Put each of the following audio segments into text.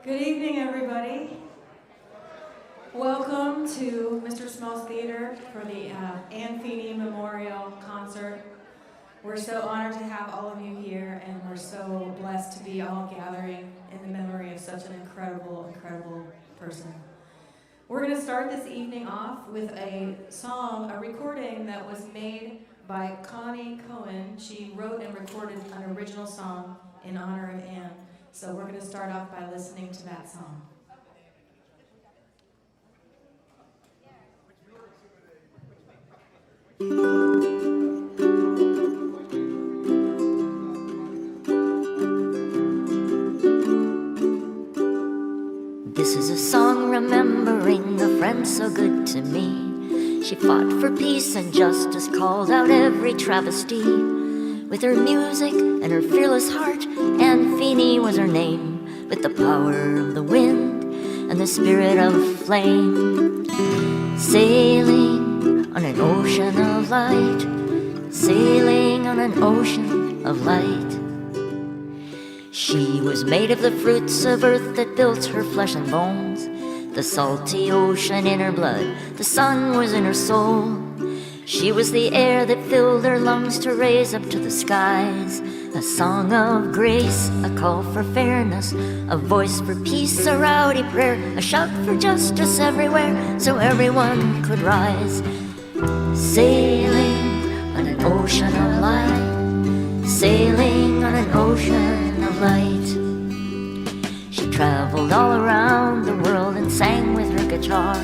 Good evening, everybody. Welcome to Mr. Small's Theater for the Feeney Memorial Concert. We're so honored to have all of you here, and we're so blessed to be all gathering in the memory of such an incredible, incredible person. We're going to start this evening off with a song, a recording that was made by Connie Cohen. She wrote and recorded an original song in honor of Anne. So we're going to start off by listening to that song. This is a song remembering a friend so good to me. She fought for peace and justice, called out every travesty. With her music and her fearless heart, Anne Feeney was her name. With the power of the wind and the spirit of flame. Sailing on an ocean of light, sailing on an ocean of light. She was made of the fruits of earth that built her flesh and bones. The salty ocean in her blood, the sun was in her soul. She was the air that filled her lungs to raise up to the skies. A song of grace, a call for fairness, a voice for peace, a rowdy prayer, a shout for justice everywhere so everyone could rise. Sailing on an ocean of light, sailing on an ocean of light. She traveled all around the world and sang with her guitar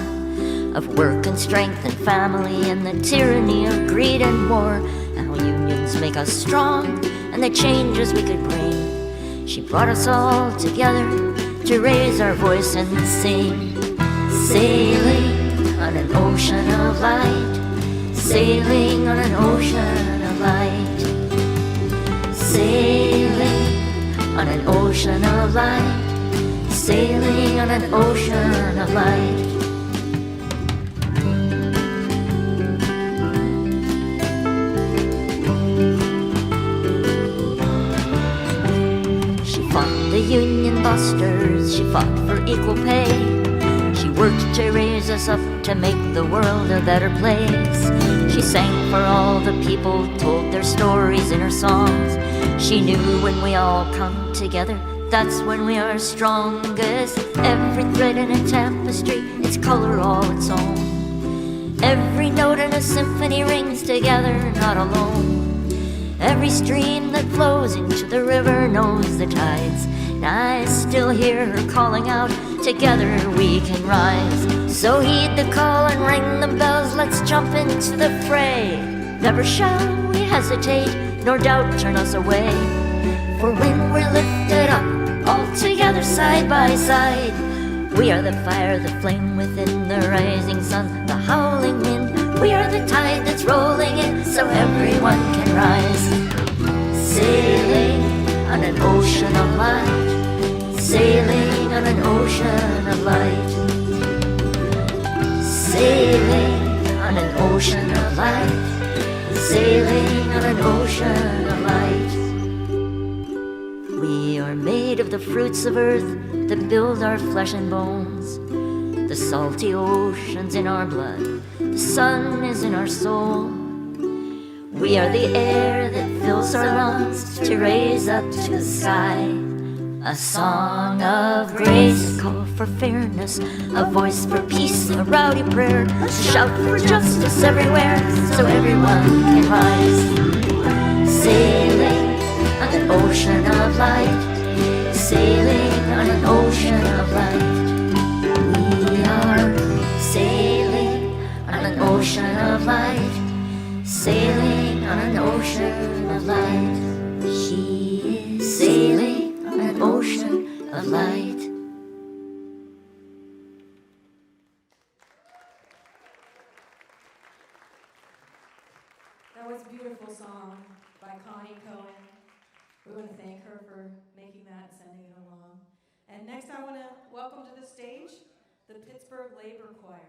of work and strength and family and the tyranny of greed and war, and how unions make us strong and the changes we could bring. She brought us all together to raise our voice and sing. Sailing on an ocean of light, sailing on an ocean of light. Sailing on an ocean of light, sailing on an ocean of light. The union busters, she fought for equal pay. She worked to raise us up to make the world a better place. She sang for all the people, told their stories in her songs. She knew when we all come together, that's when we are strongest. Every thread in a tapestry, its color all its own. Every note in a symphony rings together, not alone. Every stream that flows into the river knows the tides. And I still hear her calling out, together we can rise. So heed the call and ring the bells, let's jump into the fray. Never shall we hesitate, nor doubt turn us away. For when we're lifted up, all together side by side, we are the fire, the flame within the rising sun, the howling wind. We are the tide that's rolling in, so everyone can rise. Sailing on an ocean of light, sailing on an ocean of light. Sailing on an ocean of light, sailing on an ocean of light. We are made of the fruits of earth that build our flesh and bones. The salty ocean's in our blood, the sun is in our soul. We are the air that fills our lungs to raise up to the sky. A song of grace, a call for fairness, a voice for peace, a rowdy prayer, a shout for justice everywhere so everyone can rise. Sailing on an ocean of light, sailing on an ocean of light. We are sailing on an ocean of light, sailing on an ocean of light. She is sailing on an ocean of light. That was a beautiful song by Connie Cohen. We want to thank her for making that and sending it along. And next I want to welcome to the stage the Pittsburgh Labor Choir.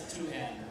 just two-hand.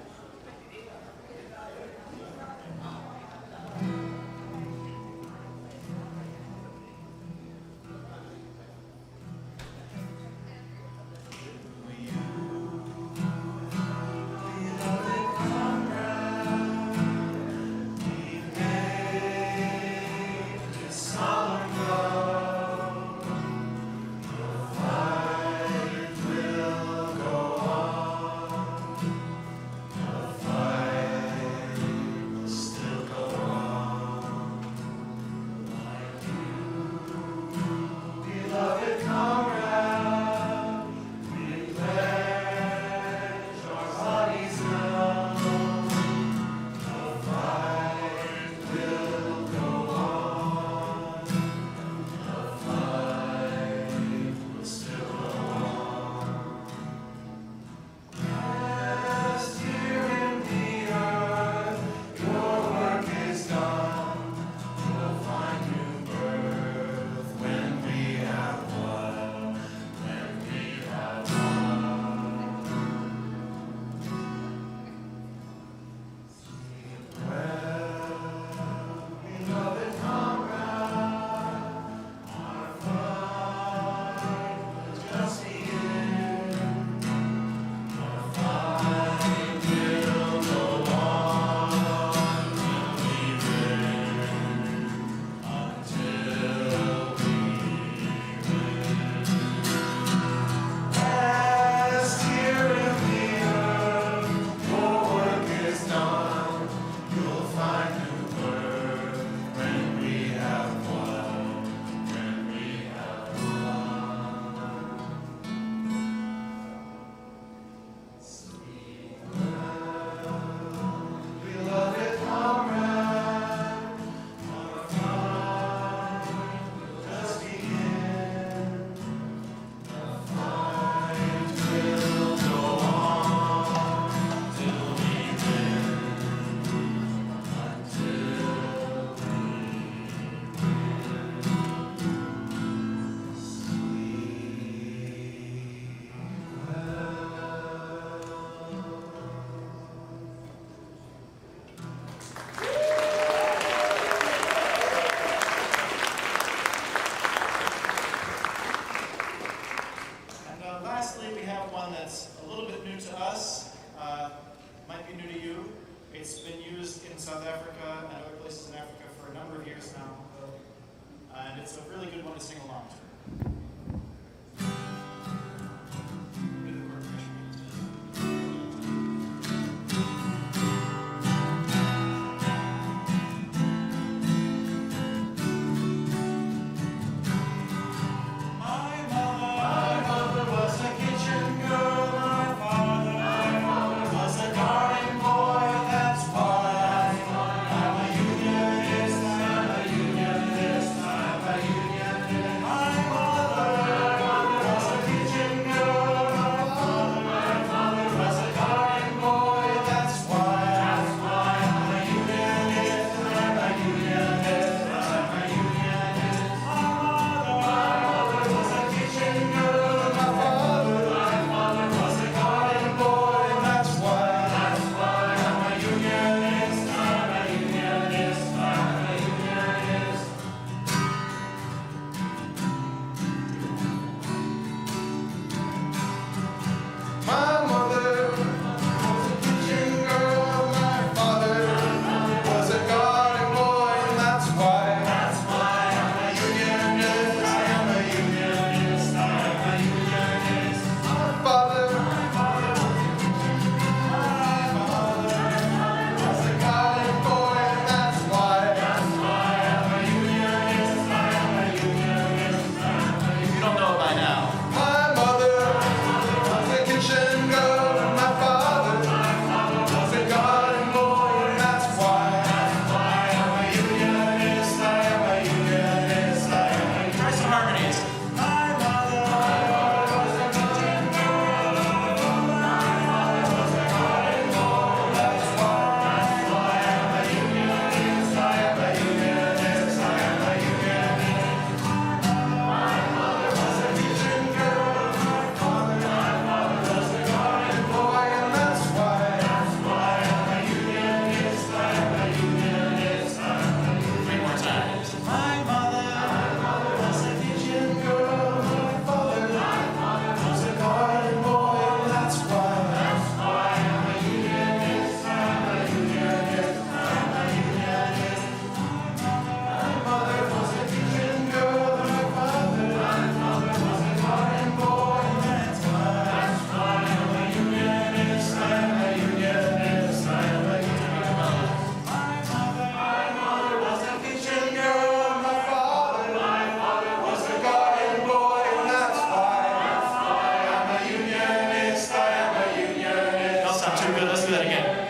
sound too good. Let's do that again.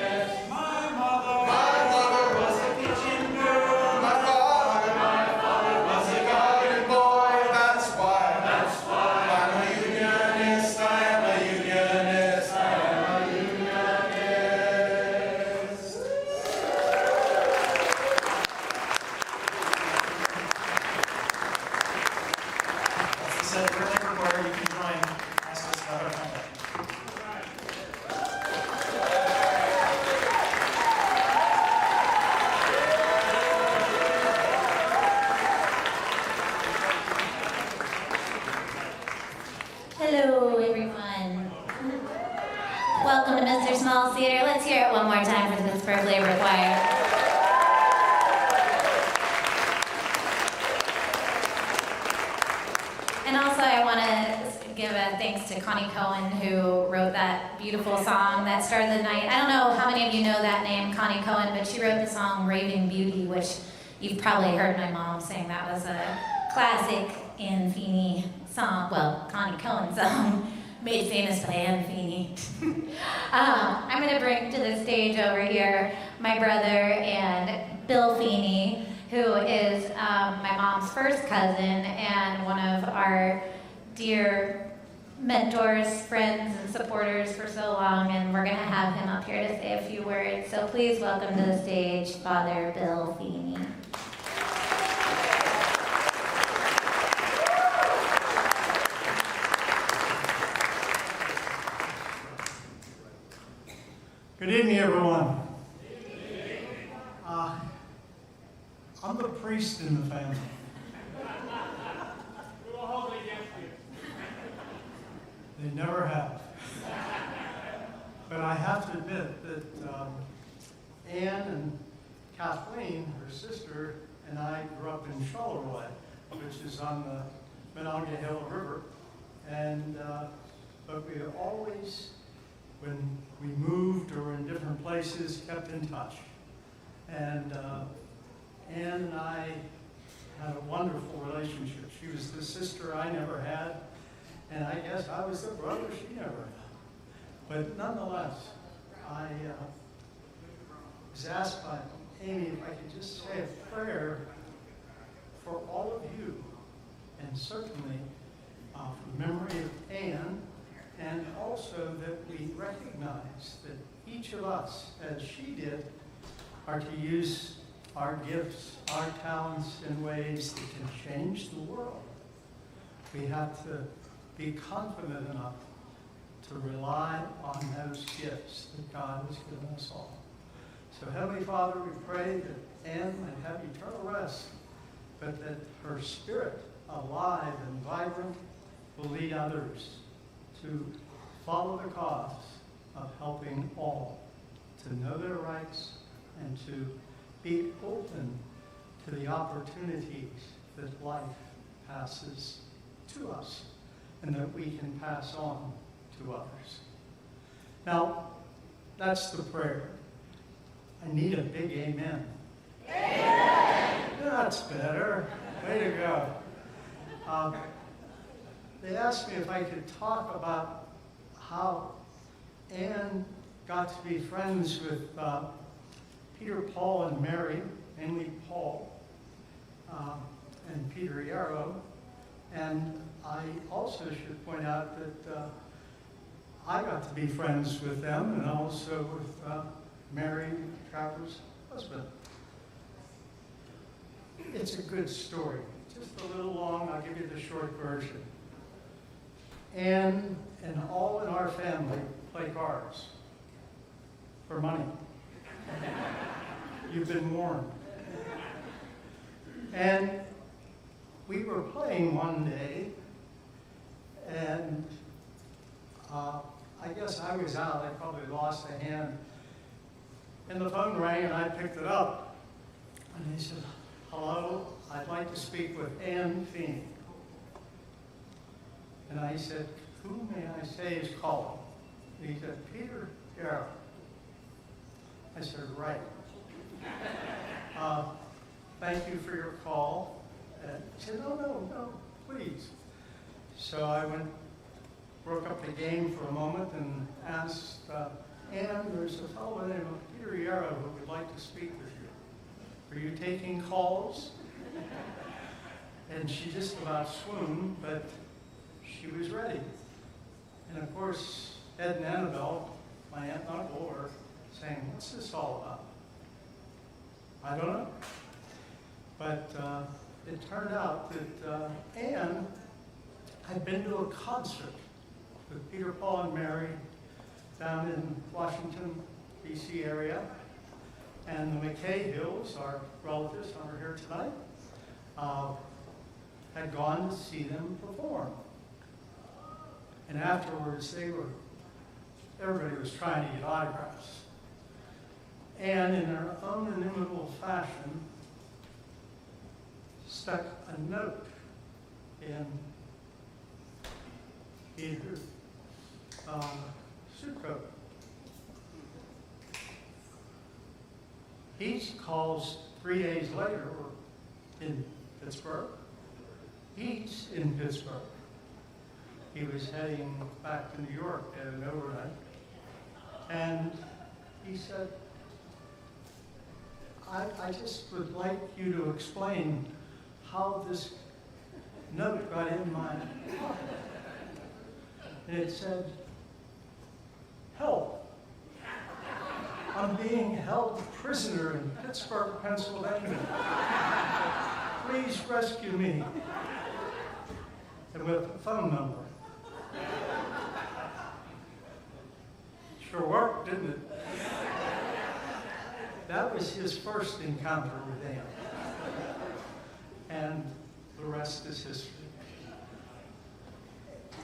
Hello, everyone. Welcome to Mr. Small's Theater. Let's hear it one more time for the Pittsburgh Labor Choir. And also, I want to give a thanks to Connie Cohen, who wrote that beautiful song that started the night. I don't know how many of you know that name, Connie Cohen, but she wrote the song Raving Beauty, which you've probably heard my mom saying that was a classic Feeney song, well, Connie Cohen song, made famous by Feeney. I'm going to bring to the stage over here my brother and Bill Feeney, who is my mom's first cousin and one of our dear mentors, friends, and supporters for so long, and we're going to have him up here to say a few words. So please welcome to the stage Father Bill Feeney. Good evening, everyone. I'm the priest in the family. They never have. But I have to admit that Anne and Kathleen, her sister, and I grew up in Charleroi, which is on the Monongahela River. And but we always, when we moved or in different places, kept in touch. And Anne and I had a wonderful relationship. She was the sister I never had, and I guess I was the brother she never had. But nonetheless, I was asked by Amy if I could just say a prayer for all of you, and certainly for the memory of Anne, and also that we recognize that each of us, as she did, are to use our gifts, our talents in ways that can change the world. We have to be confident enough to rely on those gifts that God has given us all. So Heavenly Father, we pray that Anne might have eternal rest, but that her spirit, alive and vibrant, will lead others to follow the cause of helping all to know their rights and to be open to the opportunities that life passes to us and that we can pass on to others. Now, that's the prayer. I need a big amen. Amen. That's better. Way to go. They asked me if I could talk about how Anne got to be friends with Peter, Paul, and Mary, mainly Paul, and Peter Yarrow. And I also should point out that I got to be friends with them and also with Mary, Traver's husband. It's a good story. Just a little long, I'll give you the short version. Anne and all in our family play cards for money. You've been warned. And we were playing one day, and I guess I was out. I probably lost a hand. And the phone rang, and I picked it up. And he said, "Hello, I'd like to speak with Anne Feeney." And I said, "Who may I say is calling?" And he said, "Peter Yarrow." I said, "Right. Thank you for your call." And he said, no, please. So I broke up the game for a moment and asked And there's a fellow by the name of Peter Yarrow who would like to speak with you. Are you taking calls? And she just about swooned, but she was ready. And of course, Ed and Annabelle, my aunt and uncle, were saying, what's this all about? I don't know. But it turned out that Anne had been to a concert with Peter, Paul, and Mary down in Washington, D.C. area. And the McKay Hills, our relatives who are here tonight, had gone to see them perform. And afterwards, everybody was trying to get autographs. And in her own inimitable fashion, stuck a note in Peter's suit coat. He calls 3 days later, we're in Pittsburgh. He's in Pittsburgh. He was heading back to New York at an overnight. And he said, I just would like you to explain how this note got in my pocket. And it said, help. I'm being held prisoner in Pittsburgh, Pennsylvania. Please rescue me. And with a phone number. Sure worked, didn't it? That was his first encounter with Anne. And the rest is history.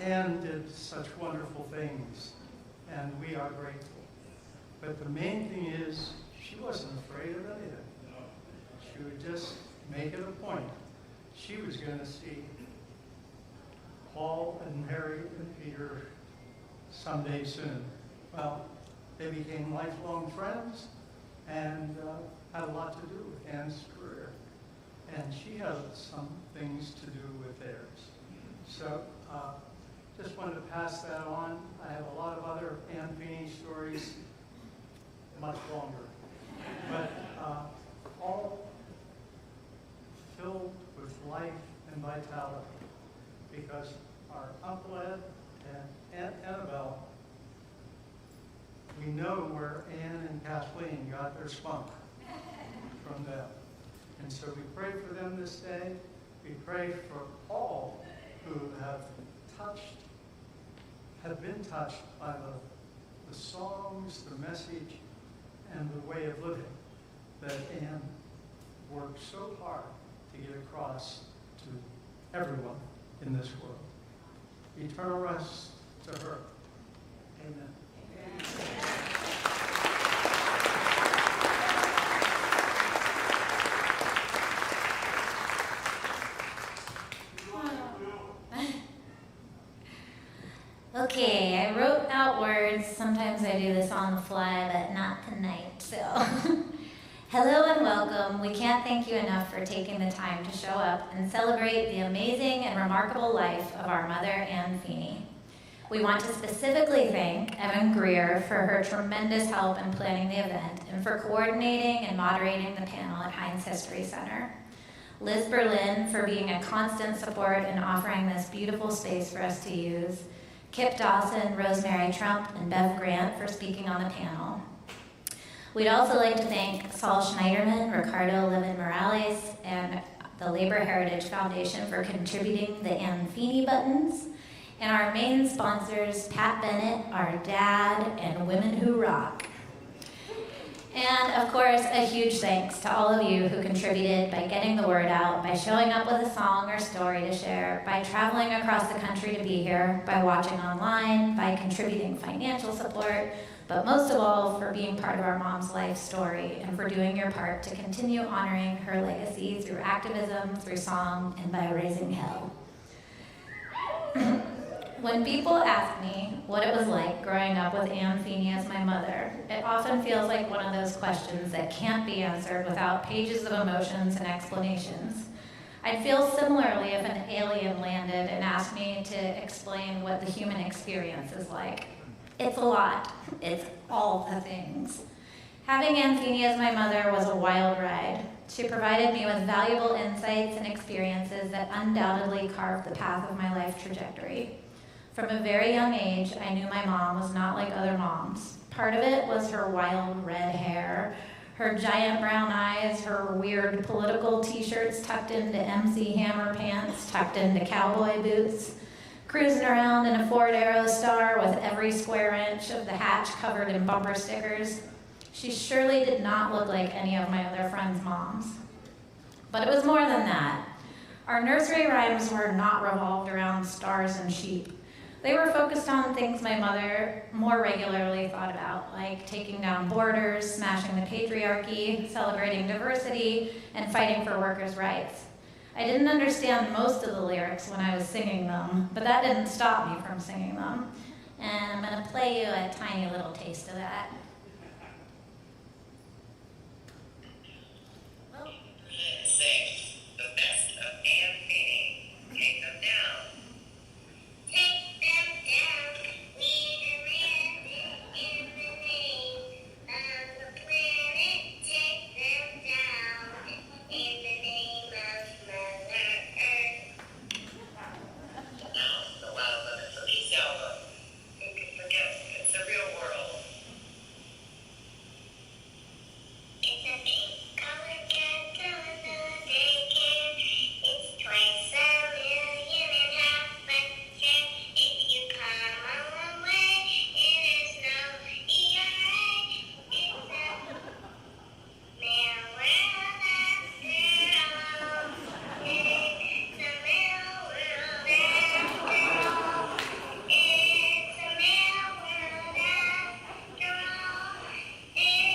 Anne did such wonderful things, and we are grateful. But the main thing is, she wasn't afraid of anything. She would just make it a point. She was going to see Paul and Mary and Peter someday soon. Well, they became lifelong friends and had a lot to do with Anne's career. And she had some things to do with theirs. So just wanted to pass that on. I have a lot of other Anne Feeney stories, much longer, but all filled with life and vitality, because our Uncle Ed and Aunt Annabelle, we know where Anne and Kathleen got their spunk from them. And so we pray for them this day. We pray for all who have been touched by the songs, the message, and the way of living that Anne worked so hard to get across to everyone in this world. Eternal rest to her. Amen. Okay, I wrote out words. Sometimes I do this on the fly, but not tonight. So, hello and welcome. We can't thank you enough for taking the time to show up and celebrate the amazing and remarkable life of our mother, Anne Feeney. We want to specifically thank Evan Greer for her tremendous help in planning the event and for coordinating and moderating the panel at Heinz History Center. Liz Berlin for being a constant support and offering this beautiful space for us to use. Kip Dawson, Rosemary Trump, and Bev Grant for speaking on the panel. We'd also like to thank Saul Schneiderman, Ricardo Levin Morales, and the Labor Heritage Foundation for contributing the Anne Feeney buttons, and our main sponsors, Pat Bennett, our dad, and Women Who Rock. And of course, a huge thanks to all of you who contributed by getting the word out, by showing up with a song or story to share, by traveling across the country to be here, by watching online, by contributing financial support, but most of all, for being part of our mom's life story and for doing your part to continue honoring her legacy through activism, through song, and by raising hell. When people ask me what it was like growing up with Anne Feeney as my mother, it often feels like one of those questions that can't be answered without pages of emotions and explanations. I'd feel similarly if an alien landed and asked me to explain what the human experience is like. It's a lot. It's all the things. Having Aunt Feeney as my mother was a wild ride. She provided me with valuable insights and experiences that undoubtedly carved the path of my life trajectory. From a very young age, I knew my mom was not like other moms. Part of it was her wild red hair, her giant brown eyes, her weird political t-shirts tucked into MC Hammer pants, tucked into cowboy boots, cruising around in a Ford Aerostar with every square inch of the hatch covered in bumper stickers. She surely did not look like any of my other friends' moms. But it was more than that. Our nursery rhymes were not revolved around stars and sheep. They were focused on things my mother more regularly thought about, like taking down borders, smashing the patriarchy, celebrating diversity, and fighting for workers' rights. I didn't understand most of the lyrics when I was singing them, but that didn't stop me from singing them. And I'm going to play you a tiny little taste of that. Sing the best of Aunt Feeney. Take them down. Take them down. We're landing in the name of the planet. Take them down in the name of Mother Earth. Now, the wild limit for each album. Who could forget? It's a real world. It's a pink color cat going the daycare. It's twice a million and half a share. If you come a long way, it is no ERA. It's a male world after all. It's a male world after all. It's a male world after all. It's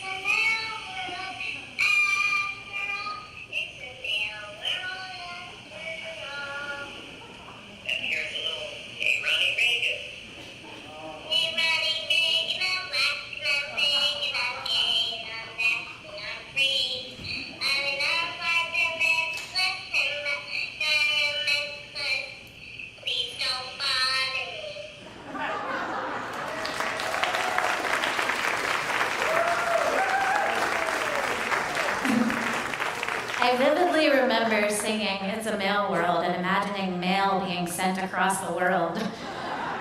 a male world after all. It's a male world after all. And here's a little Hey Ronnie Reagan. Hey Ronnie Reagan, I'm black and I'm big and I'm gay and I'm nasty and I'm free. I'm in love like a mensless and I'm mensless. Please don't bother me. I vividly remember singing It's a Male World and imagining mail being sent across the world.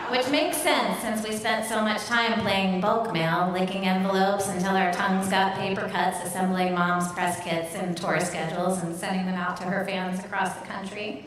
Which makes sense since we spent so much time playing bulk mail, licking envelopes until our tongues got paper cuts, assembling mom's press kits and tour schedules and sending them out to her fans across the country.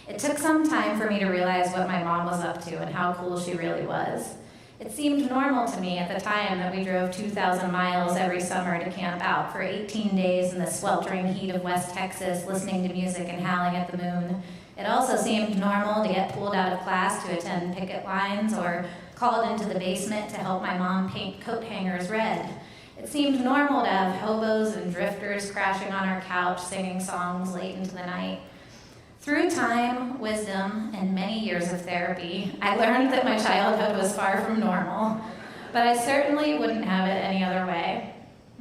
It took some time for me to realize what my mom was up to and how cool she really was. It seemed normal to me at the time that we drove 2,000 miles every summer to camp out for 18 days in the sweltering heat of West Texas, listening to music and howling at the moon. It also seemed normal to get pulled out of class to attend picket lines or called into the basement to help my mom paint coat hangers red. It seemed normal to have hobos and drifters crashing on our couch singing songs late into the night. Through time, wisdom, and many years of therapy, I learned that my childhood was far from normal, but I certainly wouldn't have it any other way.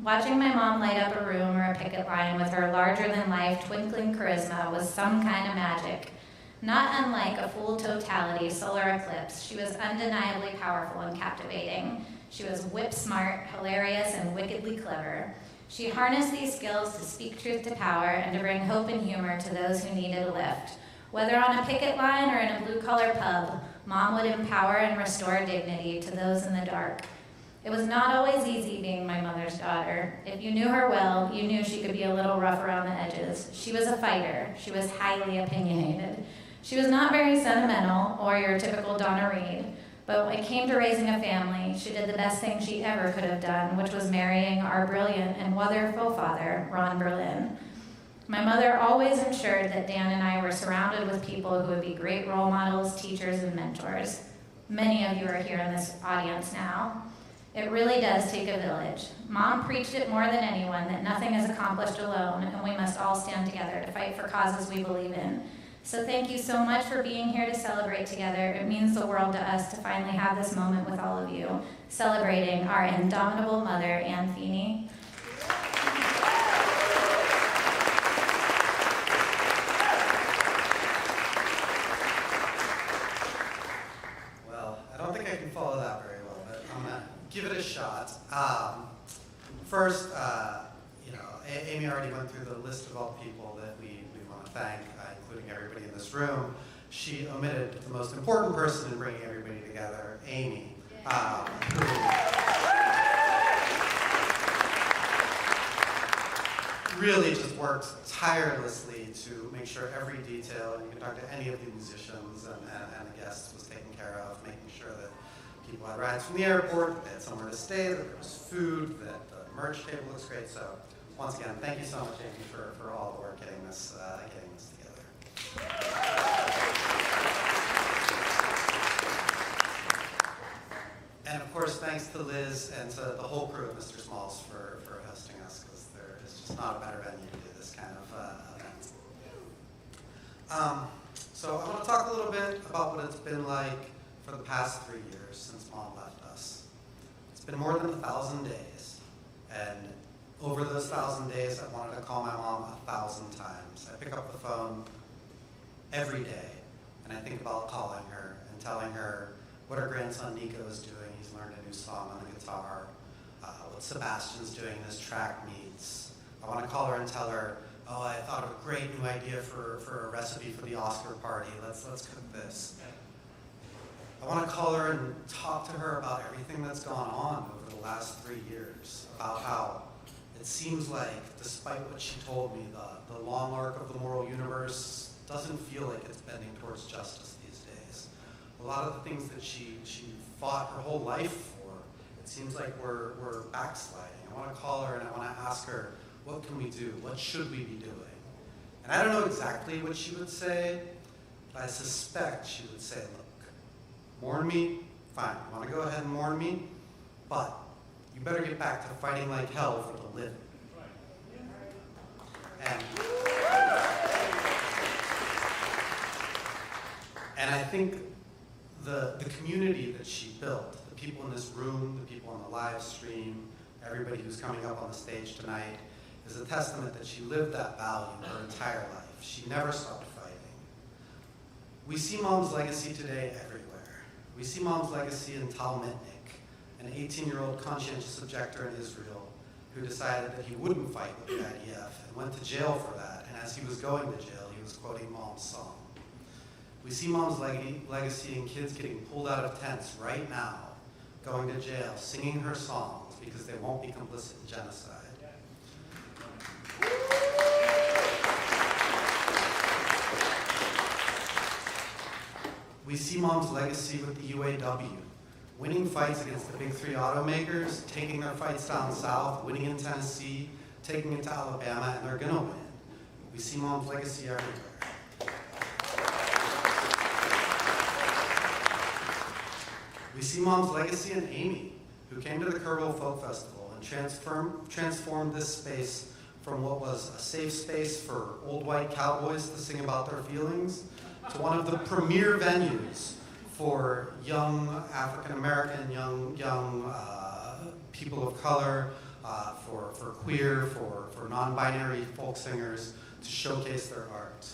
Watching my mom light up a room or a picket line with her larger-than-life twinkling charisma was some kind of magic. Not unlike a full totality solar eclipse, she was undeniably powerful and captivating. She was whip-smart, hilarious, and wickedly clever. She harnessed these skills to speak truth to power and to bring hope and humor to those who needed a lift. Whether on a picket line or in a blue-collar pub, Mom would empower and restore dignity to those in the dark. It was not always easy being my mother's daughter. If you knew her well, you knew she could be a little rough around the edges. She was a fighter. She was highly opinionated. She was not very sentimental or your typical Donna Reed. But when it came to raising a family, she did the best thing she ever could have done, which was marrying our brilliant and wonderful father, Ron Berlin. My mother always ensured that Dan and I were surrounded with people who would be great role models, teachers, and mentors. Many of you are here in this audience now. It really does take a village. Mom preached it more than anyone that nothing is accomplished alone, and we must all stand together to fight for causes we believe in. So thank you so much for being here to celebrate together. It means the world to us to finally have this moment with all of you, celebrating our indomitable mother, Aunt Feeney. Well, I don't think I can follow that very give it a shot. First, Amy already went through the list of all the people that we want to thank, including everybody in this room. She omitted the most important person in bringing everybody together, Amy, who really just worked tirelessly to make sure every detail, and you can talk to any of the musicians and the guests, was taken care of, making sure that people had rides from the airport, that they had somewhere to stay, that there was food, that the merch table looks great. So once again, thank you so much, Amy, for all the work getting this together. And of course, thanks to Liz and to the whole crew at Mr. Smalls for hosting us, because there is just not a better venue to do this kind of event. So I want to talk a little bit about what it's been like for the past 3 years since Mom left us. It's been more than 1,000 days, and over those 1,000 days, I wanted to call my mom 1,000 times. I pick up the phone every day, and I think about calling her and telling her what her grandson Nico is doing. He's learned a new song on the guitar. What Sebastian's doing in his track meets. I want to call her and tell her, oh, I thought of a great new idea for a recipe for the Oscar party. Let's cook this. I want to call her and talk to her about everything that's gone on over the last 3 years, about how it seems like, despite what she told me, the long arc of the moral universe doesn't feel like it's bending towards justice these days. A lot of the things that she fought her whole life for, it seems like we're backsliding. I want to call her and I want to ask her, what can we do? What should we be doing? And I don't know exactly what she would say, but I suspect she would say, look, mourn me, fine. You want to go ahead and mourn me? But you better get back to fighting like hell for the living. And I think the community that she built, the people in this room, the people on the live stream, everybody who's coming up on the stage tonight, is a testament that she lived that value her entire life. She never stopped fighting. We see Mom's legacy today everywhere. We see Mom's legacy in Tal Mitnick, an 18-year-old conscientious objector in Israel who decided that he wouldn't fight with the IDF and went to jail for that. And as he was going to jail, he was quoting Mom's song. We see Mom's legacy in kids getting pulled out of tents right now, going to jail, singing her songs because they won't be complicit in genocide. We see Mom's legacy with the UAW, winning fights against the big three automakers, taking their fights down south, winning in Tennessee, taking it to Alabama, and they're gonna win. We see Mom's legacy everywhere. We see Mom's legacy in Amy, who came to the Kerrville Folk Festival and transformed this space from what was a safe space for old white cowboys to sing about their feelings to one of the premier venues for young African American, young people of color, for queer, for non-binary folk singers to showcase their art.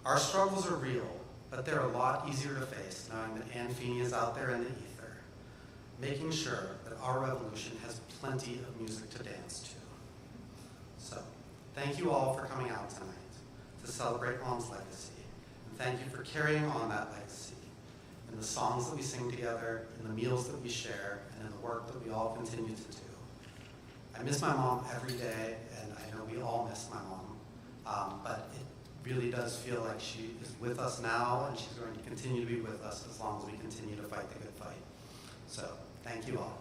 Our struggles are real, but they're a lot easier to face knowing that Feeney is out there in the ether, making sure that our revolution has plenty of music to dance to. So, thank you all for coming out tonight to celebrate Mom's legacy, and thank you for carrying on that legacy in the songs that we sing together, in the meals that we share, and in the work that we all continue to do. I miss my mom every day, and I know we all miss my mom, but it really does feel like she is with us now, and she's going to continue to be with us as long as we continue to fight the good fight. So, thank you all.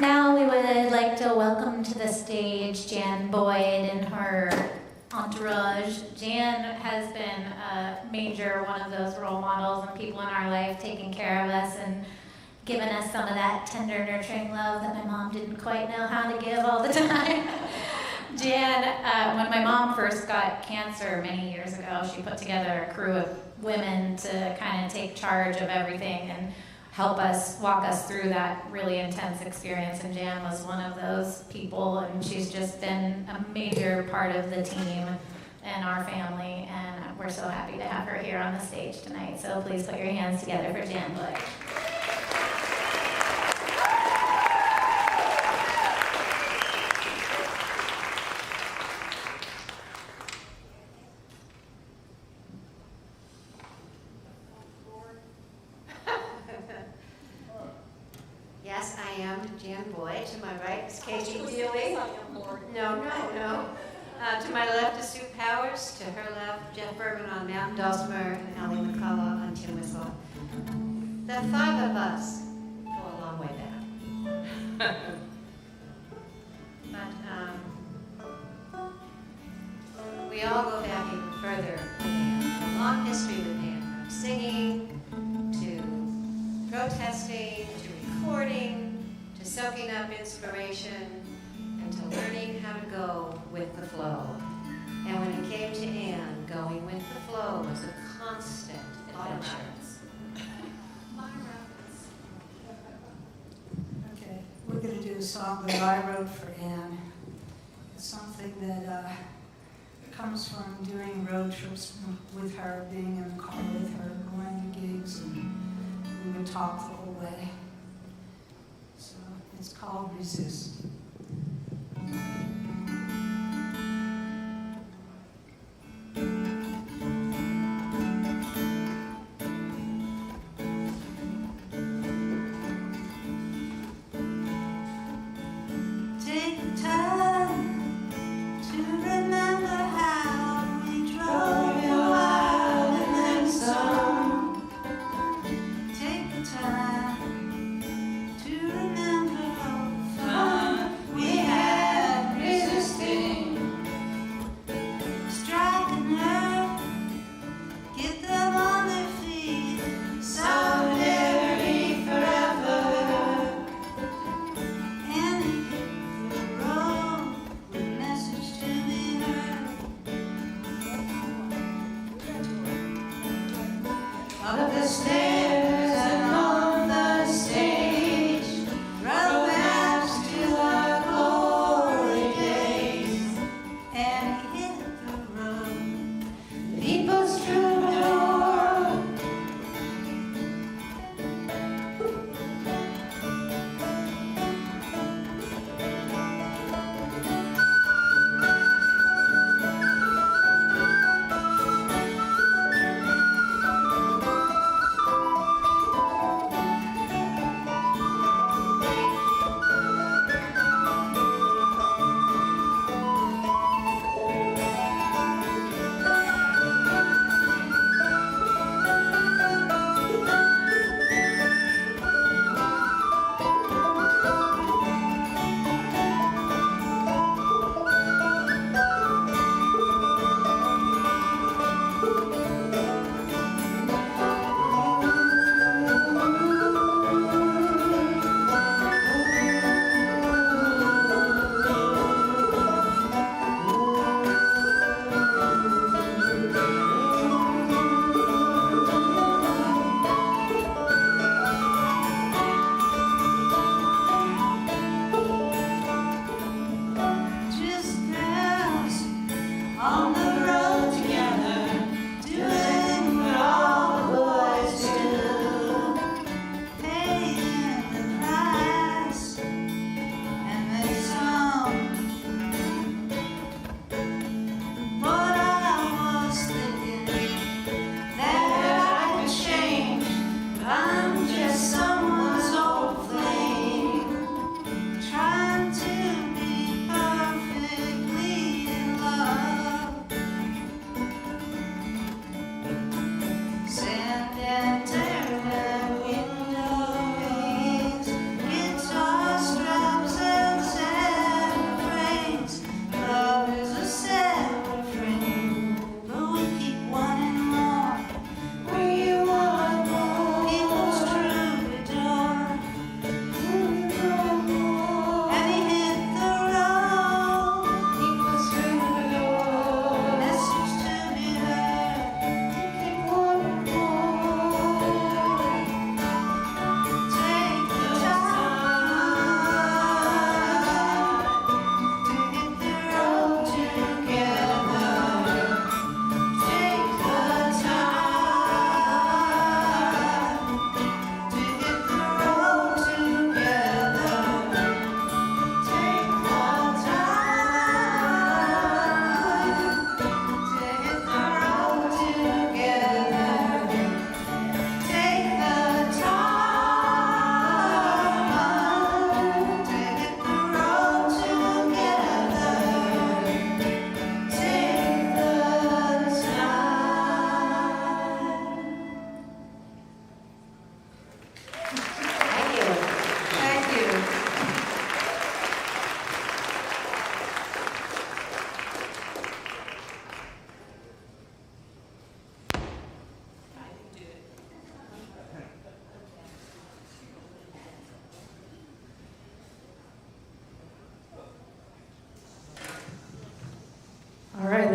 Now we would like to welcome to the stage Jan Boyd and her entourage. Jan has been a major one of those role models and people in our life taking care of us and given us some of that tender, nurturing love that my mom didn't quite know how to give all the time. Jan, when my mom first got cancer many years ago, she put together a crew of women to kind of take charge of everything. And help us, walk us through that really intense experience. And Jan was one of those people, and she's just been a major part of the team and our family, and we're so happy to have her here on the stage tonight. So please put your hands together for Jan Bush. Yes, I am Jan Boyd. To my right is Katie Deely. No. To my left is Sue Powers. To her left, Jeff Berman on Mountain Dulcimer and Ellie McCullough on tin whistle. The five of us go a long way back. But we all go back even further with Ann. A long history with Ann, from singing to protesting to recording to soaking up inspiration and to learning how to go with the flow. And when it came to Ann, going with the flow was a constant adventure. Okay, we're going to do a song that I wrote for Ann. It's something that comes from doing road trips with her, being in the car with her, going to gigs, and we would talk the whole way. So it's called Resist. Fun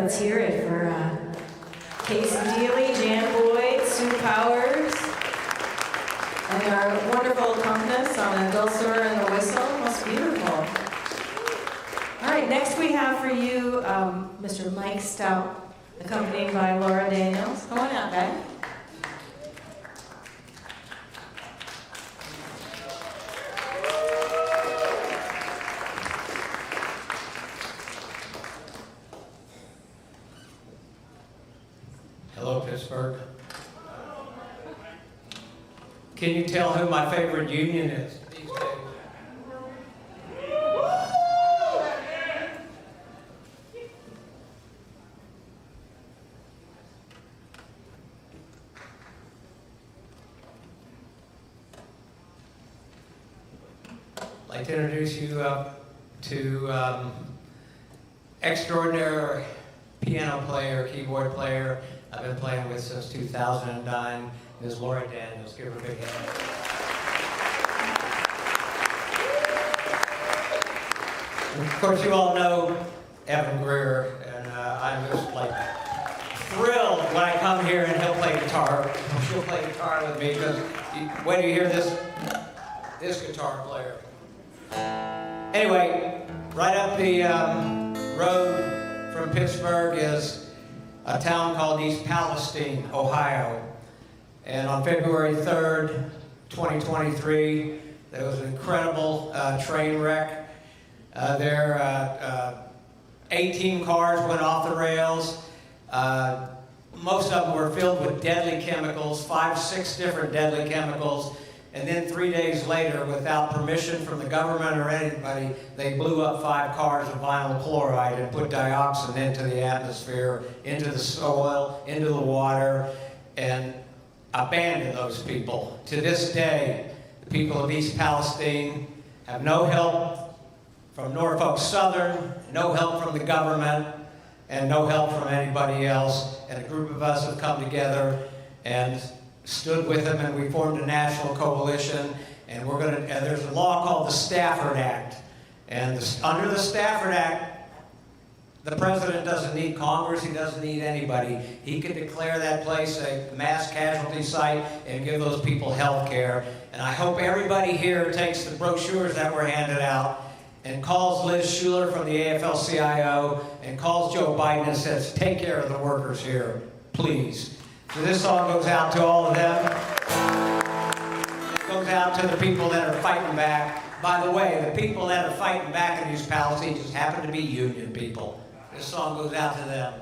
let's hear it for Casey Deely, Jan Boyd, Sue Powers, and our wonderful accompanist on the dulcimer and the whistle. Most beautiful. All right, next we have for you Mr. Mike Stout, accompanied by Laura Daniels. Come on out, guys. Hello, Pittsburgh. Can you tell who my favorite union is these days? I'd like to introduce you to extraordinary piano player, keyboard player I've been playing with since 2009, Ms. Laura Daniels. Give her a big hand. And of course, you all know Evan Greer, and I'm just like thrilled when I come here and he'll play guitar. She'll play guitar with me because when you hear this guitar player. Anyway, right up the road from Pittsburgh is a town called East Palestine, Ohio. And on February 3rd, 2023, there was an incredible train wreck. 18 cars went off the rails. Most of them were filled with deadly chemicals, 5-6 different deadly chemicals. And then 3 days later, without permission from the government or anybody, they blew up 5 cars of vinyl chloride and put dioxin into the atmosphere, into the soil, into the water, and abandoned those people. To this day, the people of East Palestine have no help from Norfolk Southern, no help from the government, and no help from anybody else. And a group of us have come together and stood with them, and we formed a national coalition, and there's a law called the Stafford Act. And under the Stafford Act, the president doesn't need Congress, he doesn't need anybody. He can declare that place a mass casualty site and give those people health care. And I hope everybody here takes the brochures that were handed out and calls Liz Schuler from the AFL-CIO and calls Joe Biden and says, take care of the workers here, please. So this song goes out to all of them. It goes out to the people that are fighting back. By the way, the people that are fighting back in East Palestine just happen to be union people. This song goes out to them.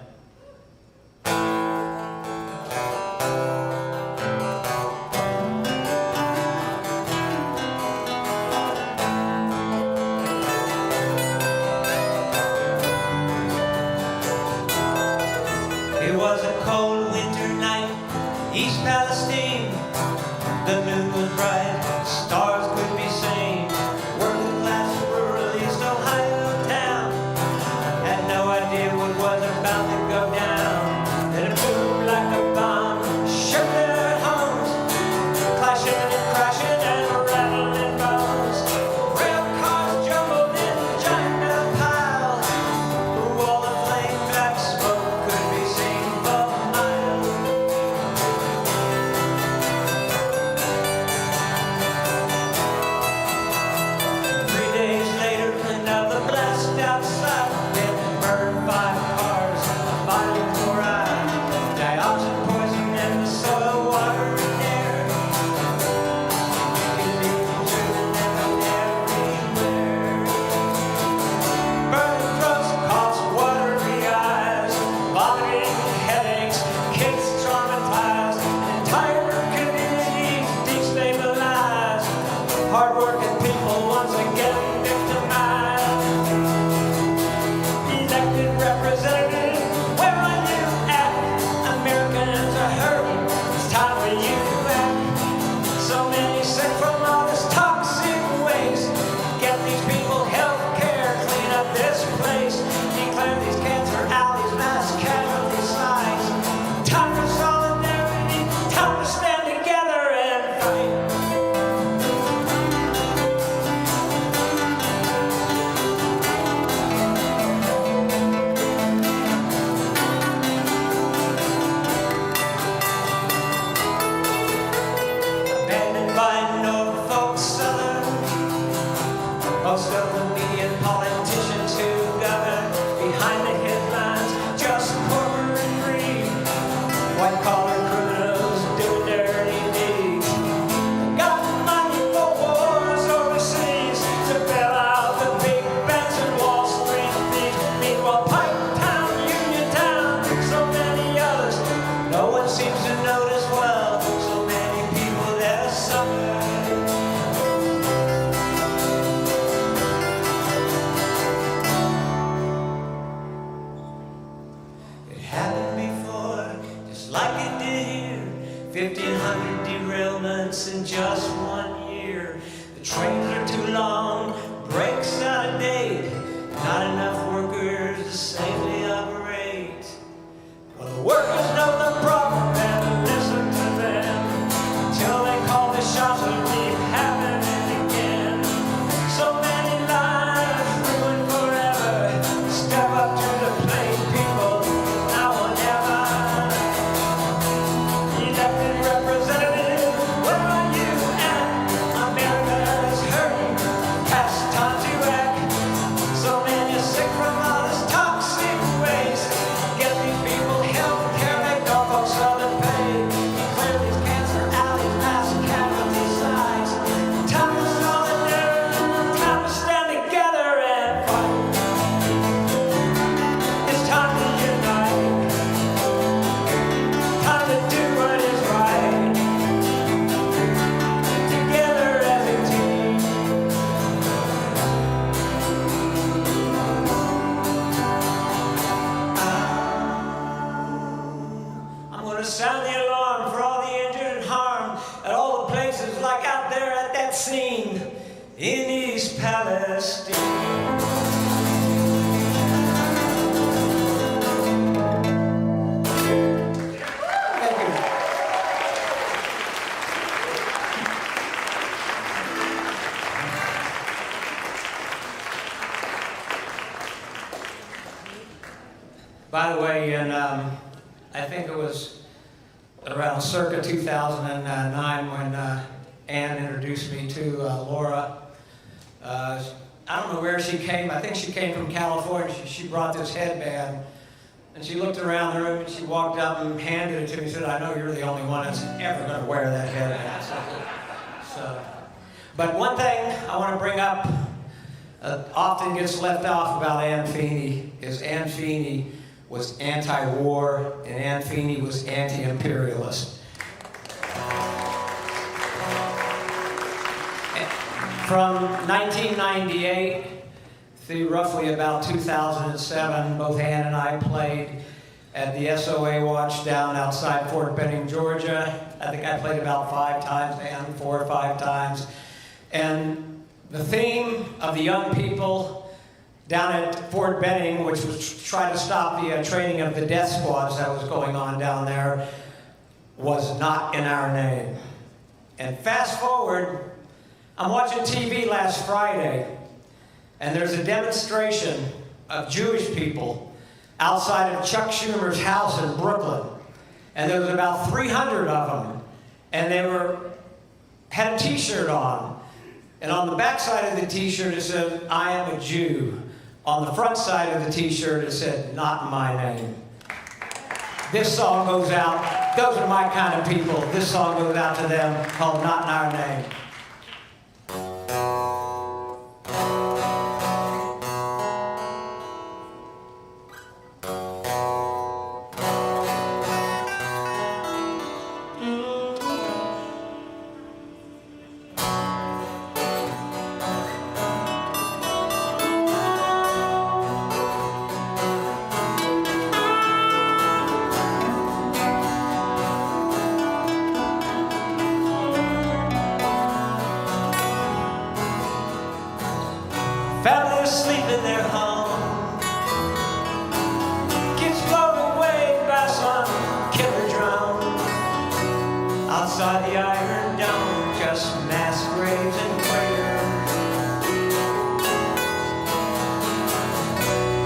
It was a cold winter night, East Palestine. The moon was bright, stars could be seen. Working class rural East Ohio town had no idea what was about to go down. Then a Most of the media and politicians who govern behind the headlines, just corporate greed. White collar criminals doing dirty deeds. They got money for wars overseas to bail out the big banks and Wall Street thieves. Meanwhile, Pipe Town, Union Town, so many others, no one seems to notice. Well, so many people that are suffering. It happened before, just like it did here. 1,500 derailments in just 1 year. The trains are too long, brakes out of date. Not enough workers to safely operate. Well, the workers know the problem and listen to them until they call the shots and keep happening again. So many lives ruined forever. Step up to the plate, people, now or never. Elected representative, where are you at? America's hurting, past time to act. So many sick from all this toxic waste. Get these people health care, make no folks other pay. Clear these cancer alleys, mass casualty sites. Time to solidarity, time to stand together and fight. It's time to unite. Time to do what is right. Together as a team. I'm gonna sound the alarm for all the injured and harmed at all the places like out there at that scene in East Palestine. Thank you. By the way, I think it was around circa 2009 when Ann introduced me to Laura. I don't know where she came. I think she came from California. She brought this headband. And she looked around the room and she walked up and handed it to me and said, I know you're the only one that's ever going to wear that headband. But one thing I want to bring up, often gets left off about Ann Feeney, is Ann Feeney was anti-war and Ann Feeney was anti-imperialist. From 1998 through roughly about 2007, both Ann and I played at the SOA Watch down outside Fort Benning, Georgia. I think I played about 5 times, Ann 4 or 5 times. And the theme of the young people down at Fort Benning, which was trying to stop the training of the death squads that was going on down there, was not in our name. And fast forward, I'm watching TV last Friday, and there's a demonstration of Jewish people outside of Chuck Schumer's house in Brooklyn. And there was about 300 of them, and they had a t-shirt on. And on the back side of the t-shirt it said, I am a Jew. On the front side of the t-shirt it said, not my name. This song goes out, those are my kind of people. This song goes out to them, called Not in Our Name. Families sleep in their home. Kids blown away by some killer drone. Outside the Iron Dome, just mass graves and craters.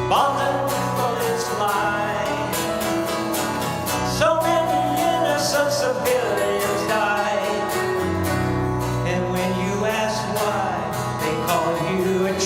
Bombs and bullets fly. So many innocent civilians die. And when you ask why, they call you a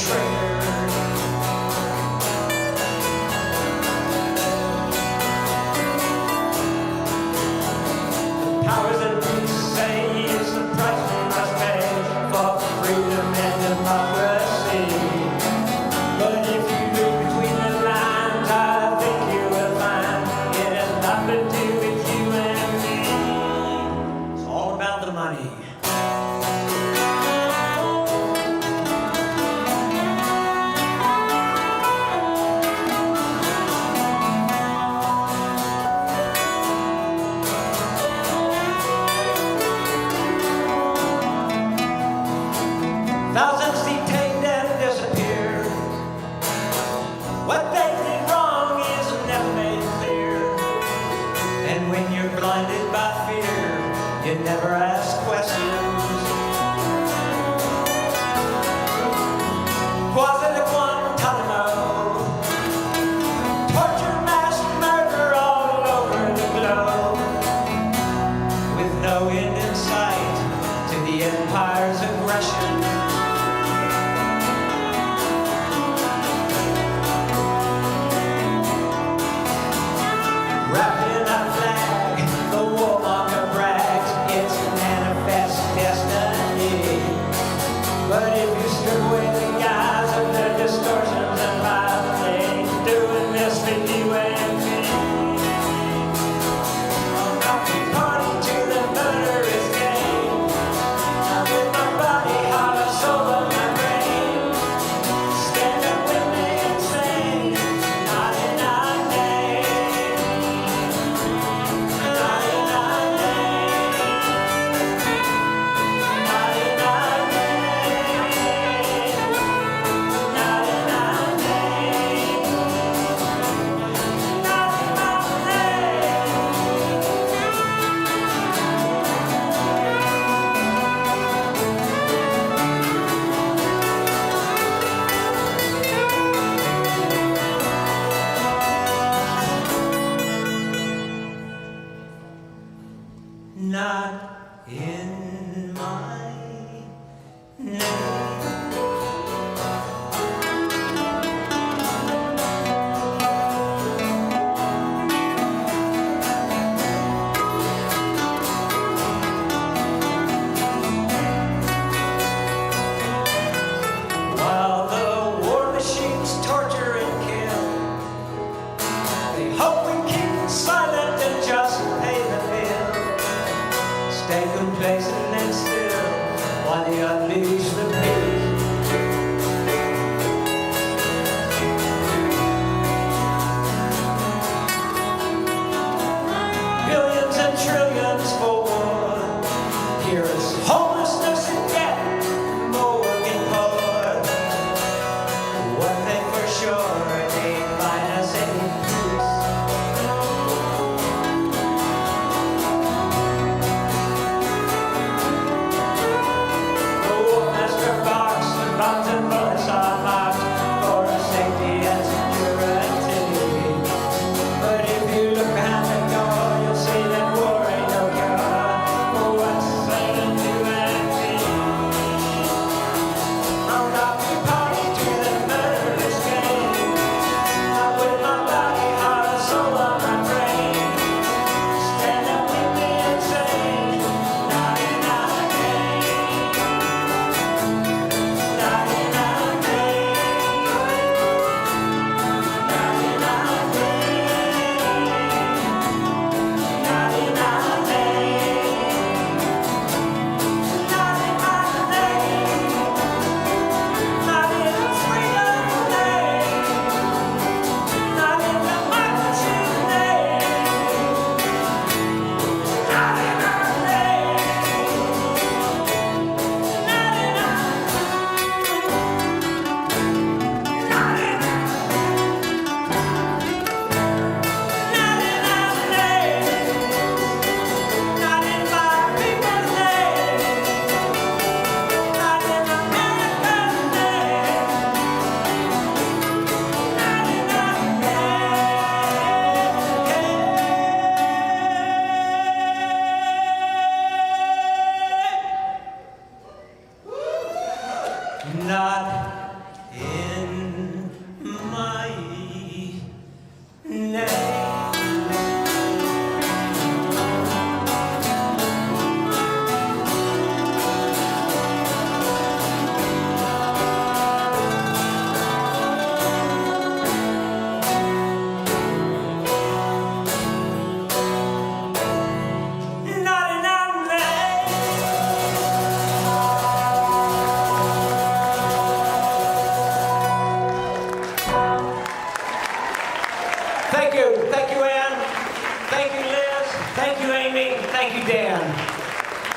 you, Amy. Thank you, Dan.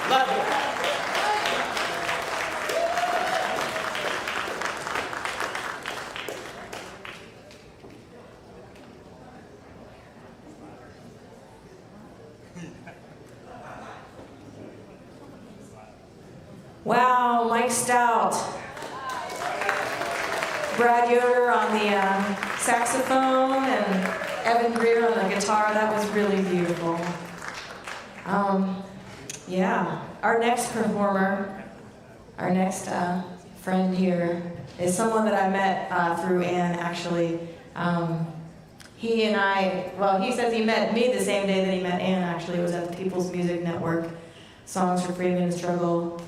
Love you. Wow, Mike Stout. Brad Yoder on the saxophone and Evan Greer on the guitar. That was really beautiful. Yeah, our next performer, our next friend here is someone that I met through Ann, actually. He and I, well, he says he met me the same day that he met Ann, actually. It was at the People's Music Network Songs for Freedom and Struggle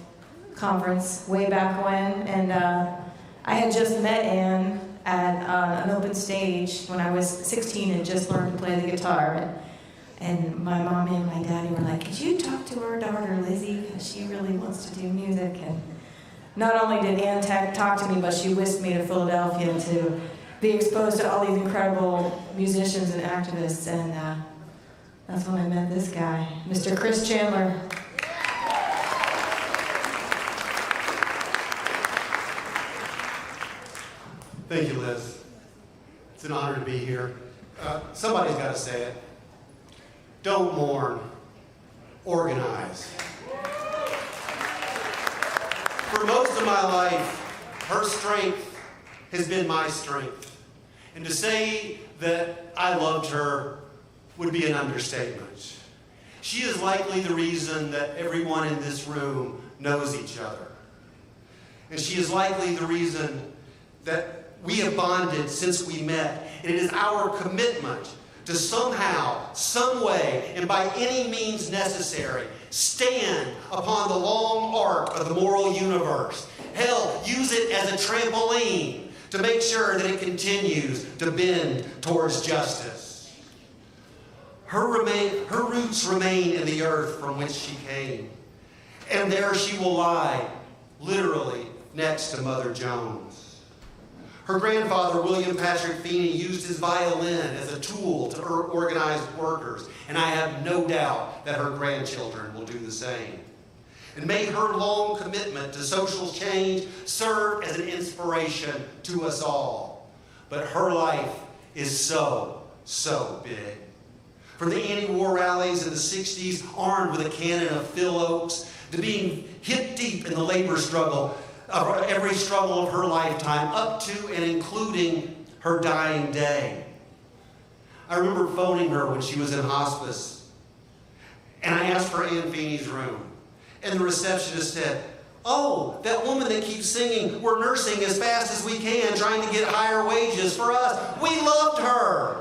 conference way back when, and I had just met Ann at an open stage when I was 16 and just learned to play the guitar. And my mom and my daddy were like, could you talk to our daughter Lizzie, because she really wants to do music. And not only did Ann talk to me, but she whisked me to Philadelphia to be exposed to all these incredible musicians and activists. And that's when I met this guy, Mr. Chris Chandler. Thank you, Liz. It's an honor to be here. Somebody's got to say it. Don't mourn. Organize. For most of my life, her strength has been my strength. And to say that I loved her would be an understatement. She is likely the reason that everyone in this room knows each other. And she is likely the reason that we have bonded since we met. And it is our commitment to somehow, some way, and by any means necessary, stand upon the long arc of the moral universe. Hell, use it as a trampoline to make sure that it continues to bend towards justice. Her roots remain in the earth from which she came. And there she will lie, literally, next to Mother Jones. Her grandfather, William Patrick Feeney, used his violin as a tool to organize workers, and I have no doubt that her grandchildren will do the same. And may her long commitment to social change serve as an inspiration to us all. But her life is so, so big. From the anti-war rallies in the 60s, armed with a cannon of Phil Oaks, to being hip deep in the labor struggle, every struggle of her lifetime, up to and including her dying day. I remember phoning her when she was in hospice, and I asked for Ann Feeney's room. And the receptionist said, "Oh, that woman that keeps singing, we're nursing as fast as we can, trying to get higher wages for us. We loved her."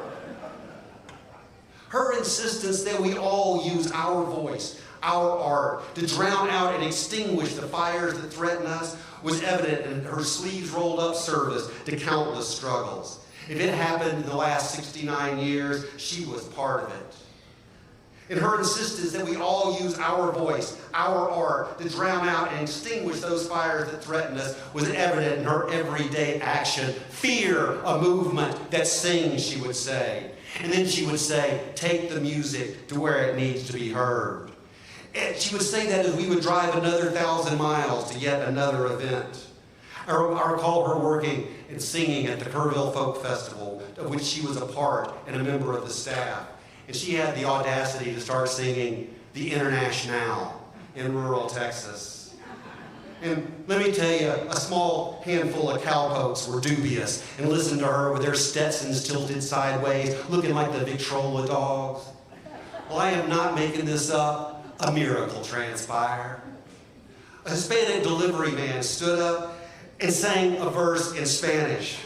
Her insistence that we all use our voice, our art, to drown out and extinguish the fires that threaten us was evident in her sleeves rolled up service to countless struggles. If it happened in the last 69 years, she was part of it. And her insistence that we all use our voice, our art, to drown out and extinguish those fires that threaten us was evident in her everyday action. Fear a movement that sings, she would say. And then she would say, take the music to where it needs to be heard. And she would say that as we would drive another 1,000 miles to yet another event. I recall her working and singing at the Kerrville Folk Festival, of which she was a part and a member of the staff. And she had the audacity to start singing the Internationale in rural Texas. And let me tell you, a small handful of cowpokes were dubious and listened to her with their Stetsons tilted sideways, looking like the Victrola dogs. Well, I am not making this up. A miracle transpired. A Hispanic delivery man stood up and sang a verse in Spanish.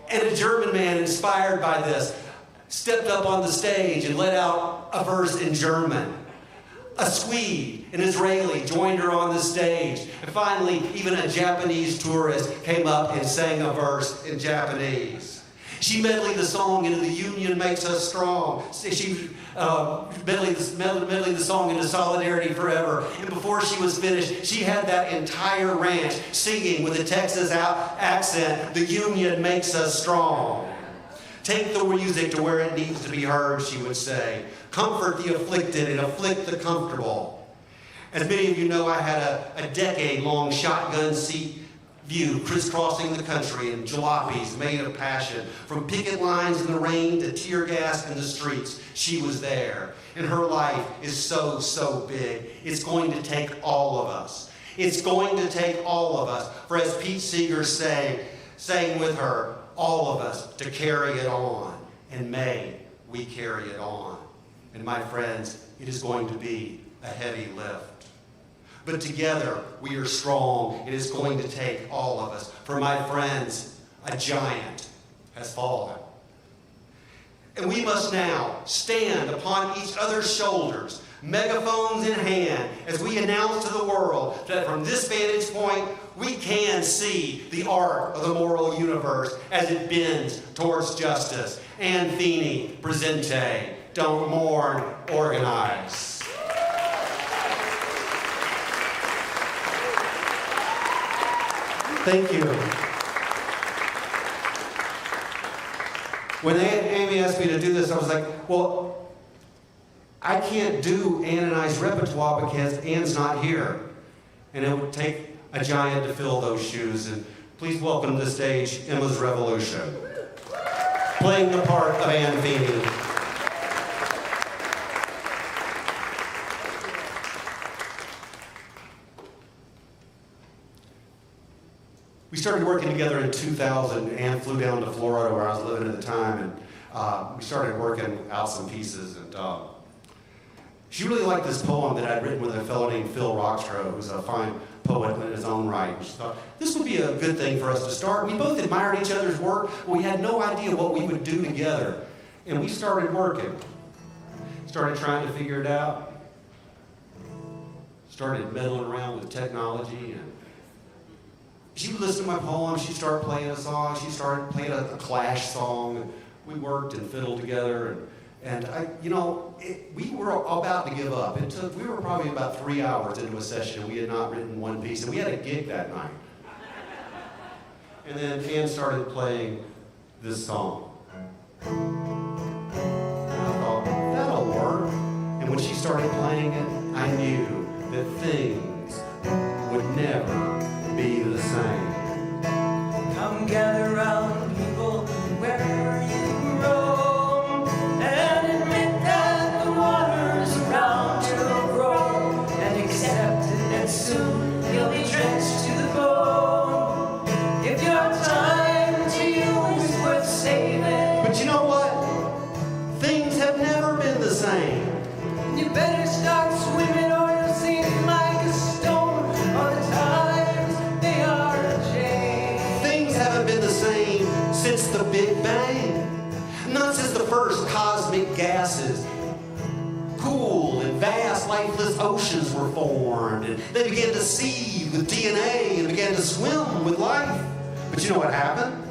And a German man, inspired by this, stepped up on the stage and let out a verse in German. A Swede, an Israeli, joined her on the stage. And finally, even a Japanese tourist came up and sang a verse in Japanese. She medleyed the song into The Union Makes Us Strong. She medleyed the song into Solidarity Forever. And before she was finished, she had that entire ranch singing with a Texas accent, The Union Makes Us Strong. Take the music to where it needs to be heard, she would say. Comfort the afflicted and afflict the comfortable. As many of you know, I had a decade-long shotgun seat view crisscrossing the country in jalopies made of passion. From picket lines in the rain to tear gas in the streets, she was there. And her life is so, so big. It's going to take all of us. It's going to take all of us. For as Pete Seeger sang with her, all of us to carry it on. And may we carry it on. And my friends, it is going to be a heavy lift. But together we are strong. It is going to take all of us. For my friends, a giant has fallen. And we must now stand upon each other's shoulders, megaphones in hand, as we announce to the world that from this vantage point, we can see the arc of the moral universe as it bends towards justice. And Feeney, presente, don't mourn, organize. Thank you. When Amy asked me to do this, I was like, well, I can't do Ann and I's repertoire because Ann's not here. And it would take a giant to fill those shoes. And please welcome to the stage Emma's Revolution, playing the part of Ann Feeney. We started working together in 2000. Ann flew down to Florida where I was living at the time, and we started working out some pieces. And she really liked this poem that I'd written with a fellow named Phil Rockstro, who's a fine poet in his own right. And she thought, this would be a good thing for us to start. We both admired each other's work, but we had no idea what we would do together. And we started working. Started trying to figure it out. Started meddling around with technology, and she would listen to my poems, she'd start playing a song, she started playing a Clash song, and we worked and fiddled together, and we were about to give up. We were probably about 3 hours into a session, and we had not written one piece, and we had a gig that night. And then Ann started playing this song. And I thought, that'll work. And when she started playing it, I knew that things would never be the same. Come gather round, people, where you roam, and admit that the waters around you will grow, and accept that soon you'll be drenched to the bone. If your time to you is worth saving. But you know what? Things have never been the same. You better start swimming or you'll sink like a stone all the time. Since the Big Bang, not since the first cosmic gases, cool and vast lifeless oceans were formed, and they began to seethe with DNA and began to swim with life. But you know what happened?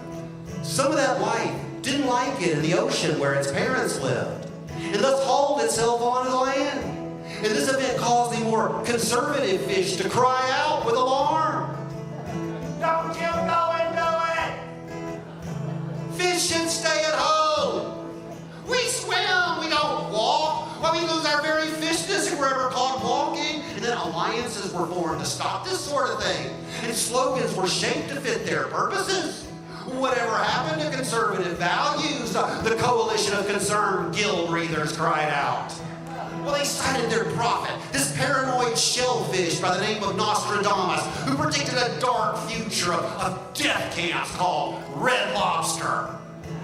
Some of that life didn't like it in the ocean where its parents lived, and thus hauled itself onto the land. And this event caused the more conservative fish to cry out with alarm. Don't you go and do it! Fish should stay at home. We swim, we don't walk. Why, we lose our very fishness if we're ever caught walking. And then alliances were formed to stop this sort of thing. And slogans were shaped to fit their purposes. Whatever happened to conservative values? The Coalition of Concerned Gill Breathers cried out. Well, they cited their prophet, this paranoid shellfish by the name of Nostradamus, who predicted a dark future of death camps called Red Lobster.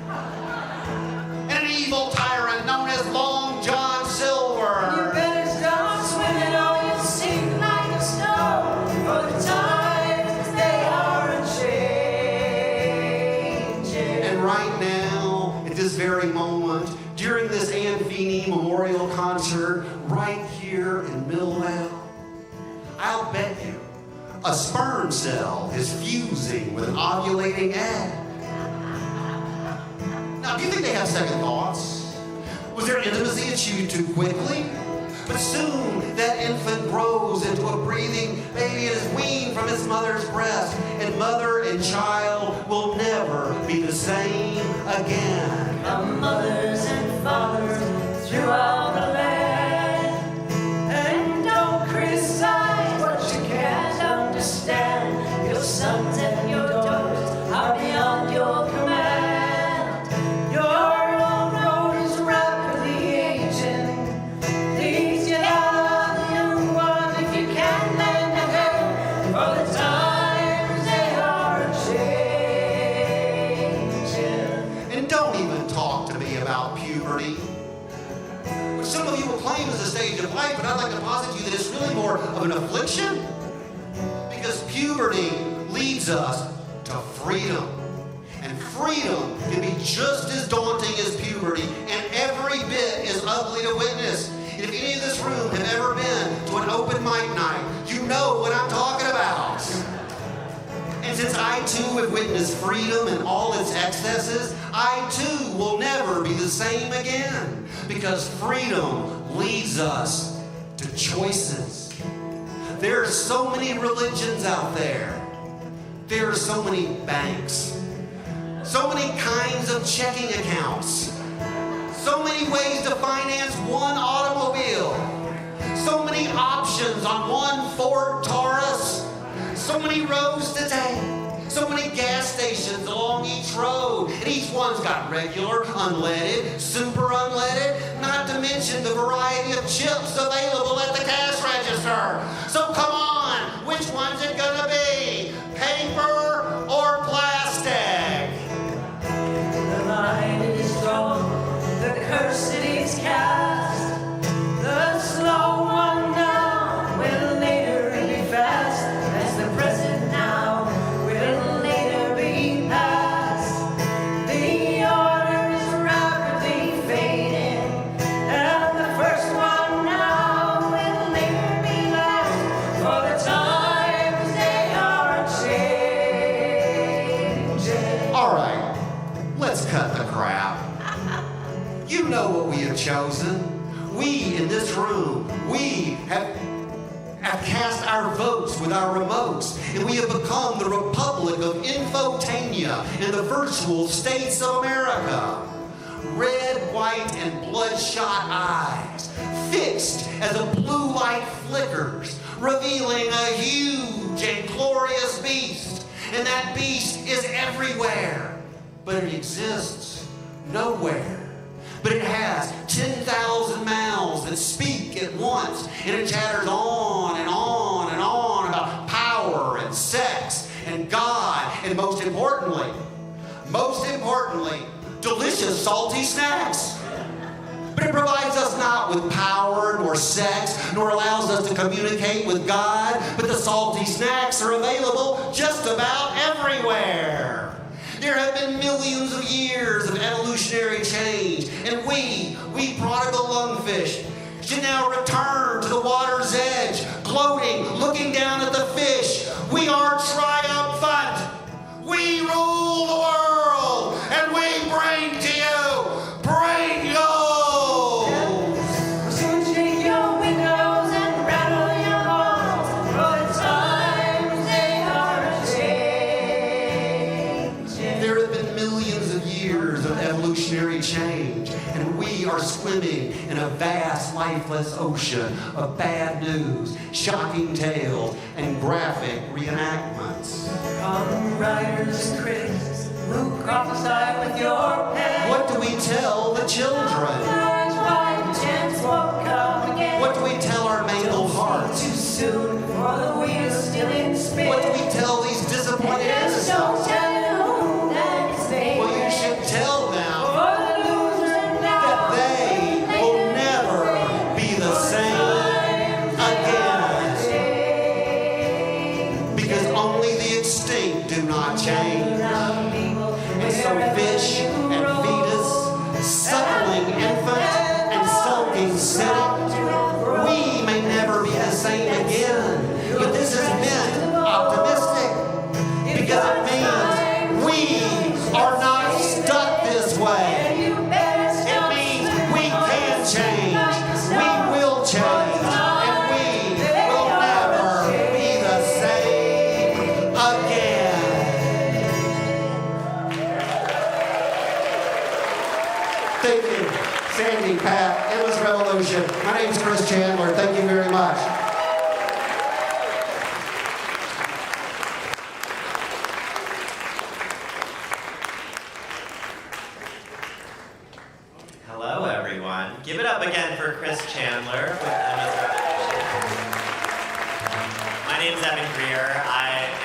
And an evil tyrant known as Long John Silver. You better stop swimming or you'll sink like a stone, for the times they are a-changing. And right now, at this very moment, during this Ann Feeney Memorial Concert, right here in Millvale, I'll bet you a sperm cell is fusing with an ovulating egg. Now, do you think they have second thoughts? Was their intimacy achieved too quickly? But soon that infant grows into a breathing baby and is weaned from its mother's breast, and mother and child will never be the same again. puberty, which some of you will claim is a stage of life, but I'd like to posit to you that it's really more of an affliction. Because puberty leads us to freedom. And freedom can be just as daunting as puberty, and every bit as ugly to witness. And if any of this room have ever been to an open mic night, you know what I'm talking about. And since I too have witnessed freedom and all its excesses, I too will never be the same again. Because freedom leads us to choices. There are so many religions out there. There are so many banks. So many kinds of checking accounts. So many ways to finance one automobile. So many options on one Ford Taurus. So many roads to take. So many gas stations along each road. And each one's got regular, unleaded, super unleaded, not to mention the variety of chips available at the cash register. So come on, which one's it gonna be? Paper or plastic? The line is drawn, the curse it is cast. The slow one now will later be fast, as the present now will later be past. The order is rapidly fading, and the first one now will later be last, for the times they are changing. All right, let's cut the crap. You know what we have chosen. We in this room, we have cast our votes with our remotes, and we have become the Republic of Infotania in the virtual states of America. Red, white, and bloodshot eyes, fixed as a blue light flickers, revealing a huge and glorious beast. And that beast is everywhere, but it exists nowhere. But it has 10,000 mouths that speak at once, and it chatters on and on and on about power and sex and God, and most importantly, delicious salty snacks. But it provides us not with power nor sex, nor allows us to communicate with God, but the salty snacks are available just about everywhere. There have been millions of years of evolutionary change, and we prodigal lungfish, should now return to the water's edge, gloating, looking down at the fish. We are triumphant. We rule the world, and we bring to you Pringles. Soon shake your windows and rattle your walls, for the times they are changing. There have been millions of years of evolutionary change, and we are swimming in a vast, lifeless ocean of bad news, shocking tales, and graphic reenactments. Come, writers and critics, who prophesy with your pen. What do we tell the children? Times why the chance won't come again. What do we tell our mangled hearts? Too soon, for the wheel's still in spin. What do we tell these disappointed There's innocents? no telling who that is they. Well, you should tell them For the loser now, that they will never be the same again. Because only the extinct do not change. And so fish and fetus, suckling infant and sulking cynic, we may never be the same again. But this is meant optimistic, because it means we are not stuck this way. It means we can change, we will change, and we will never be the same again. Thank you, Sandy, Phat, Endless Revolution. My name's Chris Chandler. Thank you very much. Hello, everyone. Give it up again for Chris Chandler with Endless Revolution. My name's Greer.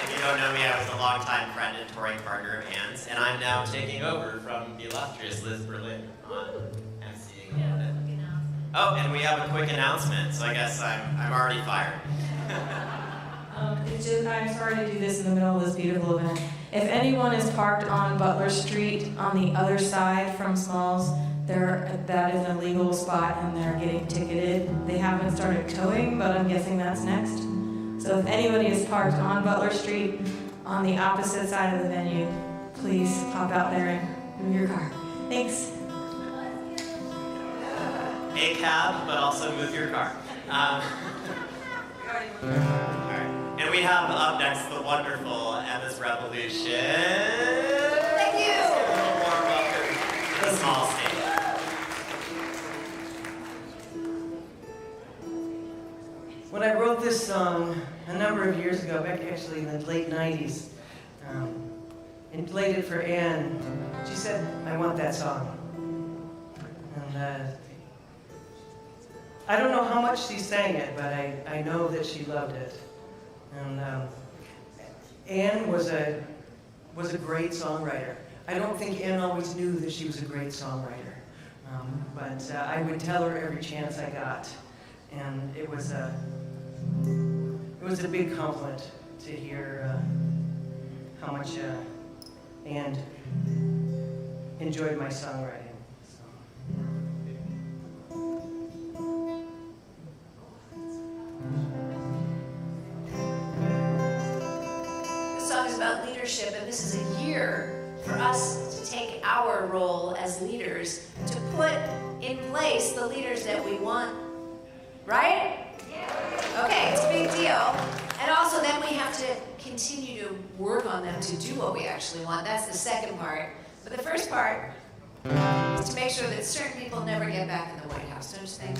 If you don't know me, I was a longtime friend friend and touring partner of Anne's, and I'm now taking over from the illustrious Liz Berlin on emceeing a little bit. Oh, and we have a quick announcement, so I guess I'm already fired. I'm sorry to do this in the middle of this beautiful event. If anyone is parked on Butler Street on the other side from Smalls, that is an illegal spot and they're getting ticketed. They haven't started towing, but I'm guessing that's next. So if anybody is parked on Butler Street on the opposite side of the venue, please pop out there and move your car. Thanks. A cab, but also move your car. All right. And we have up next the wonderful Emma's Revolution. Thank you. Let's give a little warm welcome to the small stage. When I wrote this song a number of years ago, back actually in the late 90s, and played it for Anne, she said, I want that song. And I don't know how much she sang it, but I know that she loved it. And Anne was a great songwriter. I don't think Anne always knew that she was a great songwriter, but I would tell her every chance I got, and it was a big compliment to hear how much Anne enjoyed my songwriting. This song is about leadership, and this is a year for us to take our role as leaders to put in place the leaders that we want. Right? Okay, it's a big deal. And also then we have to continue to work on them to do what we actually want. That's the second part. But the first part is to make sure that certain people never get back in the White House, don't you think?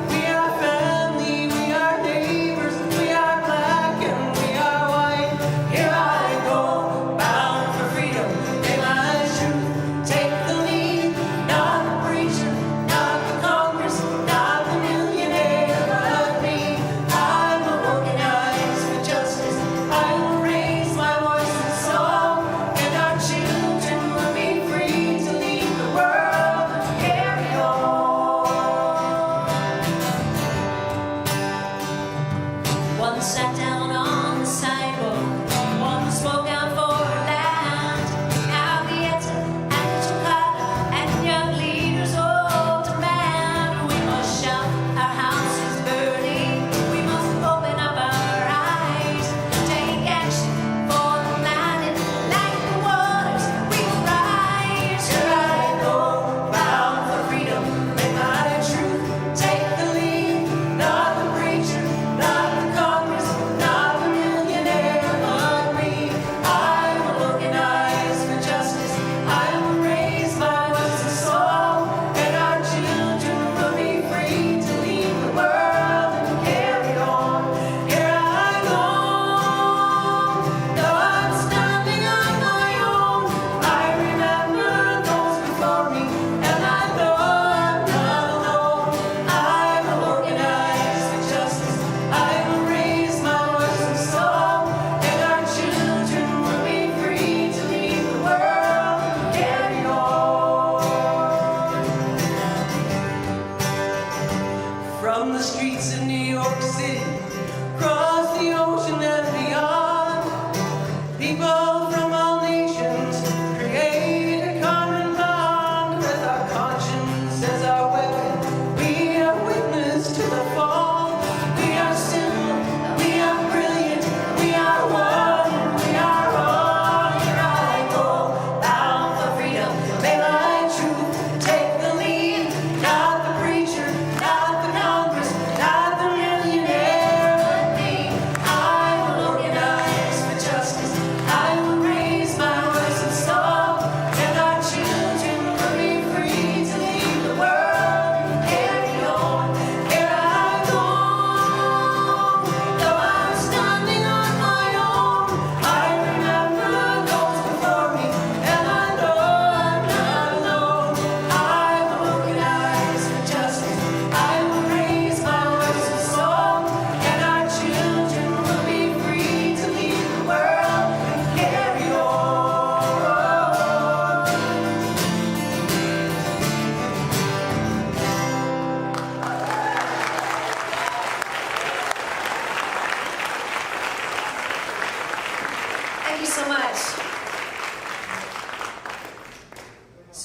We are family, we are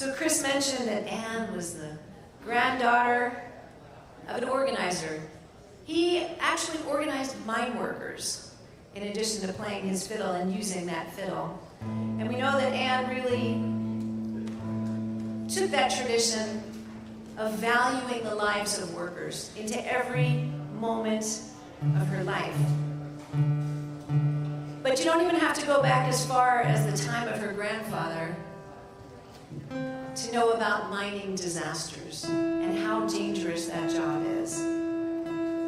So Chris mentioned that Anne was the granddaughter of an organizer. He actually organized mine workers in addition to playing his fiddle and using that fiddle. And we know that Anne really took that tradition of valuing the lives of workers into every moment of her life. But you don't even have to go back as far as the time of her grandfather to know about mining disasters and how dangerous that job is.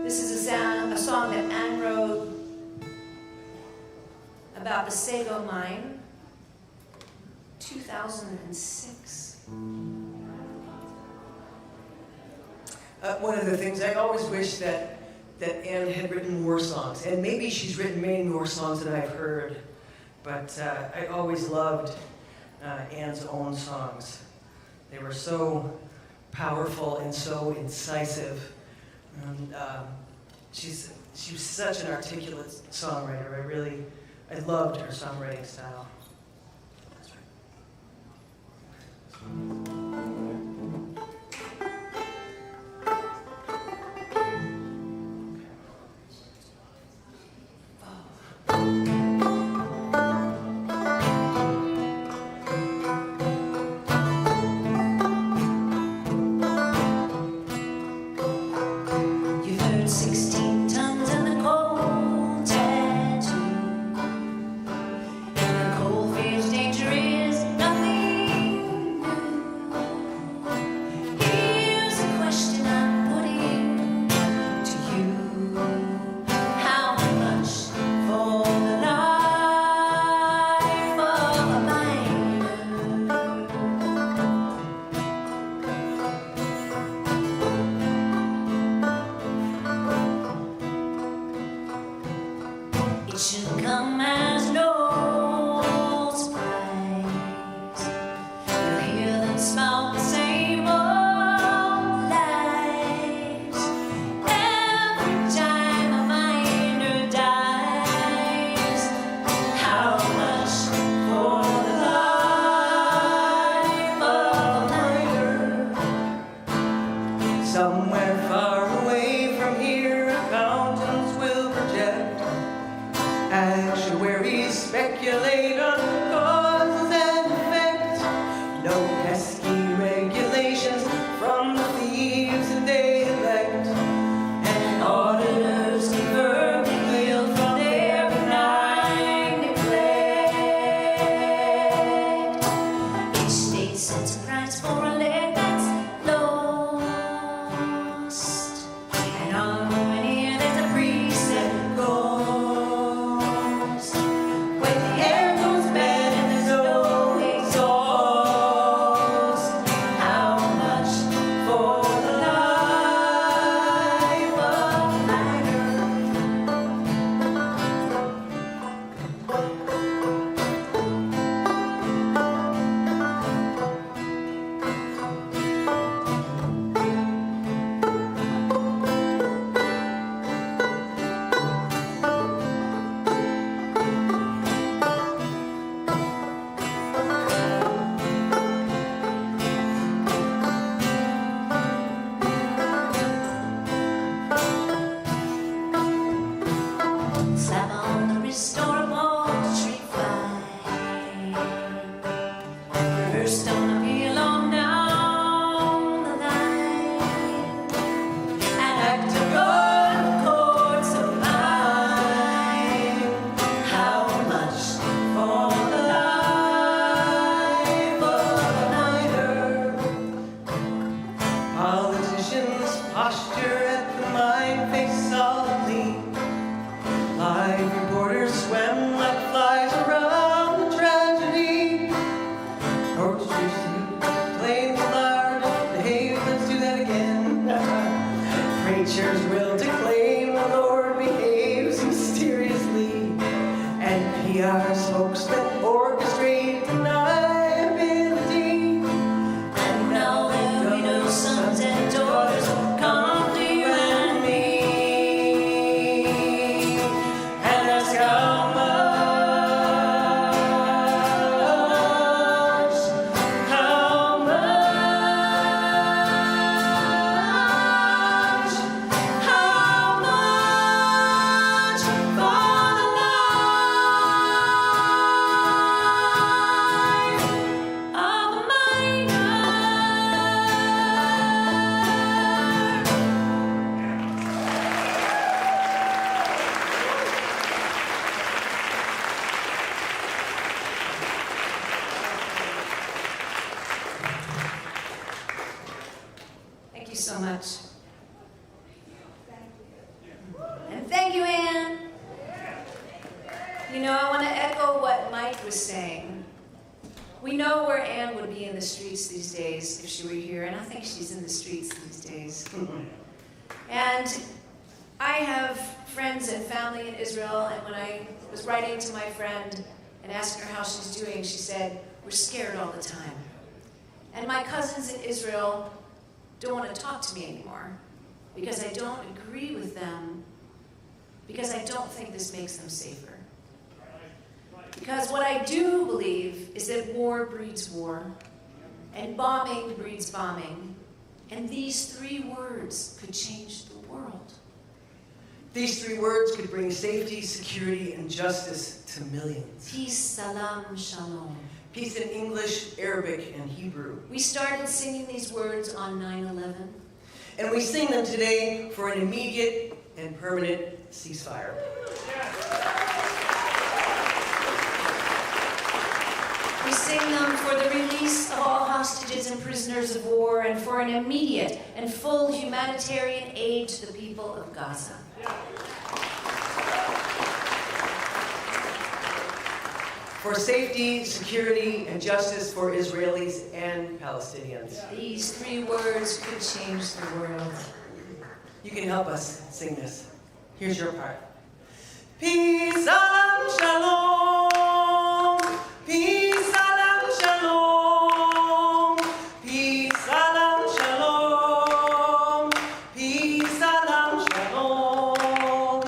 This is a song that Anne wrote about the Sago mine, 2006. One of the things, I always wish that Anne had written more songs, and maybe she's written many more songs than I've heard, but I always loved Anne's own songs. They were so powerful and so incisive. And she was such an articulate songwriter. I loved her songwriting style. That's right. How so much. And thank you, Anne. You know, I want to echo what Mike was saying. We know where Anne would be in the streets these days if she were here, and I think she's in the streets these days. And I have friends and family in Israel, and when I was writing to my friend and asking her how she's doing, she said, "We're scared all the time." And my cousins in Israel don't want to talk to me anymore because I don't agree with them, because I don't think this makes them safer. Because what I do believe is that war breeds war, and bombing breeds bombing, and these 3 words could change the world. These 3 words could bring safety, security, and justice to millions. Peace, salam, shalom. Peace in English, Arabic, and Hebrew. We started singing these words on 9/11. And we sing them today for an immediate and permanent ceasefire. We sing them for the release of all hostages and prisoners of war, and for an immediate and full humanitarian aid to the people of Gaza. For safety, security, and justice for Israelis and Palestinians. These 3 words could change the world. You can help us sing this. Here's your part. Peace, salam, shalom. Peace, salam, shalom. Peace, salam, shalom. Peace, salam, shalom.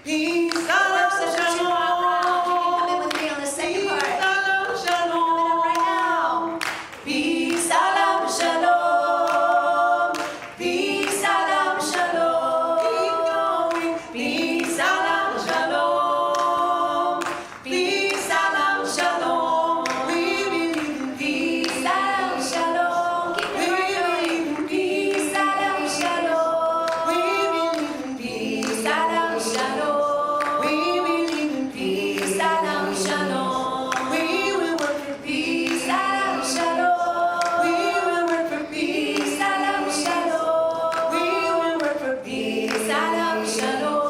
Peace, salam, shalom. Come in with me on the second part. Salam, shalom. Right now. Peace, salam, shalom. Peace, salam, shalom. Keep going. Peace, salam, shalom. Peace, salam, shalom. We believe in Peace, salam, shalom. Keep it right going. Peace, salam, shalom. We believe in Peace, salam, shalom. We believe in Peace, salam, shalom. We will work for Peace, salam, shalom. We will work for Peace, salam, shalom. We will work for Peace, salam, shalom.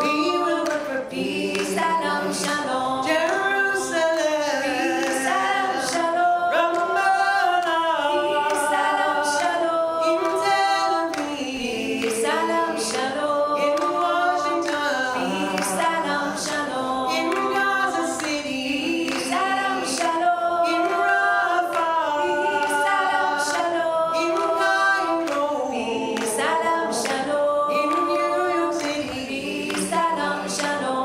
We will work for Peace, salam, shalom. Jerusalem. Peace, salam, shalom. Ramallah. Peace, salam, shalom. In Tel Aviv. Peace, salam, shalom. In Washington. Peace, salam, shalom. In Gaza City. Peace, salam, shalom. In Rafah. Peace, salam, shalom. In Cairo. Peace, salam, shalom. In New York City. Peace, salam, shalom.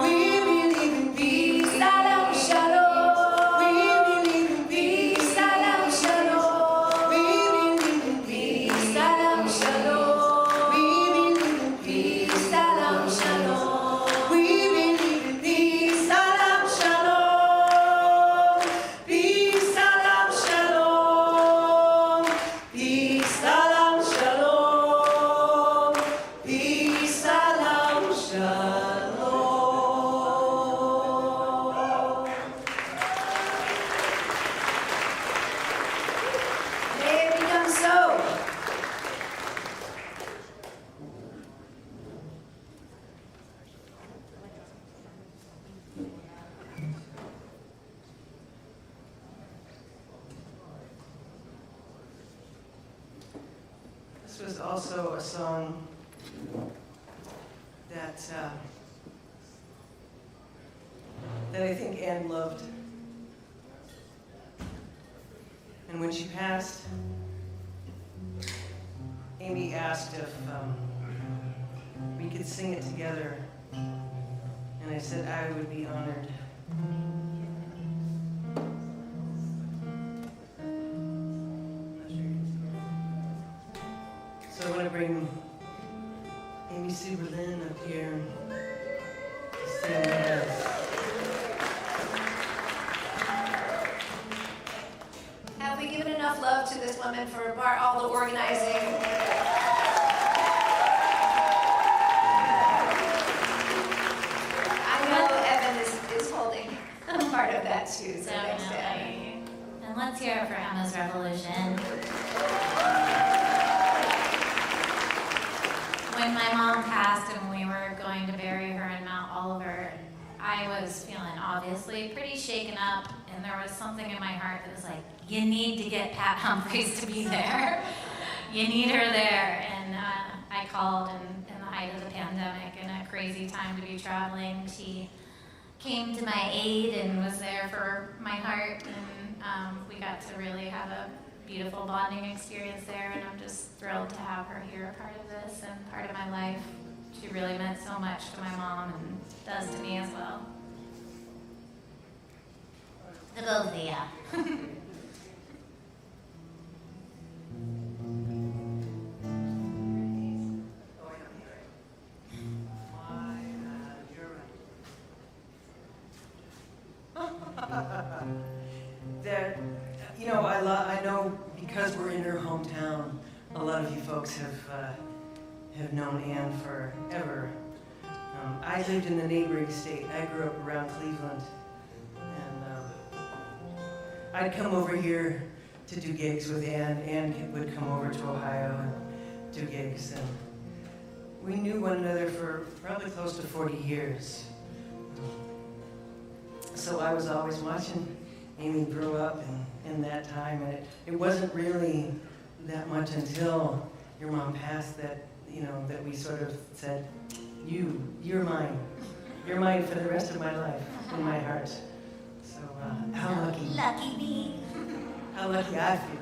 We believe in Peace, salam, shalom. We believe in Peace, salam, shalom. We believe in Peace, salam, shalom. We believe in Peace, salam, shalom. We believe in Peace, salam, shalom. Peace, salam, shalom. Peace, salam, shalom. Peace, salam, shalom. May it become so. This was also a song that I think Anne loved. And when she passed, Amy asked if we could sing it together. And I said I would be honored. So I want to bring Amy Sue Berlin up here to sing with us. Have we given enough love to this woman for all the organizing? I know Evan is holding part of that too, so thanks to Evan. Definitely. And let's hear it for Emma's Revolution. when my mom passed and we were going to bury her in Mount Oliver, I was feeling obviously pretty shaken up, and there was something in my heart that was like, you need to get Pat Humphries to be there. You need her there. And I called, and in the height of the pandemic and a crazy time to be traveling, she came to my aid and was there for my heart, and we got to really have a beautiful bonding experience there, and I'm just thrilled to have her here, a part of this and part of my life. She really meant so much to my mom and does to me as well. The both of you. That, you know, I know because we're in her hometown, a lot of you folks have known Ann forever. I lived in the neighboring state. I grew up around Cleveland, and I'd come over here to do gigs with Ann. Ann would come over to Ohio and do gigs, and we knew one another for probably close to 40 years. So I was always watching Amy grow up in that time, and it wasn't really that much until your mom passed that, you know, that we sort of said, you're mine. You're mine for the rest of my life, in my heart. So how lucky. Lucky me. How lucky I feel.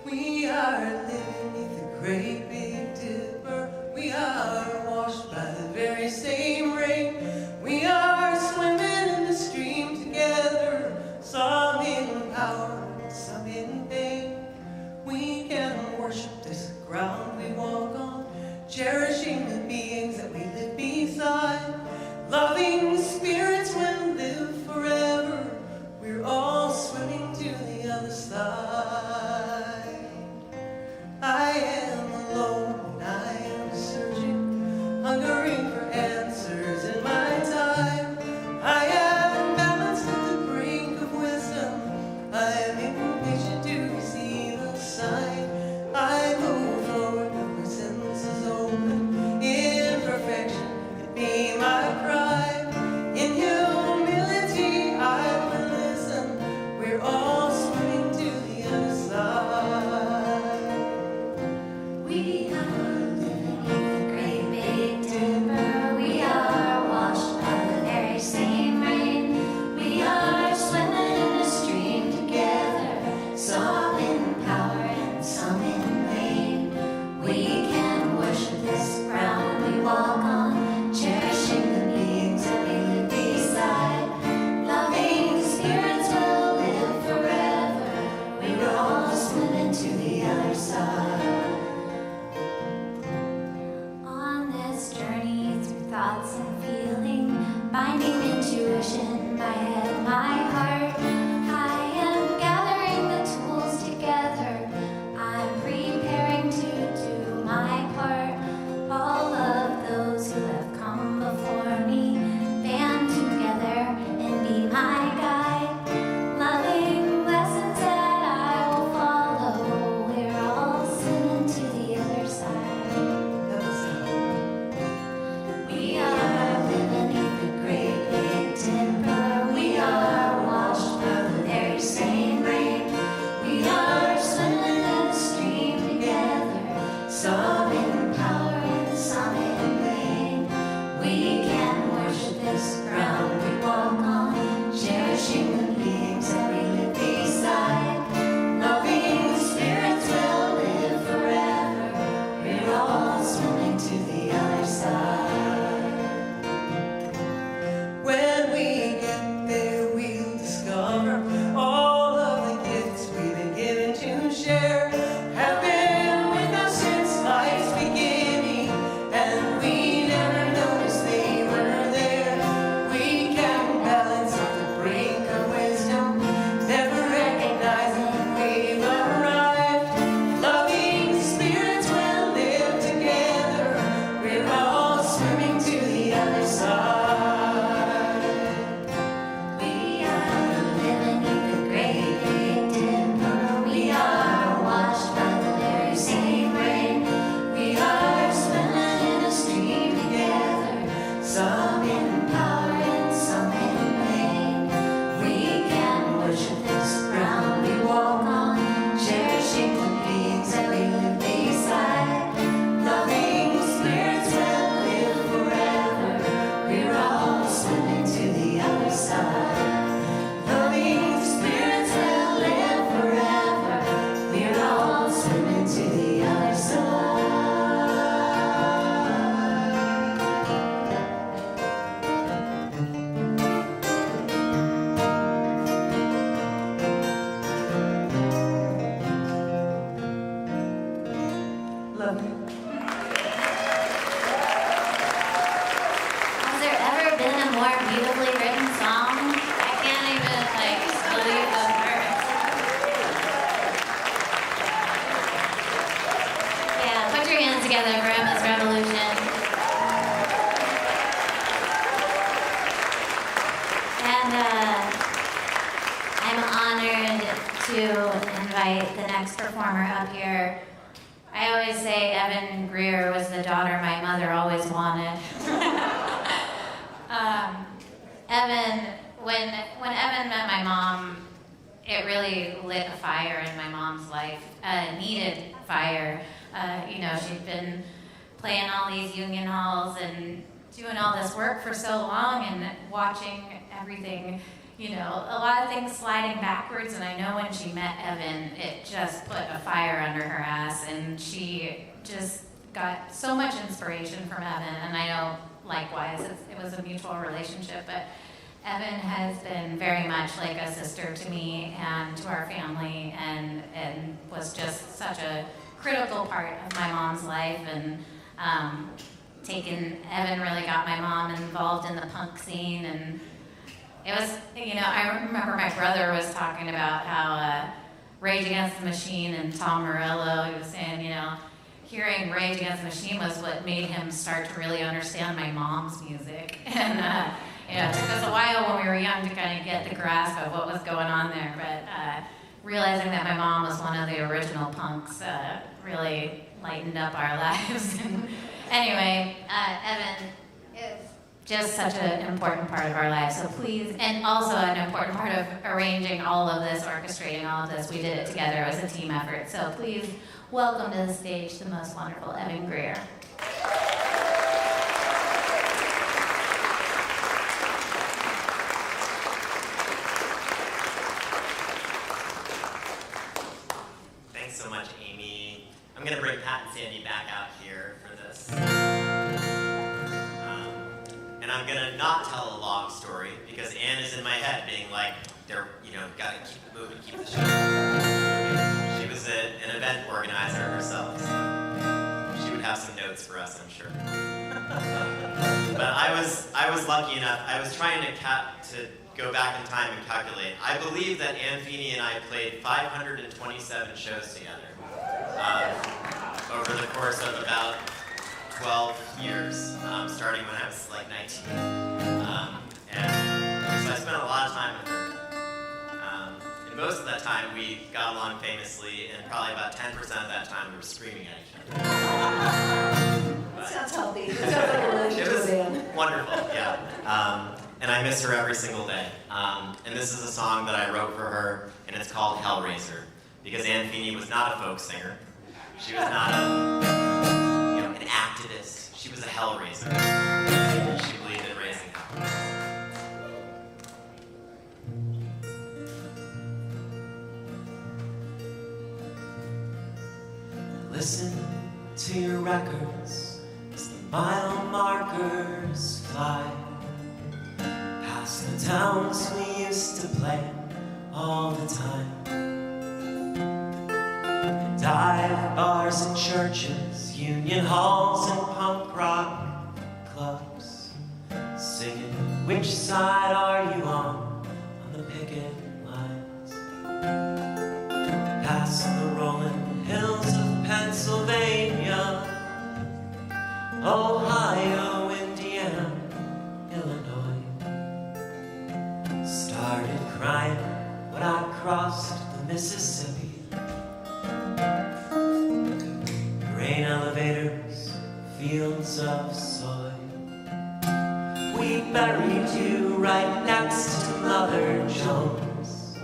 We are living beneath the great big dipper. We are washed by the very same rain. We are swimming in the stream together, some in power, some in pain. We can worship this ground we walk on, cherishing the beings that we live beside. Loving spirits will live forever. We're all swimming to the other side. I am alone. to invite the next performer up here. I always say Evan Greer was the daughter my mother always wanted. Evan, when Evan met my mom, it really lit a fire in my mom's life, a needed fire. She'd been playing all these union halls and doing all this work for so long and watching everything, a lot of things sliding backwards. And I know when she met Evan, it just put a fire under her ass, and she just got so much inspiration from Evan. And I know likewise, it was a mutual relationship, but Evan has been very much like a sister to me and to our family, and was just such a critical part of my mom's life. And Evan really got my mom involved in the punk scene, and it was, I remember my brother was talking about how Rage Against the Machine and Tom Morello, he was saying, hearing Rage Against the Machine was what made him start to really understand my mom's music. And it took us a while when we were young to kind of get the grasp of what was going on there, but realizing that my mom was one of the original punks really lightened up our lives. Anyway, Evan is just such an important part of our lives, so please, and also an important part of arranging all of this, orchestrating all of this. We did it together as a team effort, so please welcome to the stage the most wonderful Evan Greer. Thanks so much, Amy. I'm going to bring Pat and Sandy back out here for this. And I'm going to not tell a long story because Anne is in my head being like, got to keep it moving, keep the show moving. She was an event organizer herself, so she would have some notes for us, I'm sure. But I was lucky enough. I was trying to go back in time and calculate. I believe that Anne Feeney and I played 527 shows together over the course of about 12 years, starting when I was like 19. And so I spent a lot of time with her. And most of that time we got along famously, and probably about 10% of that time we were screaming at each other. That sounds healthy. It sounds like a really It good was band. wonderful, yeah. And I miss her every single day. And this is a song that I wrote for her, and it's called Hellraiser, because Anne Feeney was not a folk singer. She was not an activist. She was a Hellraiser. She believed in raising hell. Listen to your records as the mile markers fly past the towns we used to play all the time. Dive bars and churches, union halls and punk rock clubs, singing, which side are you on the picket lines? Past the rolling hills of Pennsylvania, Ohio, Indiana, Illinois. Started crying when I crossed the Mississippi. Grain elevators, fields of soy. We buried you right next to Mother Jones,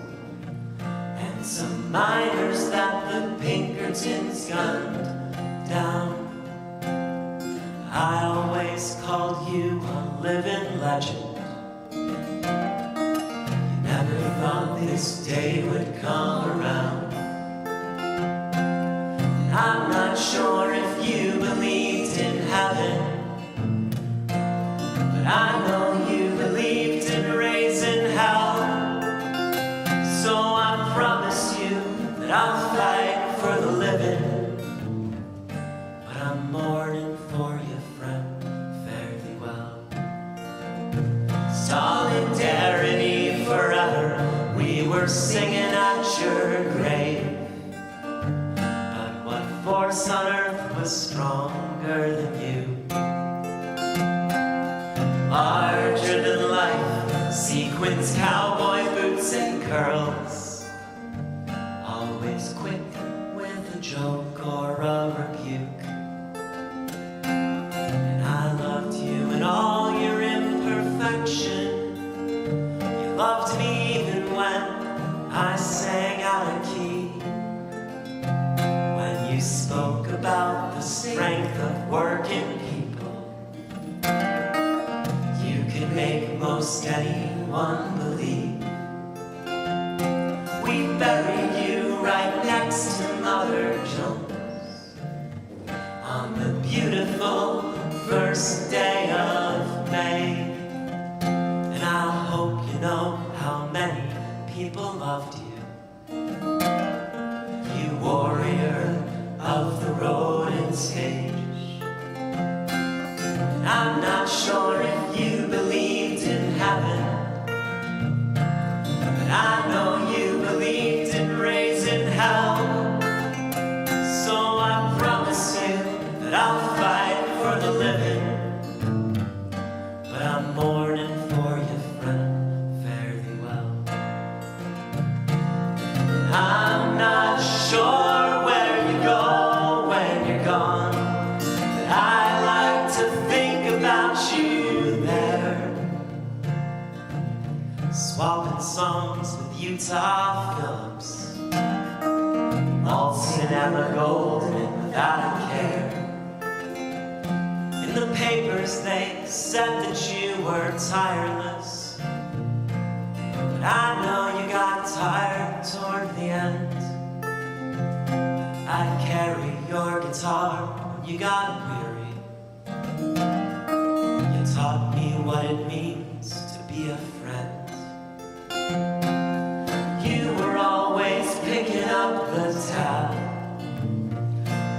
and some miners that the Pinkertons gunned down. I always called you a living legend. You never thought this day would come around. I'm not sure if you believed in heaven, but I know you believed in raising hell. So I promise you that I'll fight for the living, but I'm mourning for you, friend, fare thee well. Solidarity forever, we were singing at your grave. Force on earth was stronger than you. Larger than life, sequins, cowboy boots and curls. a rebuke. And I loved you in all your imperfection. You loved me even when I sang out of key. When you spoke about the strength of working people, you can make most anyone believe. We buried you right next to Mother Jones on the beautiful first day of May. And I hope you know how many people loved you. You warrior of the road and stage. And I'm not sure if you believed in heaven, but I know you believed in raising hell. So I promise you that I'll fight for the living, but I'm mourning for your friend. Fare thee well. I'm not sure where you go when you're gone, but I like to think about you there, swapping songs with Utah Phillips, waltzing Emma Goldman without a care. In the papers they said that you were tireless, but I know you got tired toward the end. I'd carry your guitar when you got weary. You taught me what it means to be a friend. You were always picking up the tab,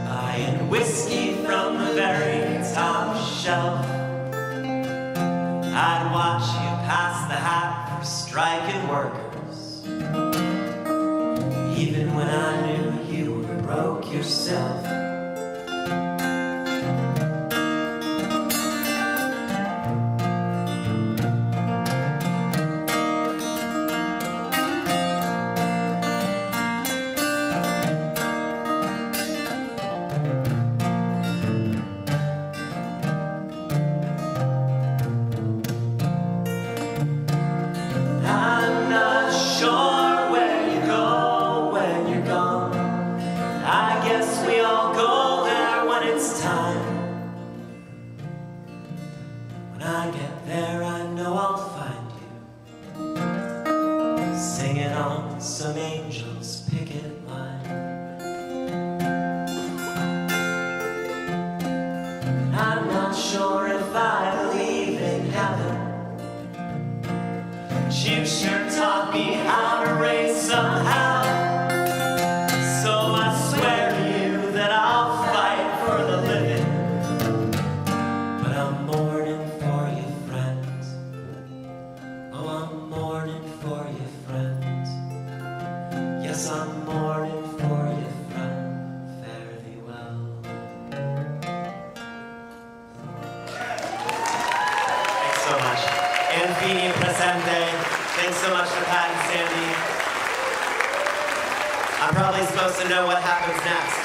buying whiskey from the very top shelf. I'd watch you pass the hat for striking workers, even when I knew you were broke yourself. I'm not sure where you go when you're gone. I guess we all go there when it's time. When I get there, I know I'll find you, singing on some angel's picket line. I'm not sure if I believe in heaven. You sure taught me how to raise somehow. So I swear to you that I'll fight for the living, but I'm mourning for you, friends. Oh, I'm mourning for you, friends. Yes, I'm mourning for you, friend. Fare thee well. Thanks so much. And Feeney presente. Thanks so much to Phat and Sandy. I'm probably supposed to know what happens next.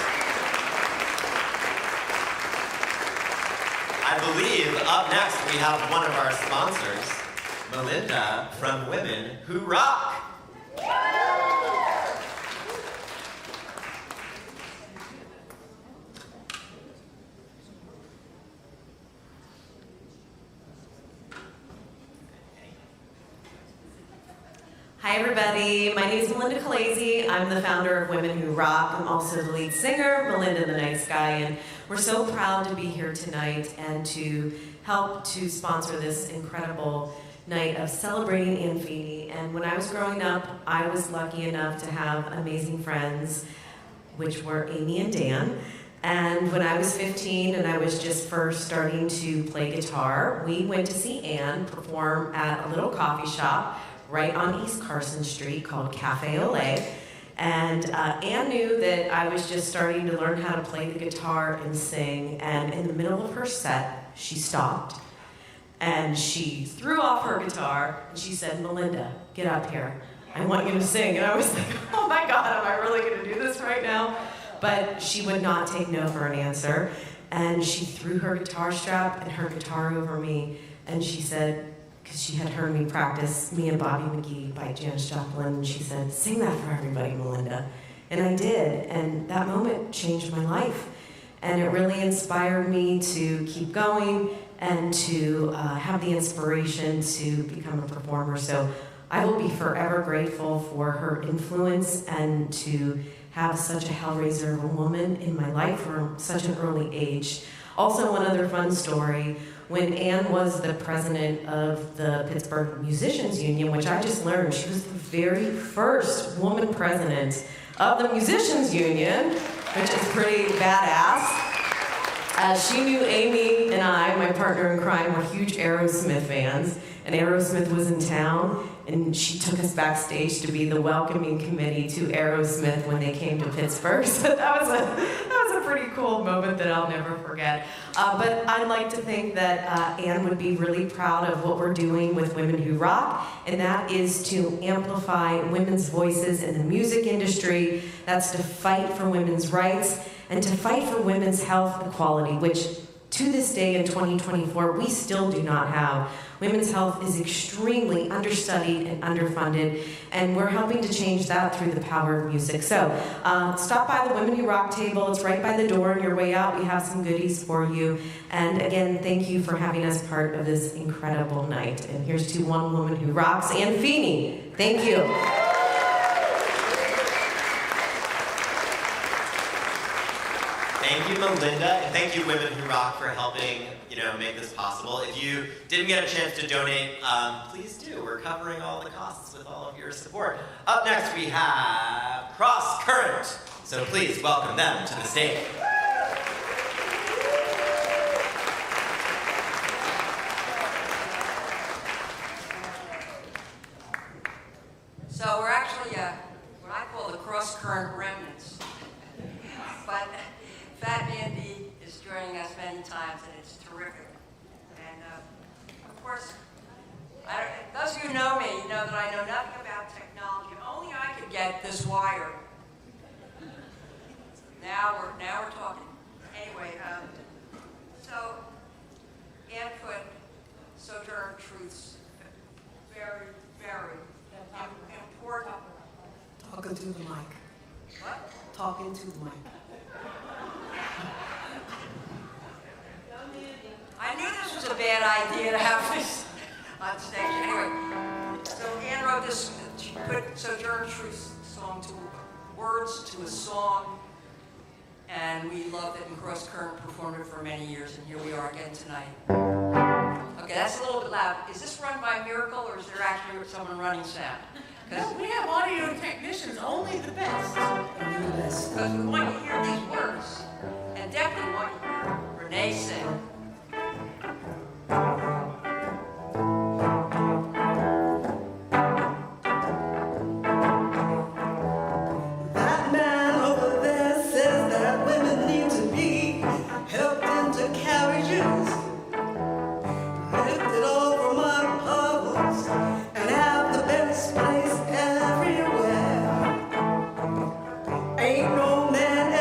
I believe up next we have one of our sponsors, Melinda from Women Who Rock. Hi everybody, my name is Melinda Colaizzi. I'm the founder of Women Who Rock. I'm also the lead singer, Melinda the Nice Guy, and we're so proud to be here tonight and to help to sponsor this incredible night of celebrating Ann Feeney. And when I was growing up, I was lucky enough to have amazing friends, which were Amy and Dan. And when I was 15 and I was just first starting to play guitar, we went to see Ann perform at a little coffee shop right on East Carson Street called Cafe Olay. And Ann knew that I was just starting to learn how to play the guitar and sing, and in the middle of her set, she stopped and she threw off her guitar and she said, "Melinda, get up here. I want you to sing." And I was like, oh my God, am I really gonna do this right now? but she would not take no for an answer. And she threw her guitar strap and her guitar over me, and she said, because she had heard me practice Me and Bobby McGee by Janis Joplin, and she said, "Sing that for everybody, Melinda." And I did, and that moment changed my life. And it really inspired me to keep going and to have the inspiration to become a performer. So I will be forever grateful for her influence and to have such a Hellraiser of a woman in my life from such an early age. Also, one other fun story, when Ann was the president of the Pittsburgh Musicians Union, which I just learned, she was the very first woman president of the Musicians Union, which is pretty badass. She knew Amy and I, my partner in crime, were huge Aerosmith fans, and Aerosmith was in town, and she took us backstage to be the welcoming committee to Aerosmith when they came to Pittsburgh. So that was a pretty cool moment that I'll never forget. But I'd like to think that Ann would be really proud of what we're doing with Women Who Rock, and that is to amplify women's voices in the music industry. That's to fight for women's rights and to fight for women's health equality, which to this day in 2024, we still do not have. Women's health is extremely understudied and underfunded, and we're helping to change that through the power of music. So stop by the Women Who Rock table. It's right by the door on your way out. We have some goodies for you. And again, thank you for having us part of this incredible night. And here's to one woman who rocks, and Feeney. Thank you. Thank you, Melinda, and thank you, Women Who Rock, for helping, make this possible. If you didn't get a chance to donate, please do. We're covering all the costs with all of your support. Up next, we have Cross Current. So please welcome them to the stage. So we're actually what I call the Cross Current remnants. But Phat is joining us many times, and it's terrific. And of course, those of you who know me, you know that I know nothing about technology. If only I could get this wire. Now we're talking. Anyway, so Ann put Sojourner Truth's very, very important. Talking to the mic. What? Talking to the mic. I knew this was a bad idea to have this on stage. Anyway, so Ann wrote this, she put Sojourner Truth's song to words to a song, and we loved it, and Cross Current performed it for many years, and here we are again tonight. Okay, that's a little bit loud. Is this run by Miracle, or is there actually someone running sound? No, we have audio technicians, only the best. Only the best. Because we want you to hear these words, and definitely want you to hear Renee sing. That man over there says that women need to be helped into carriages, lifted over my puddles, and have the best place everywhere. Ain't no man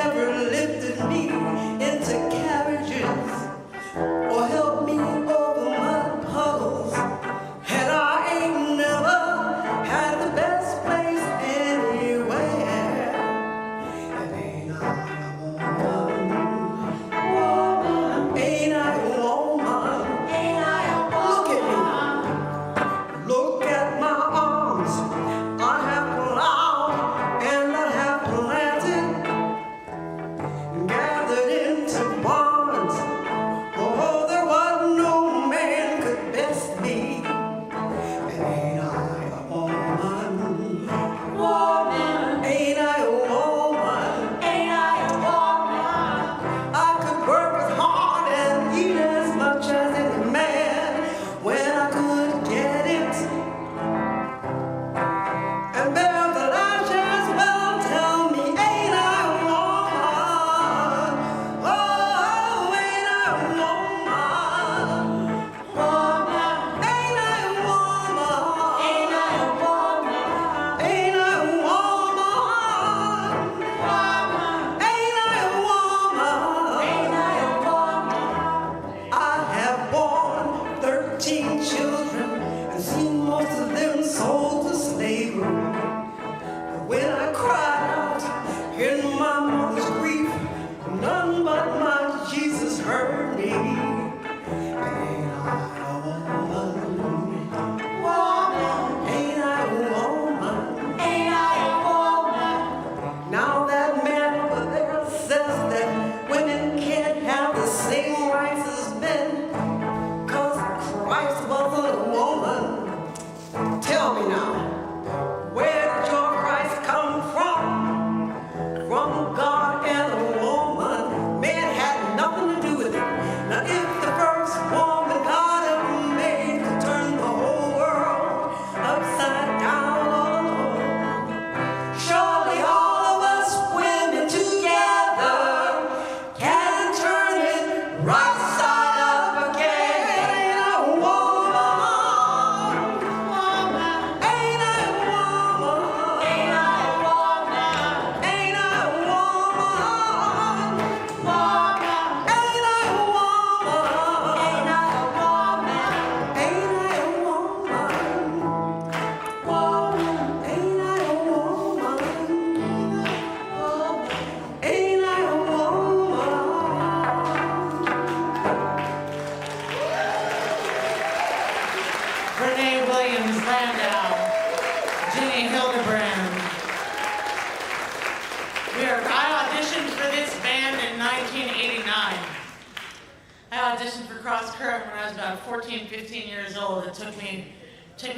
auditioned for Cross Current when I was about 14, 15 years old. It took me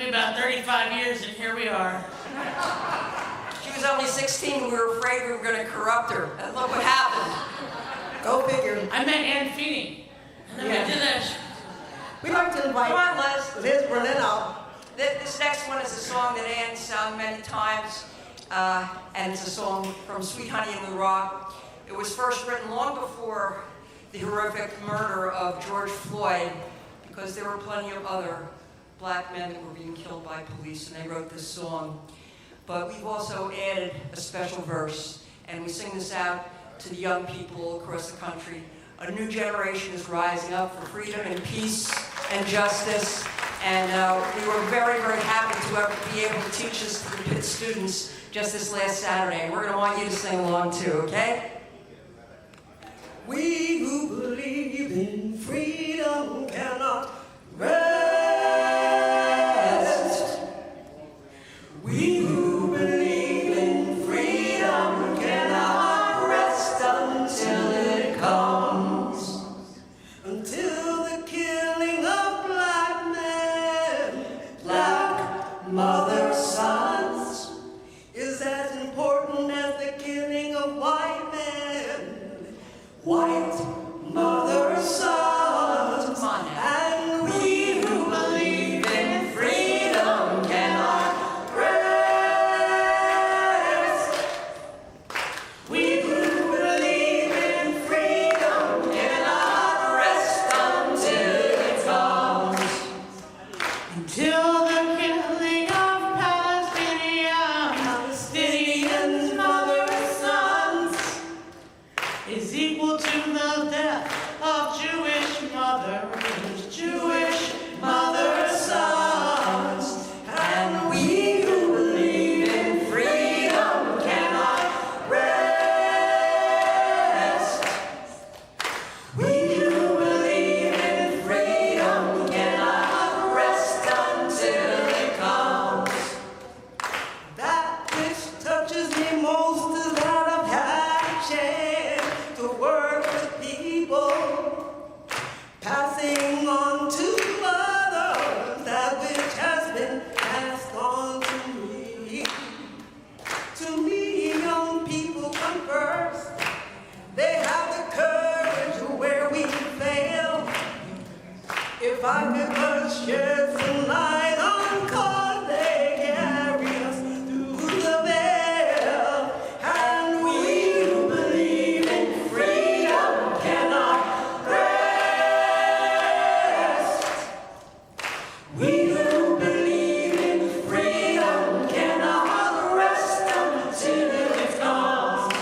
about 35 years, and here we are. She was only 16, we were afraid we were going to corrupt her. And look what happened. Go figure. I met Ann Feeney. And then we did this. We'd like to invite. Come on, Les. Liz, bring it out. This next one is a song that Ann sung many times, and it's a song from Sweet Honey in the Rock. It was first written long before the horrific murder of George Floyd, because there were plenty of other black men that were being killed by police, and they wrote this song. But we've also added a special verse, and we sing this out to the young people across the country. A new generation is rising up for freedom and peace and justice, and we were very, very happy to be able to teach this to the Pitt students just this last Saturday, and we're going to want you to sing along too, okay? We who believe in freedom cannot rest. We who believe in freedom cannot rest until it comes. Until the killing of black men, black mother sons, is as important as the killing of white men. White mother sons, and we who believe in freedom cannot rest. We who believe in freedom cannot rest until it comes. Until the killing of Palestinians' mother sons is equal to the death of Jewish mother sons. And we who believe in freedom cannot rest. We who believe in freedom cannot rest until it comes. That which touches me most is that I've had a chance to work with people, passing on to others that which has been passed on to me. To me, young people come first. They have the courage where we fail. If I could but shed some light on cause they carry us through the veil. And we who believe in freedom cannot rest. We who believe in freedom cannot rest until it comes.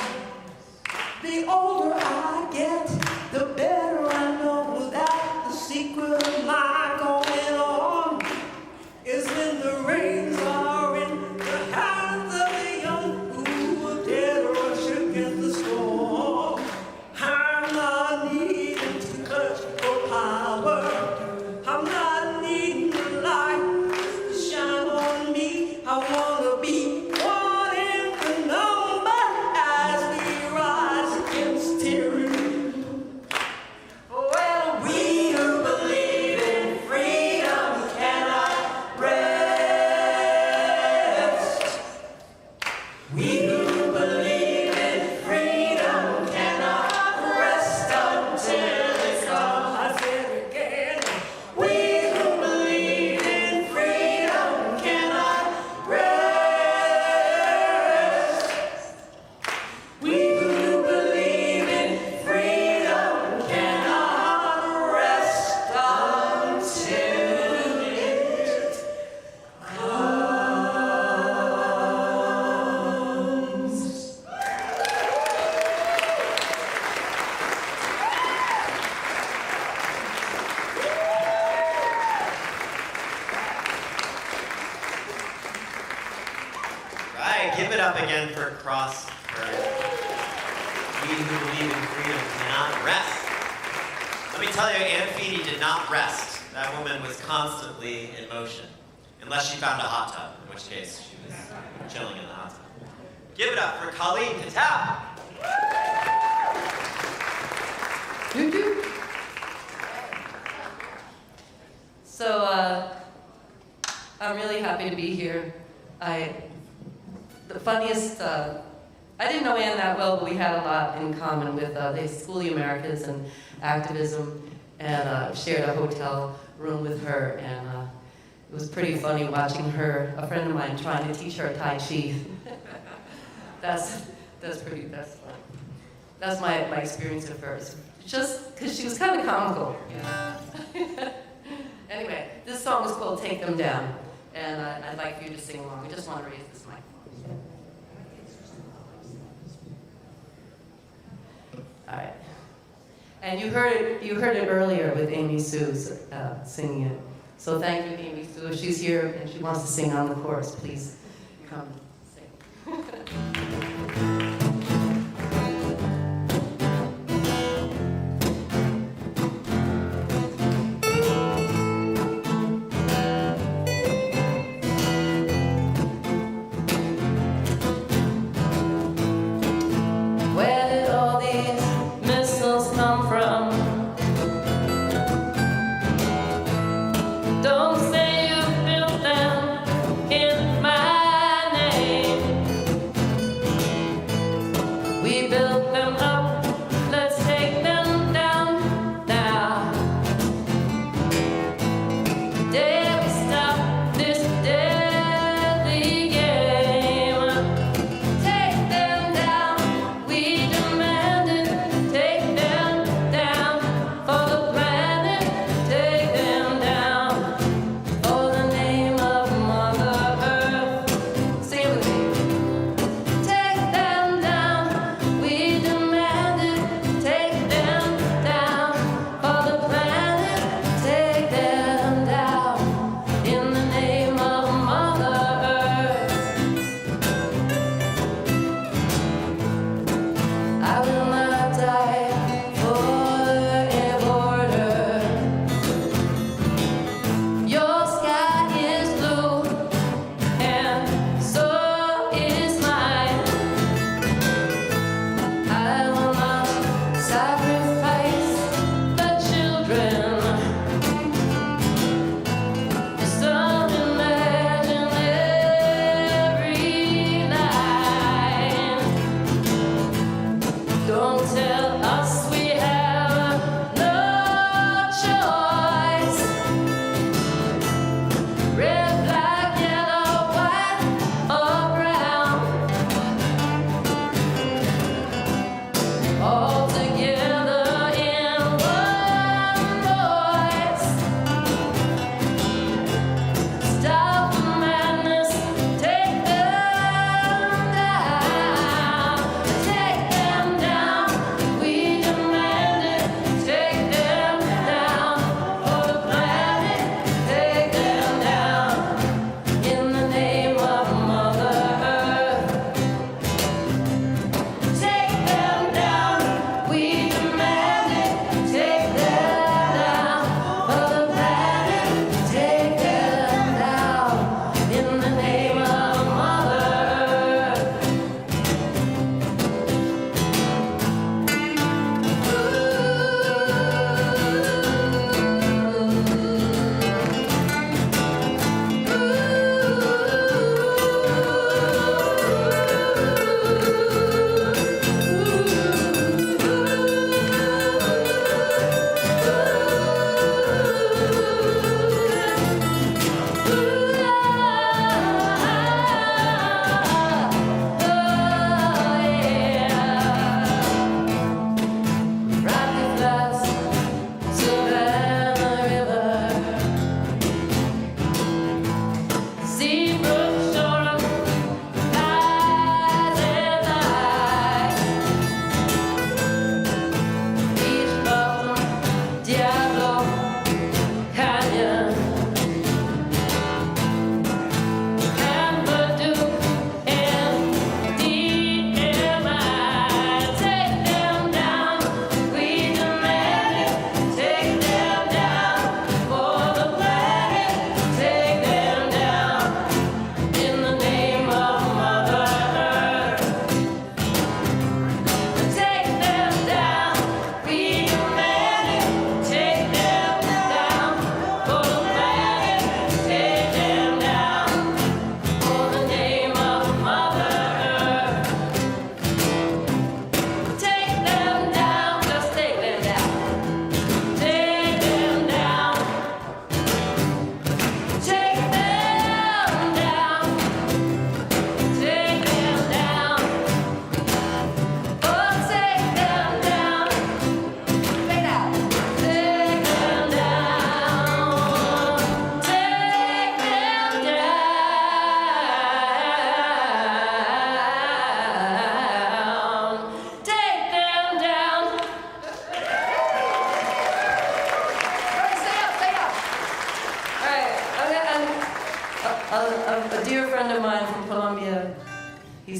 The older I get, the better I know that the secret of my going on is when the reins are in the hands of the young who are dead or shook in the storm. I'm not needing to clutch for power. I'm not needing the light to shine on me. I want to be one in the number as we rise against tyranny. Well, we who believe in freedom cannot rest. We who believe in freedom cannot rest until it comes. I said again, we who believe in freedom cannot rest. We who believe in freedom cannot rest until it comes. Right, give it up again for Cross Current. We who believe in freedom cannot rest. Let me tell you, Ann Feeney did not rest. That woman was constantly in motion. Unless she found a hot tub, in which case she was chilling in the hot tub. Give it up for Colleen, Katau. So I'm really happy to be here. The funniest, I didn't know Ann that well, but we had a lot in common with the School of the Americas and activism, and shared a hotel room with her, and it was pretty funny watching her, a friend of mine, trying to teach her Tai Chi. that's fun. That's my experience with her. Just because she was kind of comical. Anyway, this song is called Take Them Down, and I'd like for you to sing along. I just want to raise this mic. All right. And you heard it earlier with Amy Sue singing it. So thank you, Amy Sue. If she's here and she wants to sing on the chorus, please come sing. Where did all these missiles come from? Don't say you built them in my name.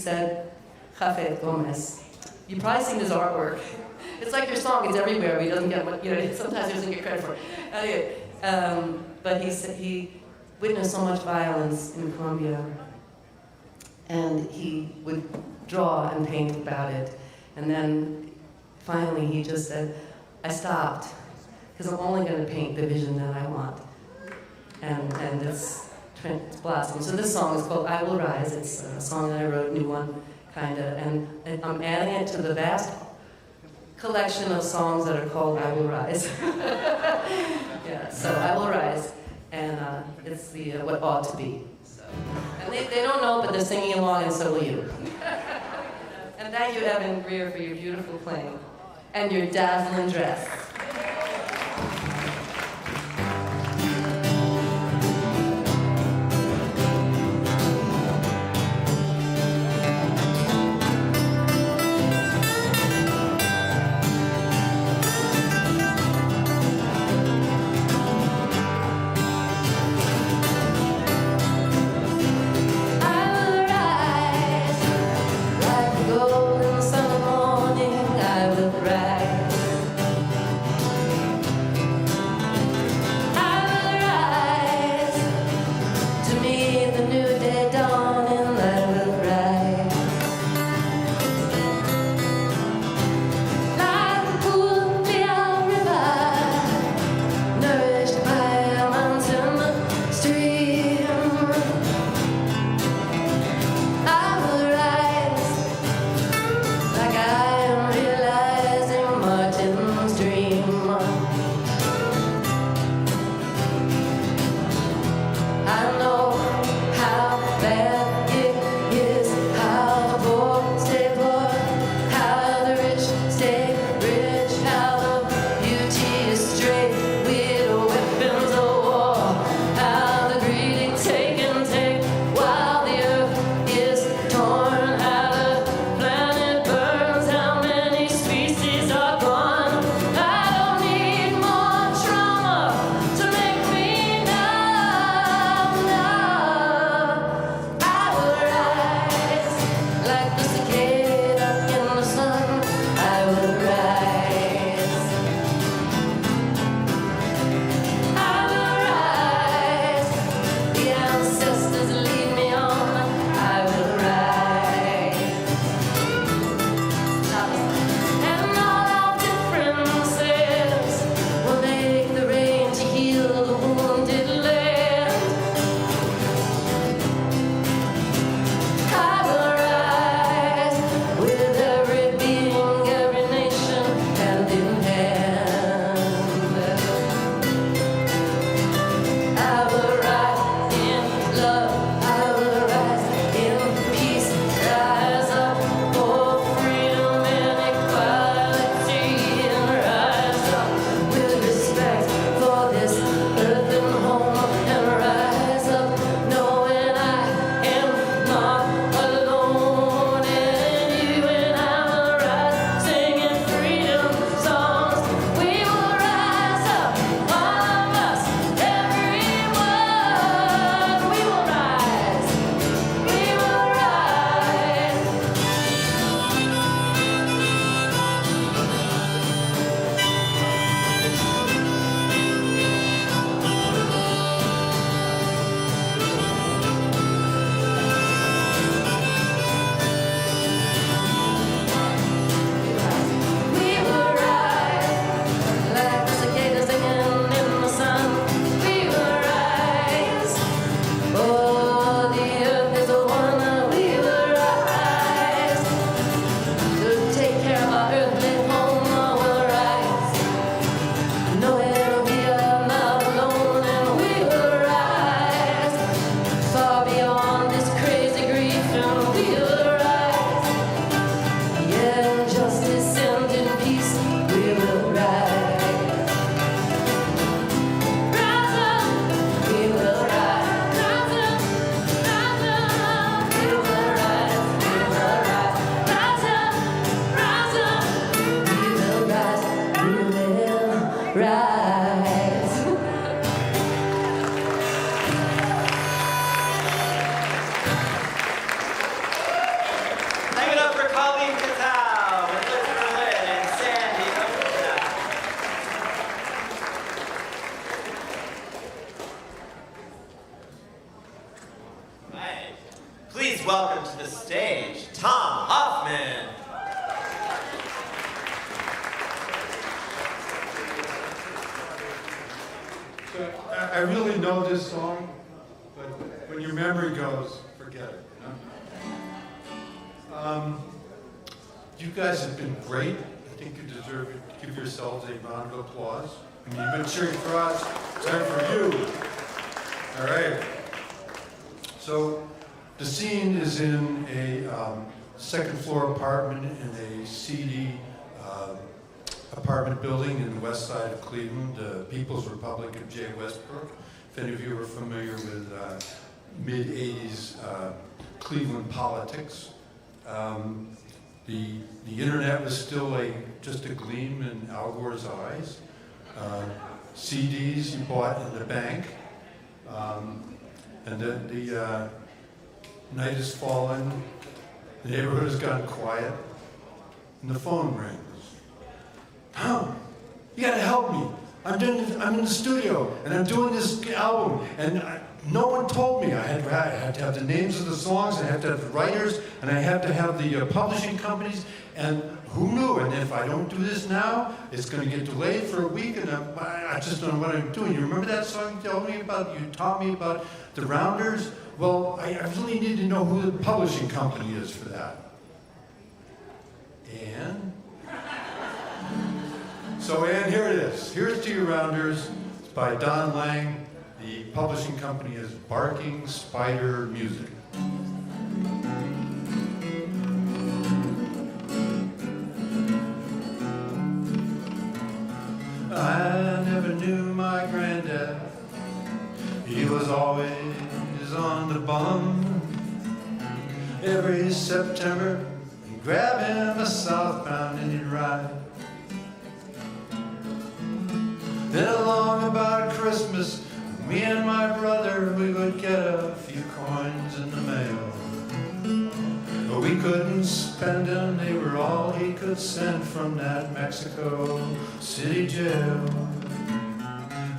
said, Jafet Gomez. You've probably seen his artwork. It's like your song, it's everywhere. He doesn't get much, sometimes he doesn't get credit for it. Anyway, but he said he witnessed so much violence in Colombia, and he would draw and paint about it. And then finally he just said, I stopped, because I'm only going to paint the vision that I want. And it's blossomed. So this song is called I Will Rise. It's a song that I wrote, new one, kind of, and I'm adding it to the vast collection of songs that are called I Will Rise. Yeah, so I Will Rise, and it's the what ought to be. So. And they don't know, but they're singing along, and so will you. And thank you, Evan Greer, for your beautiful playing and your dazzling dress. I will rise. Colleen Katau, and Liz Berlin, and Sandy Melinda. Right. Please welcome to the stage, Tom Hoffman. So, I really know this song, but when your memory goes, forget it. You know? You guys have been great. I think you deserve to give yourselves a round of applause. I mean, you've been cheering for us. Time for you. All right. So the scene is in a second floor apartment in a seedy apartment building in the west side of Cleveland, the People's Republic of J. Westbrook. If any of you are familiar with mid-'80s Cleveland politics. The internet was still just a gleam in Al Gore's eyes. CDs you bought in the bank. And then the night has fallen, the neighborhood has gone quiet, and the phone rings. Tom, you gotta help me. I'm in the studio, and I'm doing this album, and no one told me. I had to have the names of the songs, I have to have the writers, and I have to have the publishing companies, and who knew? And if I don't do this now, it's gonna get delayed for a week, and I just don't know what I'm doing. You remember that song you told me about, you taught me about the Rounders? Well, I really need to know who the publishing company is for that. And? So, Ann, here it is. Here's to Your Rounders. It's by Don Lang. The publishing company is Barking Spider Music. I never knew my granddad. He was always on the bum. Every September, he'd grab him a southbound and he'd ride. Then along about Christmas, me and my brother, we would get a few coins in the mail. But we couldn't spend them, they were all he could send from that Mexico City jail.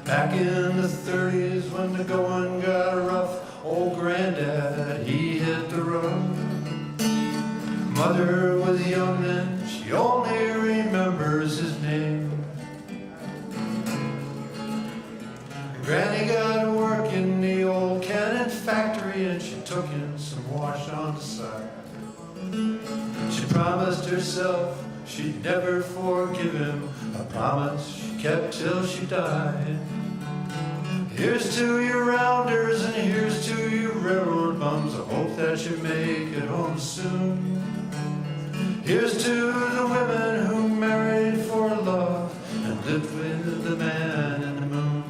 Back in the 30s when the going got rough, old granddad, he hit the road. Mother was young then, she only remembers his name. Granny got work in the old cannon factory and she took in some wash on the side. She promised herself she'd never forgive him, a promise she kept till she died. Here's to your Rounders and here's to your railroad bums, I hope that you make it home soon. Here's to the women who married for love and lived with the man in the moon.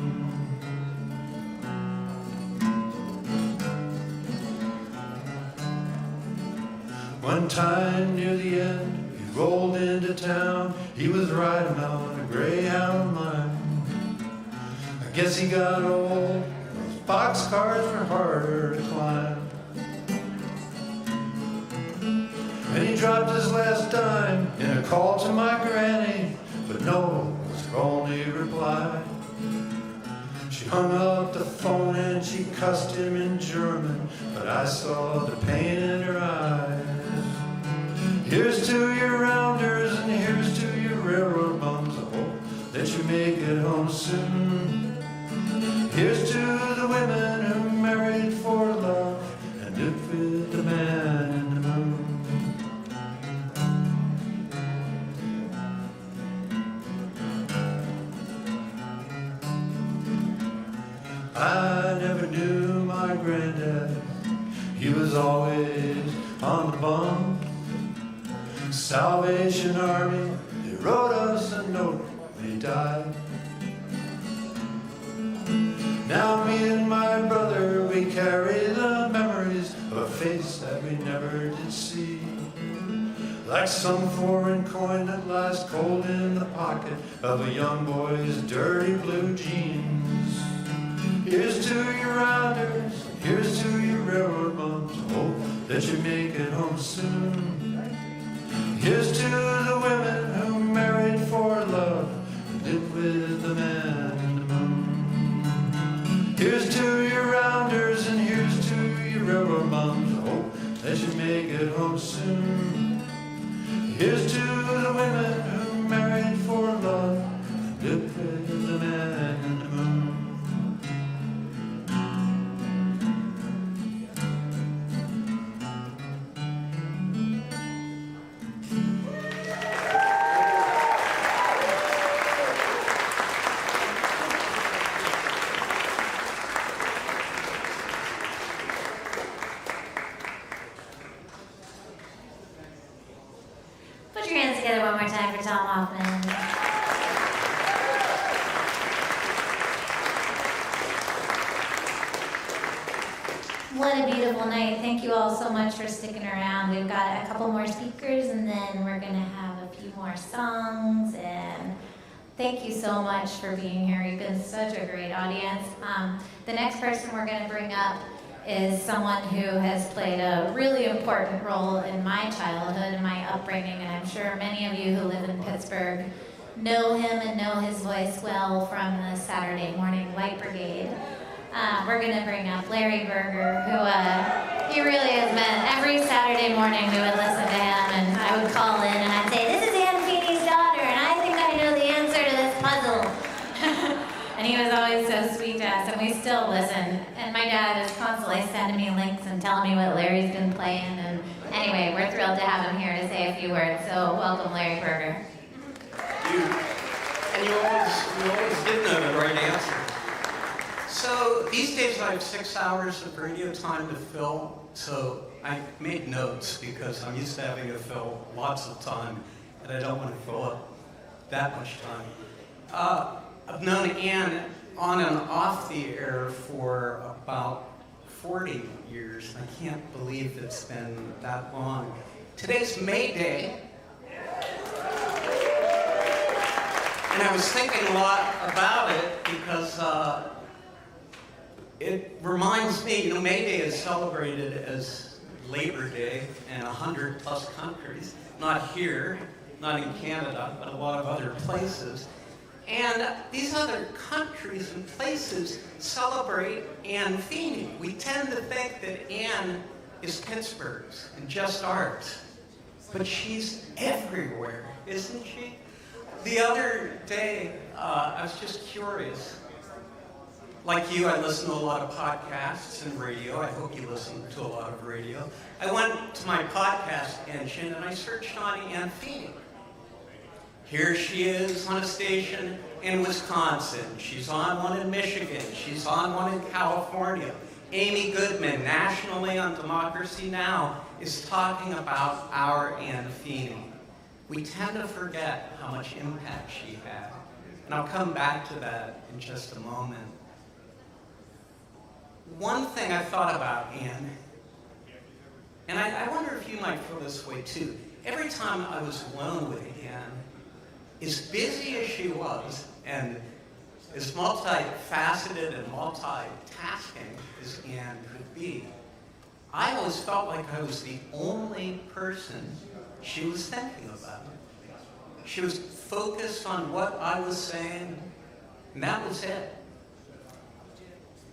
One time near the end, he rolled into town. He was riding on a Greyhound line. I guess he got old, those boxcars were harder to climb. And he dropped his last dime in a call to my granny, but no was her only reply. She hung up the phone and she cussed him in German, but I saw the pain in her eyes. Here's to your Rounders and here's to your railroad bums, I hope that you make it home soon. Here's to the women who married for love and lived with the man in the moon. I never knew my granddad, he was always on the bum. Salvation Army, they wrote us a note when he died. Now me and my brother, we carry the memories of a face that we never did see. Like some foreign coin that lies cold in the pocket of a young boy's dirty blue jeans. Here's to your Rounders, here's to your railroad bums, hope that you make it home soon. Here's to the women who married for love, look at the man in the moon. Put your hands together one more time for Tom Hoffman. What a beautiful night. Thank you all so much for sticking around. We've got a couple more speakers and then we're going to have a few more songs. And thank you so much for being here. You've been such a great audience. The next person we're going to bring up is someone who has played a really important role in my childhood and my upbringing, and I'm sure many of you who live in Pittsburgh know him and know his voice well from the Saturday Morning Light Brigade. We're going to bring up Larry Berger, who he really has meant. Every Saturday morning we would listen to him, and I would call in and I'd say, "This is Ann Feeney's daughter, and I think I know the answer to this puzzle." And he was always so sweet to us, and we still listen. And my dad is constantly sending me links and telling me what Larry's been playing. And anyway, we're thrilled to have him here to say a few words. So welcome, Larry Berger. And you always did know the right answer. So these days I have 6 hours of radio time to fill. So I made notes because I'm used to having to fill lots of time, and I don't want to fill up that much time. I've known Ann on and off the air for about 40 years. I can't believe it's been that long. Today's May Day. And I was thinking a lot about it because it reminds me, May Day is celebrated as Labor Day in 100+ countries. Not here, not in Canada, but a lot of other places. And these other countries and places celebrate Ann Feeney. We tend to think that Ann is Pittsburgh's and just ours. But she's everywhere, isn't she? The other day, I was just curious. Like you, I listen to a lot of podcasts and radio. I hope you listen to a lot of radio. I went to my podcast engine and I searched on Ann Feeney. Here she is on a station in Wisconsin. She's on one in Michigan. She's on one in California. Amy Goodman, nationally on Democracy Now!, is talking about our Ann Feeney. We tend to forget how much impact she had. And I'll come back to that in just a moment. One thing I thought about Ann, and I wonder if you might feel this way too. Every time I was alone with Ann, as busy as she was, and as multifaceted and multitasking as Ann could be, I always felt like I was the only person she was thinking about. She was focused on what I was saying, and that was it.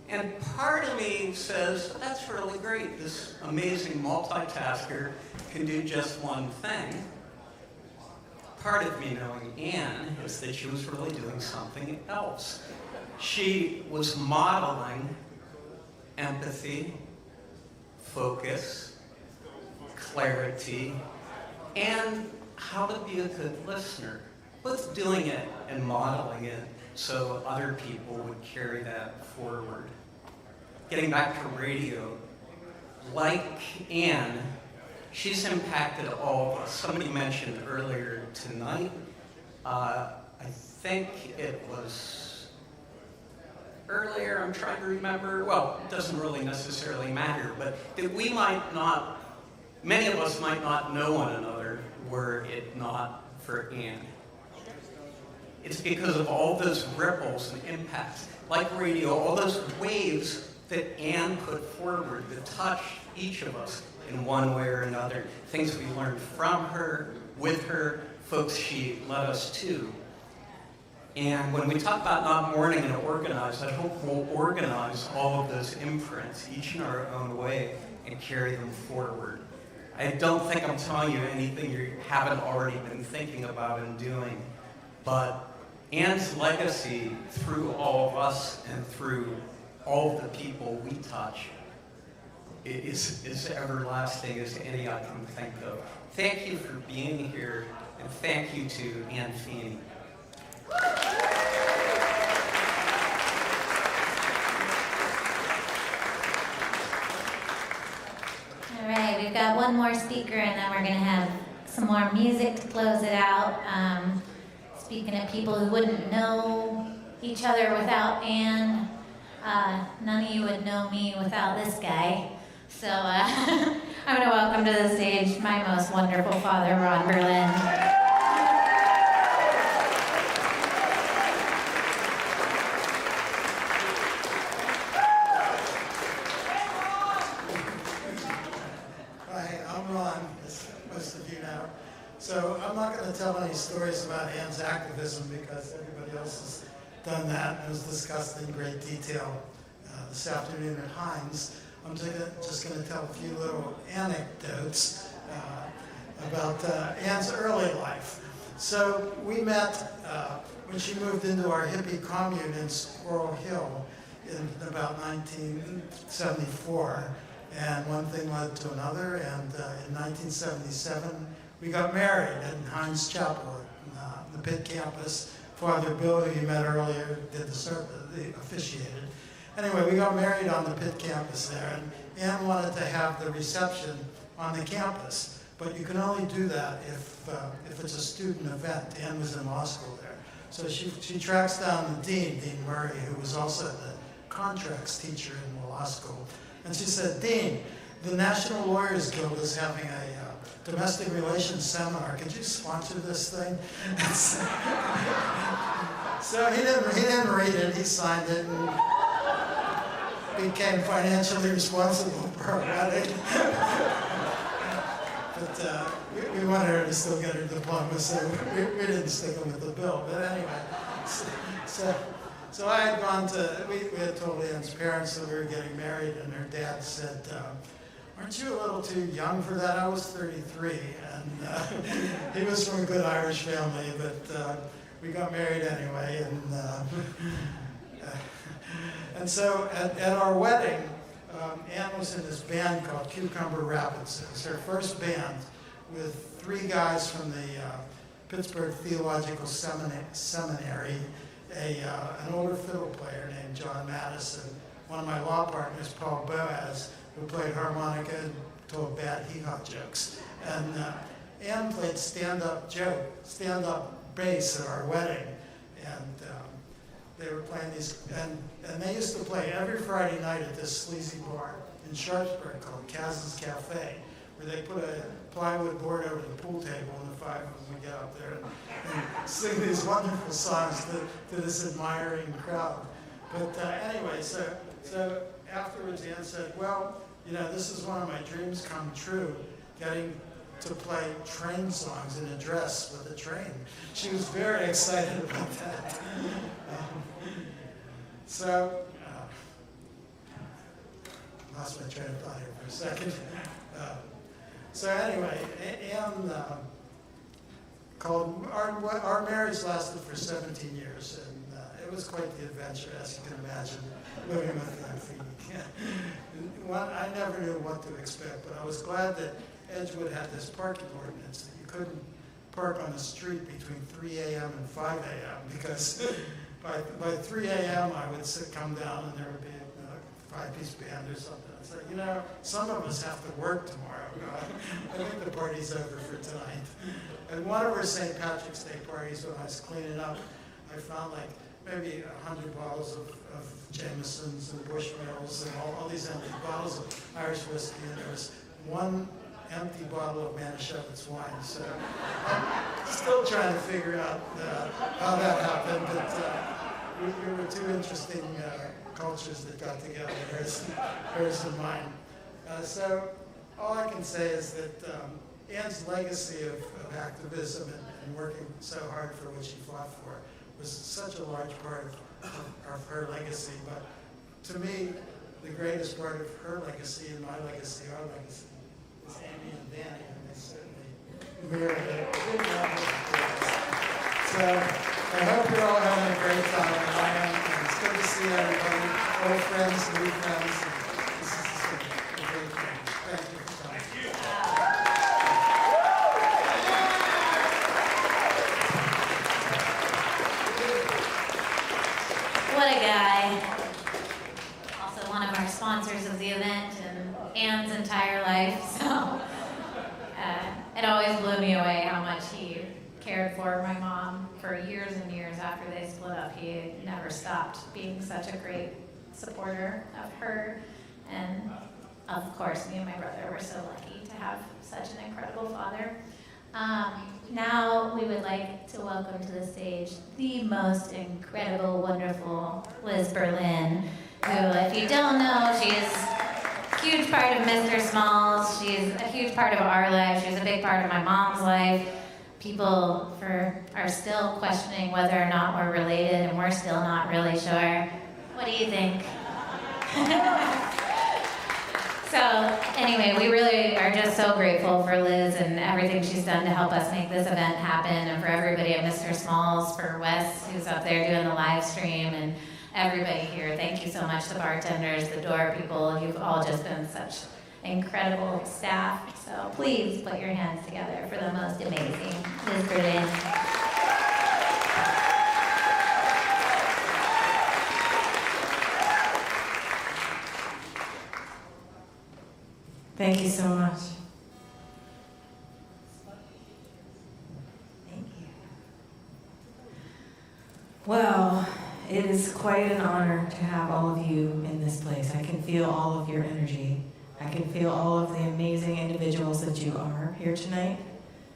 And part of me says, that's really great. This amazing multitasker can do just one thing. Part of me knowing Ann is that she was really doing something else. She was modeling empathy, focus, clarity, and how to be a good listener. Both doing it and modeling it so other people would carry that forward. Getting back to radio, like Ann, she's impacted all of us. Somebody mentioned earlier tonight, I think it was earlier, I'm trying to remember, well, it doesn't really necessarily matter, but that we might not, many of us might not know one another were it not for Ann. It's because of all those ripples and impacts, like radio, all those waves that Ann put forward that touched each of us in one way or another. Things we learned from her, with her, folks she led us to. And when we talk about not mourning and organize, I hope we'll organize all of those imprints, each in our own way, and carry them forward. I don't think I'm telling you anything you haven't already been thinking about and doing, but Ann's legacy through all of us and through all of the people we touch is everlasting as any I can think of. Thank you for being here, and thank you to Ann Feeney. All right, we've got one more speaker, and then we're going to have some more music to close it out. Speaking of people who wouldn't know each other without Ann, none of you would know me without this guy. So I'm going to welcome to the stage my most wonderful father, Ron Berlin. Hi, I'm Ron, as most of you know. So I'm not going to tell any stories about Ann's activism because everybody else has done that and it was discussed in great detail this afternoon at Heinz. I'm just going to tell a few little anecdotes about Ann's early life. So we met when she moved into our hippie commune in Squirrel Hill in about 1974. And one thing led to another, and in 1977, we got married in Heinz Chapel, the Pitt campus. Father Bill, who you met earlier, did the officiated. Anyway, we got married on the Pitt campus there, and Ann wanted to have the reception on the campus, but you can only do that if it's a student event. Ann was in law school there. So she tracks down the dean, Dean Murray, who was also the contracts teacher in the law school. And she said, Dean, the National Lawyers Guild is having a domestic relations seminar. Could you sponsor this thing? So he didn't read it. He signed it and became financially responsible for our wedding. But we wanted her to still get her diploma, so we didn't stick with the bill. But anyway, so I had gone to, we had told Ann's parents that we were getting married, and her dad said, aren't you a little too young for that? I was 33, and he was from a good Irish family, but we got married anyway. And so at our wedding, Ann was in this band called Cucumber Rapids. It was her first band with 3 guys from the Pittsburgh Theological Seminary, an older fiddle player named John Madison, one of my law partners, Paul Boaz, who played harmonica and told bad hee-haw jokes. And Ann played stand-up bass at our wedding. And they were playing these, and they used to play every Friday night at this sleazy bar in Sharpsburg called Kaz's Cafe, where they put a plywood board over the pool table, and the 5 of them would get up there and sing these wonderful songs to this admiring crowd. But anyway, so afterwards Ann said, well, you know, this is one of my dreams come true, getting to play train songs in a dress with a train. She was very excited about that. Lost my train of thought here for a second. So anyway, Ann called, our marriage lasted for 17 years, and it was quite the adventure, as you can imagine, living with Ann Feeney. I never knew what to expect, but I was glad that Edgewood had this parking ordinance that you couldn't park on the street between 3 a.m. and 5 a.m. because by 3 a.m. I would come down and there would be a 5-piece band or something. I'd say, you know, some of us have to work tomorrow. I think the party's over for tonight. And one of our St. Patrick's Day parties, when I was cleaning up, I found like maybe 100 bottles of Jamesons and Bushmills and all these empty bottles of Irish whiskey, and there was one empty bottle of Manischewitz wine. So I'm still trying to figure out how that happened, but we were 2 interesting cultures that got together, hers and mine. So all I can say is that Ann's legacy of activism and working so hard for what she fought for was such a large part of her legacy. But to me, the greatest part of her legacy and my legacy, our legacy, is Amy and Danny, and they certainly mirrored it. Big round of applause. So I hope you're all having a great time, and I am. And it's good to see everybody, old friends, new friends. And this is just a great thing. Thank you for coming. What a guy. Also one of our sponsors of the event and Anne's entire life. So it always blew me away how much he cared for my mom for years and years after they split up. He never stopped being such a great supporter of her. And of course, me and my brother were so lucky to have such an incredible father. Now we would like to welcome to the stage the most incredible, wonderful Liz Berlin, who, if you don't know, she is a huge part of Mr. Smalls. She's a huge part of our life. She's a big part of my mom's life. People are still questioning whether or not we're related, and we're still not really sure. What do you think? So anyway, we really are just so grateful for Liz and everything she's done to help us make this event happen, and for everybody at Mr. Smalls, for Wes, who's up there doing the live stream, and everybody here. Thank you so much, the bartenders, the door people. You've all just been such incredible staff. So please put your hands together for the most amazing Liz Berlin. Thank you so much. Thank you. Well, it is quite an honor to have all of you in this place. I can feel all of your energy. I can feel all of the amazing individuals that you are here tonight.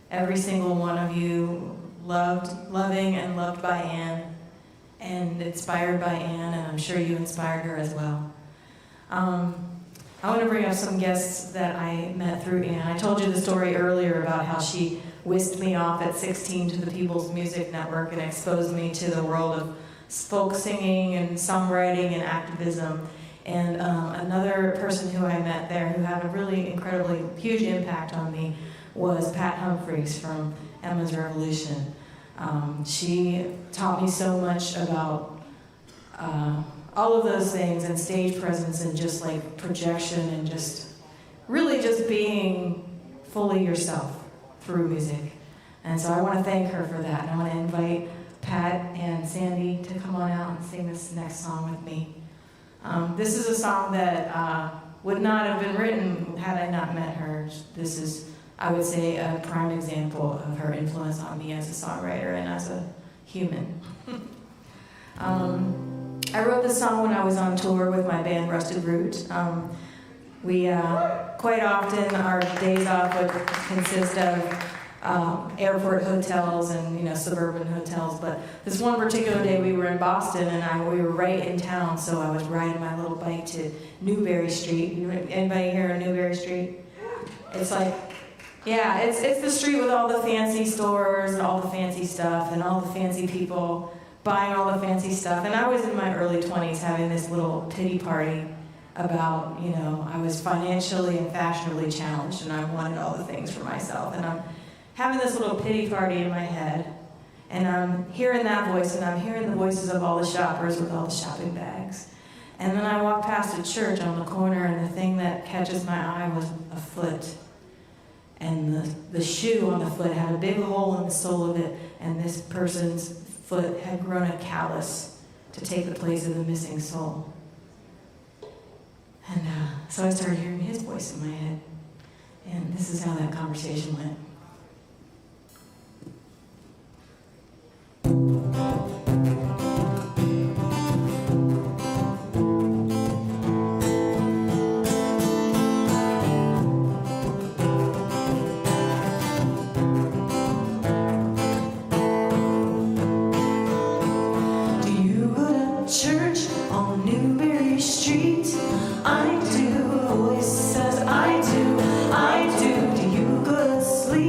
Every single one of you loving and loved by Anne, and inspired by Anne, and I'm sure you inspired her as well. I want to bring up some guests that I met through Anne. I told you the story earlier about how she whisked me off at 16 to the People's Music Network and exposed me to the world of folk singing and songwriting and activism. And another person who I met there who had a really incredibly huge impact on me was Phat Humphries from Emma's Revolution. She taught me so much about all of those things, and stage presence, and just like projection, and just really just being fully yourself through music. And so I want to thank her for that. And I want to invite Pat and Sandy to come on out and sing this next song with me. This is a song that would not have been written had I not met her. This is, I would say, a prime example of her influence on me as a songwriter and as a human. I wrote this song when I was on tour with my band Rusted Root. We quite often, our days off would consist of airport hotels and suburban hotels. But this one particular day we were in Boston, and we were right in town, so I was riding my little bike to Newbury Street. Anybody here on Newbury Street? It's like, yeah, it's the street with all the fancy stores and all the fancy stuff and all the fancy people buying all the fancy stuff. And I was in my early 20s having this little pity party about, I was financially and fashionably challenged, and I wanted all the things for myself. And I'm having this little pity party in my head, and I'm hearing that voice, and I'm hearing the voices of all the shoppers with all the shopping bags. And then I walk past a church on the corner, and the thing that catches my eye was a foot. And the shoe on the foot had a big hole in the sole of it, and this person's foot had grown a callus to take the place of the missing sole. And so I started hearing his voice in my head. And this is how that conversation went. Sleep.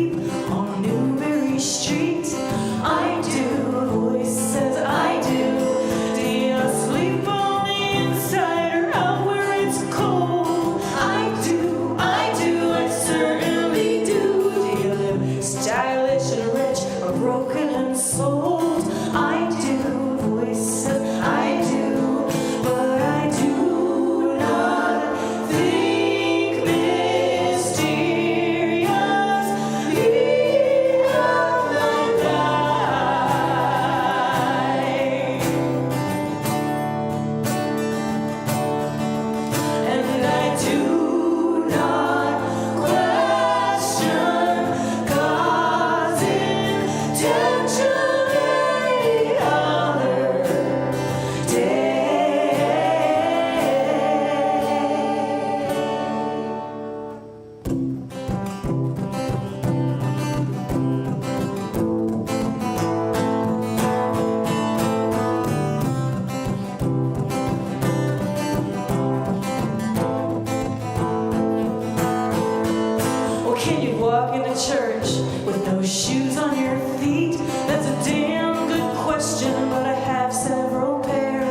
shoes on your feet? That's a damn good question, but I have several pair.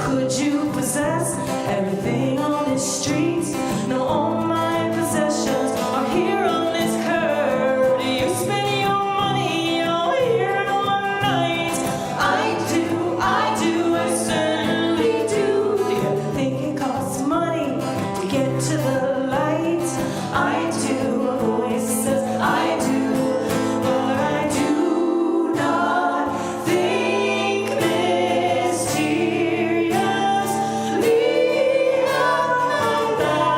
Could you possess everything on this street? No, all my possessions are here on this curb. Do you spend your money all here in one night? I do, I certainly do. Do you think it costs money to get to the light? I do, a voice says I do, but I do not think mysteriously of life.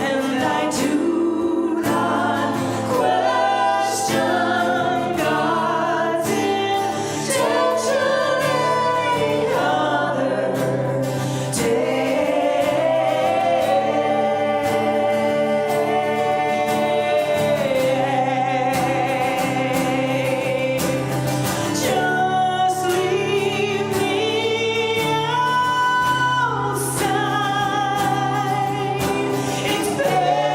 And I do not question God's intention any other day. Just leave me outside. It's better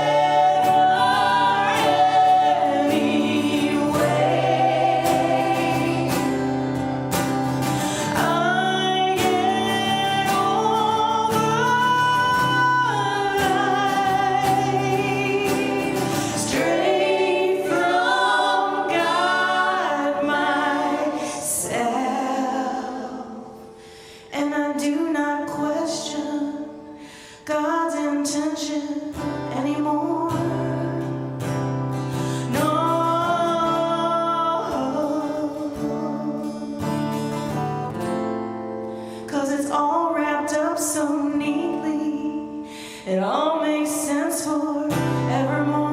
anyway. I get over life straight from God myself, and I do not question God's intention anymore. No, 'cause it's all wrapped up so neatly. It all makes sense forevermore.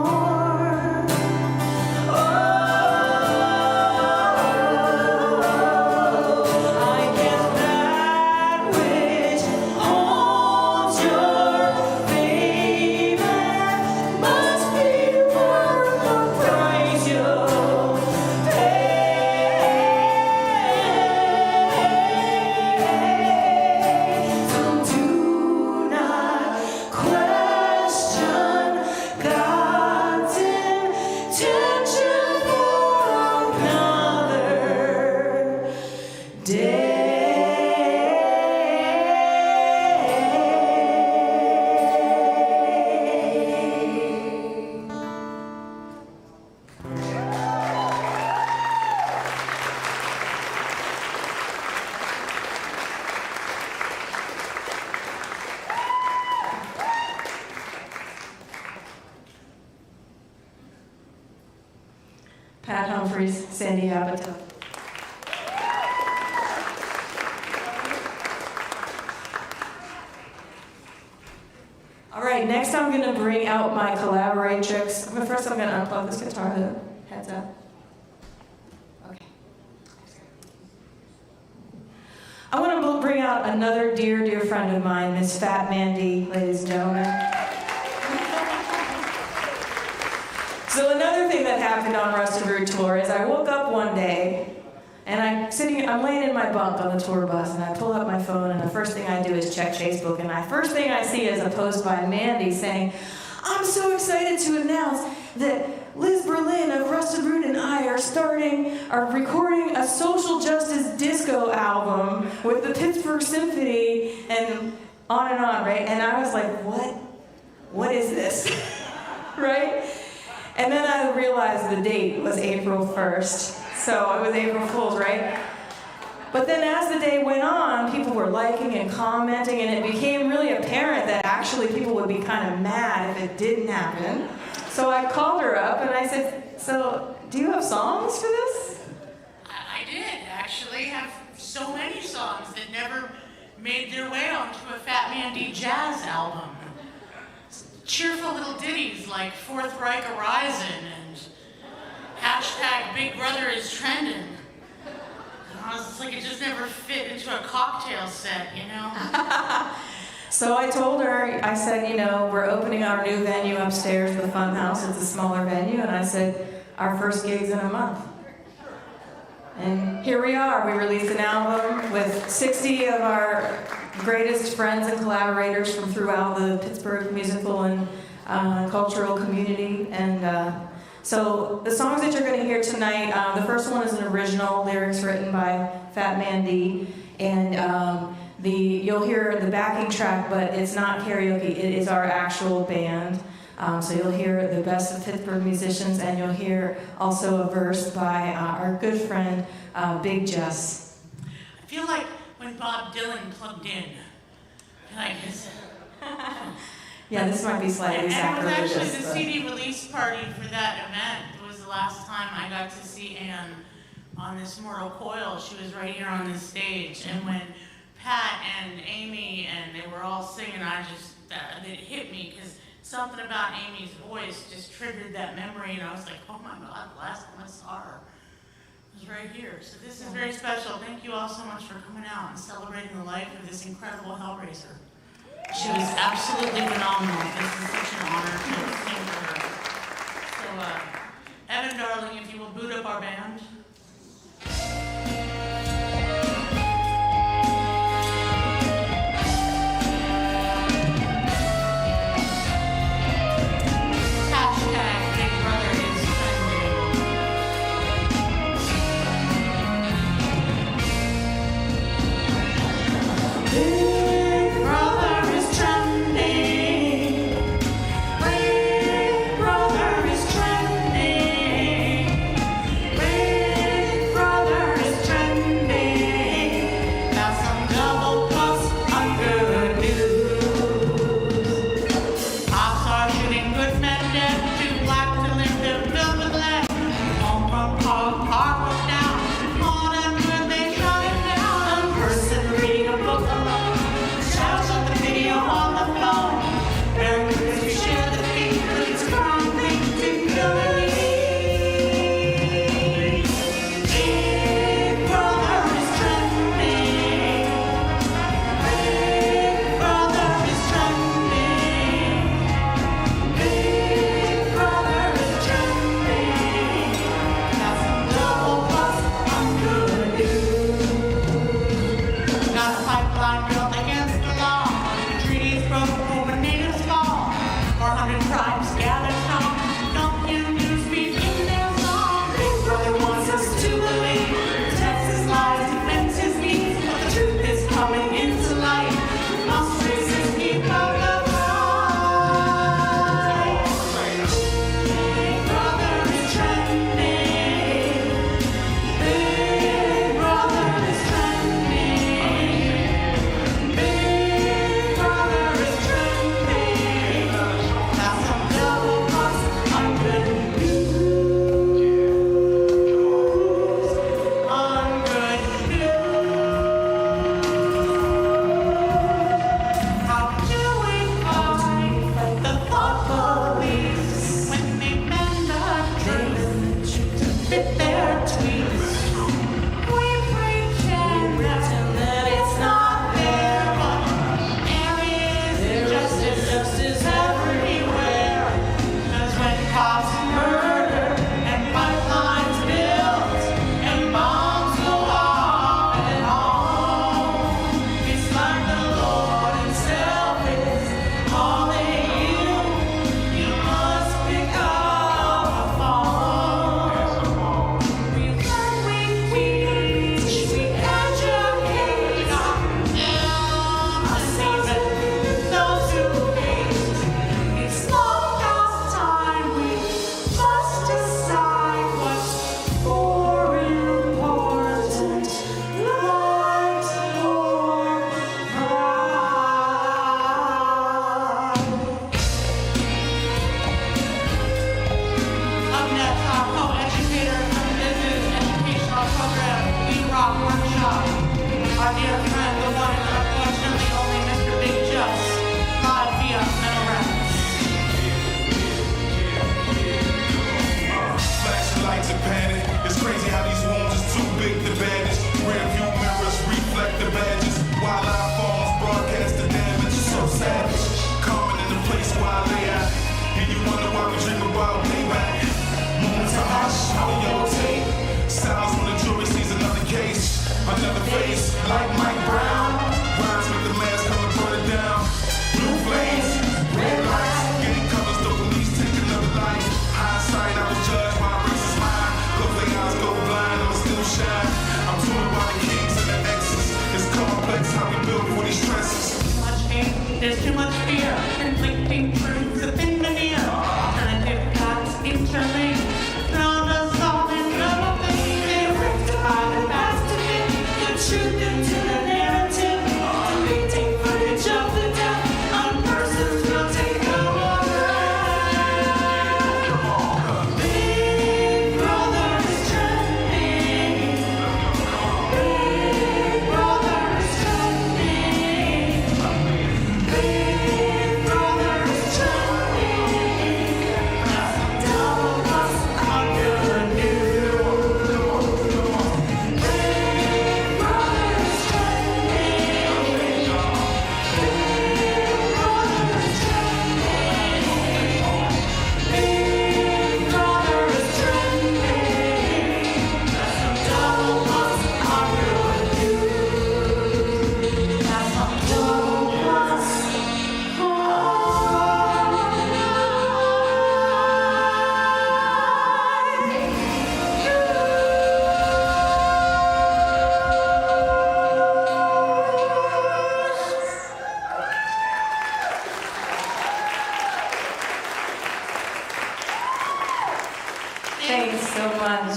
I guess that which holds your favor must be worth the price you'll pay. So do not question God's intention for another day. Pat Humphries, Sandy Apatow. All right, next I'm going to bring out my collaboratrix. But first I'm going to unplug this guitar, the heads up. Okay. I want to bring out another dear, dear friend of mine, Miss Phat Mandy, ladies and gentlemen. So another thing that happened on Rusted Root Tour is I woke up one day and I'm laying in my bunk on the tour bus, and I pull up my phone, and the first thing I do is check Facebook, and the first thing I see is a post by Mandy saying, "I'm so excited to announce that Liz Berlin of Rusted Root and I are recording a social justice disco album with the Pittsburgh Symphony," and on, right? And I was like, what is this, right? And then I realized the date was April 1st. So it was April Fool's, right? But then as the day went on, people were liking and commenting, and it became really apparent that actually people would be kind of mad if it didn't happen. So I called her up and I said, "So, do you have songs for this?" I did actually have so many songs that never made their way onto a Phat Mandy jazz album. Cheerful little ditties like Fourth Reich Horizon and #BigBrotherIsTrending. It's like it just never fit into a cocktail set, you know? So I told her, I said, we're opening our new venue upstairs, the Fun House. It's a smaller venue. And I said, our first gig's in a month. And here we are. We released an album with 60 of our greatest friends and collaborators from throughout the Pittsburgh musical and cultural community. And so the songs that you're going to hear tonight, the first one is an original, lyrics written by Phat D. And you'll hear the backing track, but it's not karaoke, it is our actual band. So you'll hear the best of Pittsburgh musicians, and you'll hear also a verse by our good friend, Big Jess. I feel like when Bob Dylan plugged in, like his... Yeah, this might be slightly sacrilegious. And it was actually the CD release party for that event. It was the last time I got to see Anne on this mortal coil. She was right here on this stage. And when Pat and Amy and they were all singing, it hit me because something about Amy's voice just triggered that memory. And I was like, oh my God, the last time I saw her was right here. So this is very special. Thank you all so much for coming out and celebrating the life of this incredible Hellraiser. She was absolutely phenomenal. This is such an honor to sing for her. So, Evan, darling, if you will boot up our band. Another face like Mike Brown, rhymes with the man. much fear, conflicting truths up in the near, alternative paths interlinked, drown us all in love. They rectify the past to fit the truth into the narrative, deleting footage of the death on persons will take over. Big Brother is trending. Big Brother is trending. Big Brother is trending. Tell us how good you. Big Brother is trending. Big Brother is trending. Big Brother is trending. Tell us how good you. That's not total plus. Thanks so much.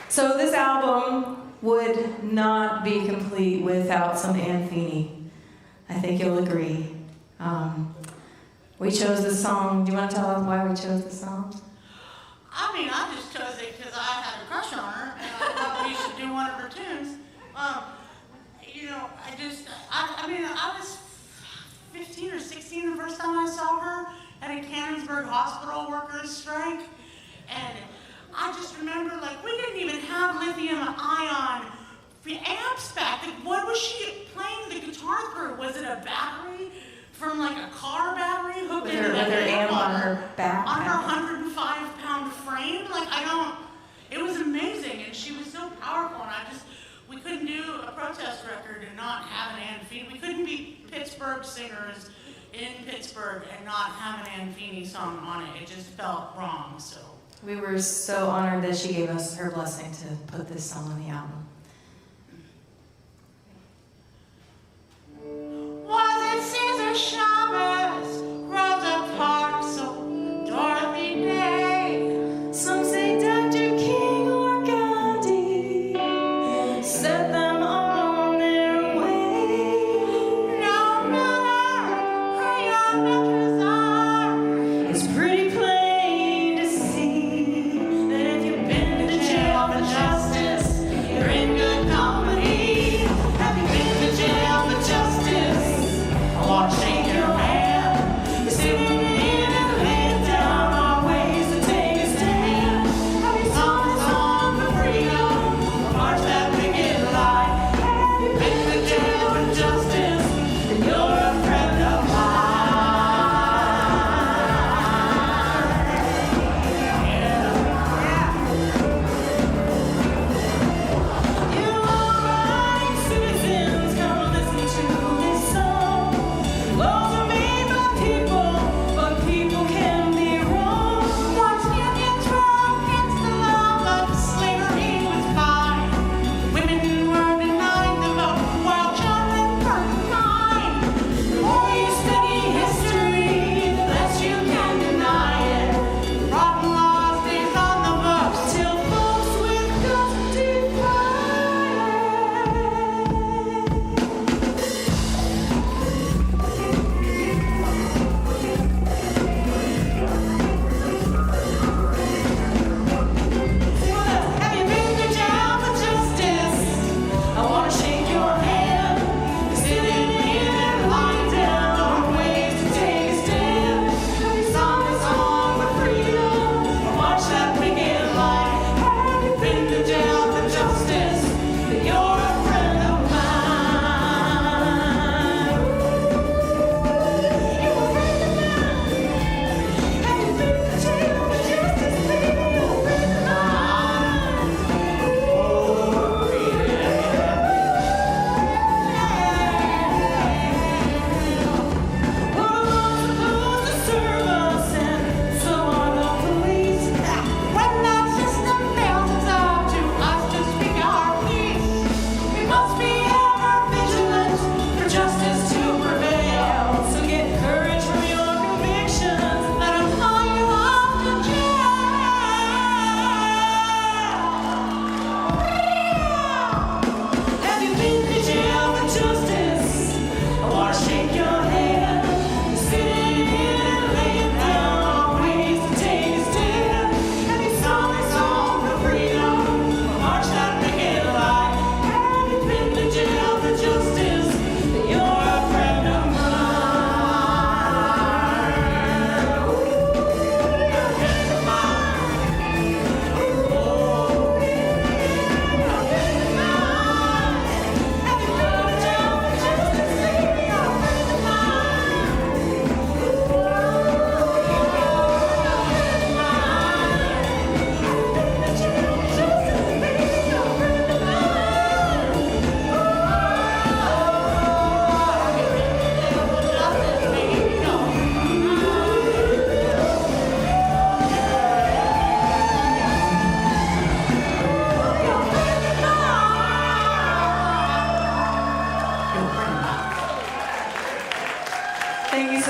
So this album would not be complete without some Ann Feeney. I think you'll agree. We chose this song. Do you want to tell us why we chose this song? I mean, I just chose it because I had a crush on her, and I thought we should do one of her tunes. You know, I was 15 or 16 the first time I saw her at a Cannonsburg hospital workers strike, and I just remember, like, we didn't even have lithium-ion amps back then. What was she playing the guitar through? Was it a battery from, like, a car battery hooked With into her the amp on her back. on her 105-pound frame? Like, it was amazing, and she was so powerful, and we couldn't do a protest record and not have an Ann Feeney. We couldn't be Pittsburgh singers in Pittsburgh and not have an Ann Feeney song on it. It just felt wrong, so. We were so honored that she gave us her blessing to put this song on the album. Was it Caesar Chavez, Rosa Parks, or Dorothy Day? Some say Dr. King or Gandhi set them on their way. No matter how your measures are, It's pretty plain to see that if you've been to jail for justice, you're in good company. Have you been to jail for justice? I want to shake your hand. You're sitting in and laying down our ways to take a stand. Have you sung the song for freedom or marched that picket line? Have you been to jail for justice? Then you're a friend of mine.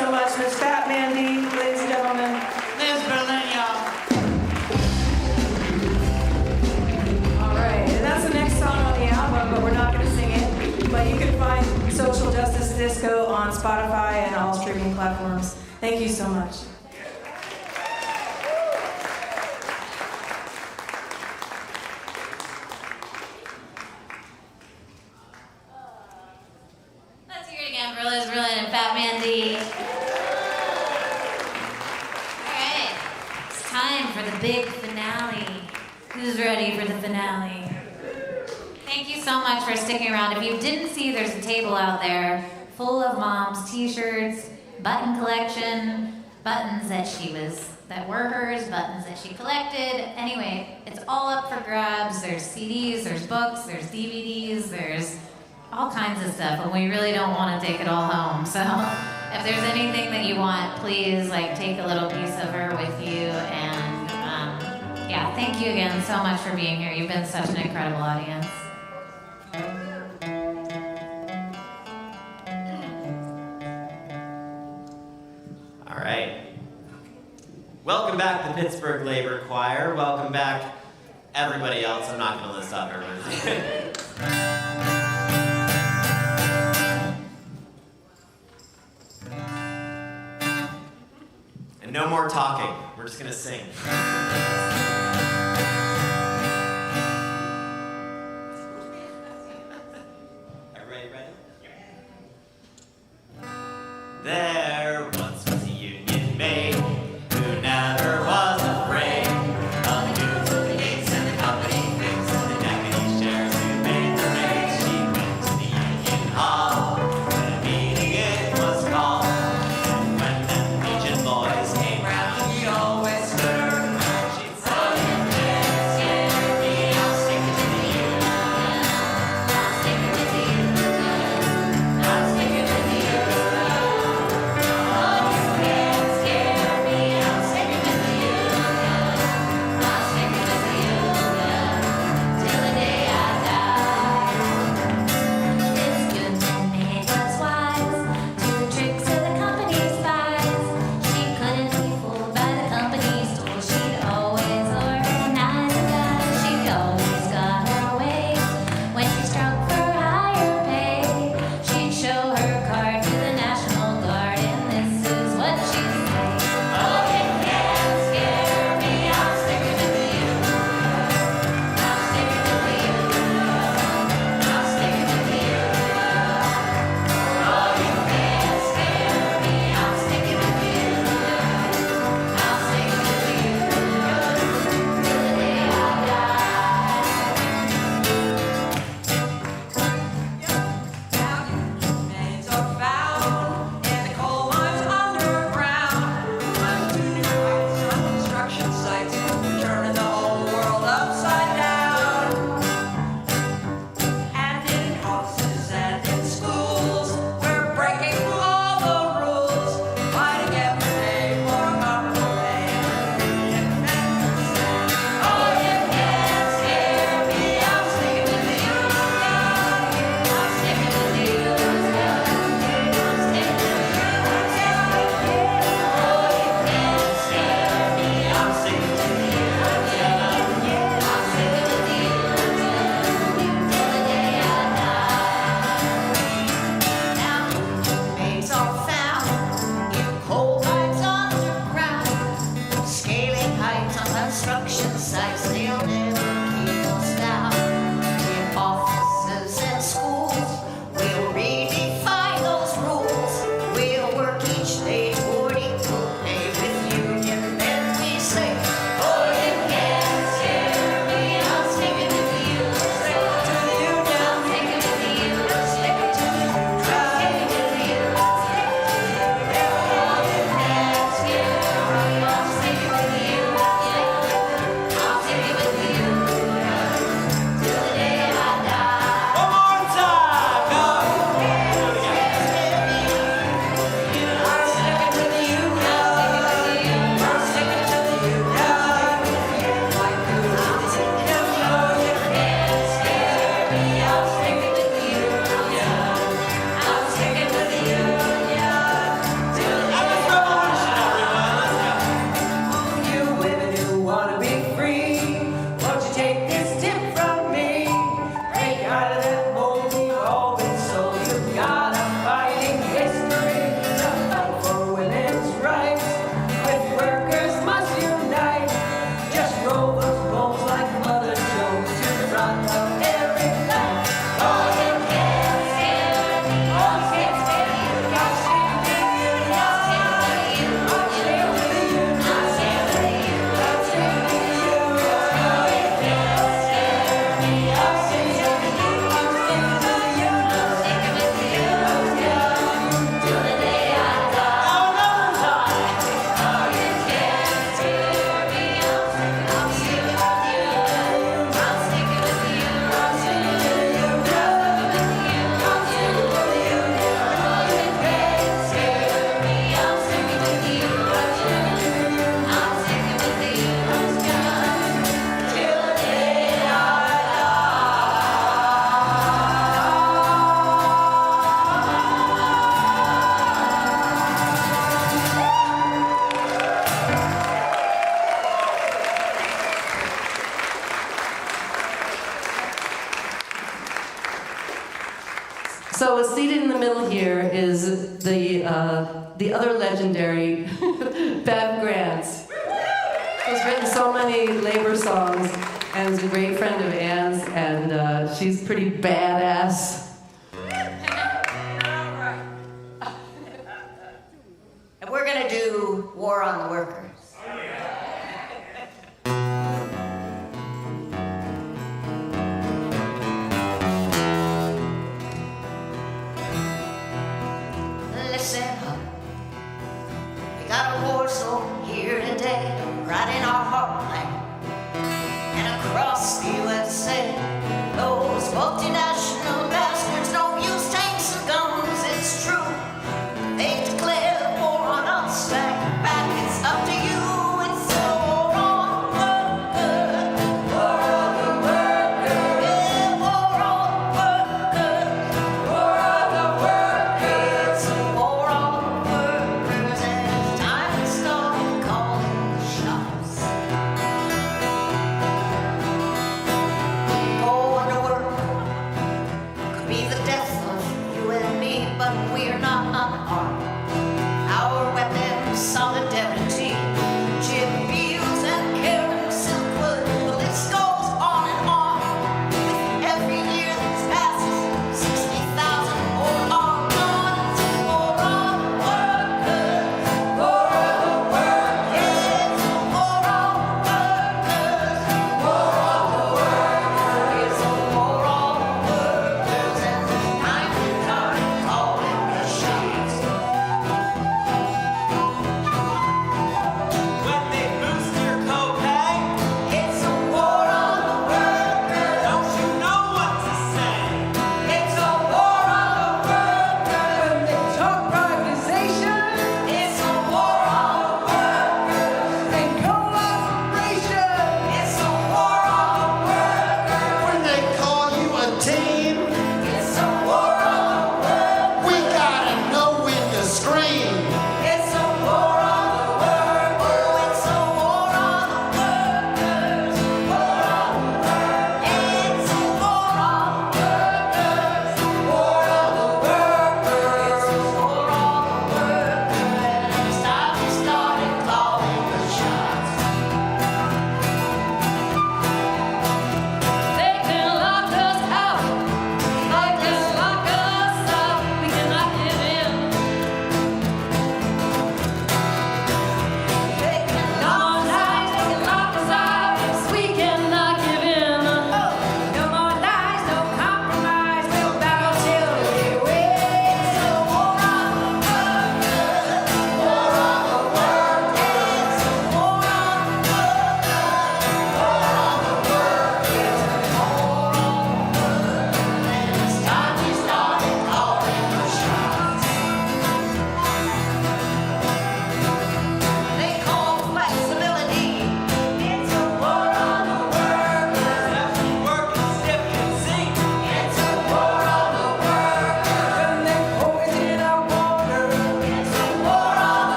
so much, Miss Fat Mandy, ladies and gentlemen. Liz Berlin, y'all. All right, and that's the next song on the album, but we're not going to sing it. But you can find Social Justice Disco on Spotify and all streaming platforms. Thank you so much. Let's hear it again for Liz Berlin and Fat Mandy. All right, it's time for the big finale. Who's ready for the finale? Thank you so much for sticking around. If you didn't see, there's a table out there full of Mom's t-shirts, button collection, buttons that were hers, buttons that she collected. Anyway, it's all up for grabs. There's CDs, there's books, there's DVDs, there's all kinds of stuff, and we really don't want to take it all home. So if there's anything that you want, please take a little piece of her with you. And yeah, thank you again so much for being here. You've been such an incredible audience. All right. Welcome back to Pittsburgh Labor Choir. Welcome back, everybody else. I'm not going to list off everyone's name. And no more talking. We're just going to sing. Everybody ready? There once was a union maid who never was afraid of the dudes with the gates and the company things and the deputy sheriffs who made the raids. She went to the union hall when a meeting it was called. And when them Legion boys came round, she always stood her ground. She'd say, the other legendary Bev Grant. She's written so many labor songs and is a great friend of Ann's, and she's pretty badass. And we're gonna do War on the Workers. Listen up, we got a war zone here today, right in our heartland, and across the USA. Those multinational bastards don't use tanks and guns, it's true. They declare war on us, stand back, it's up to you. It's a war on workers. War on the workers. Yeah, war on workers. War on the workers. War on workers. And it's time to start calling the shots. Going to work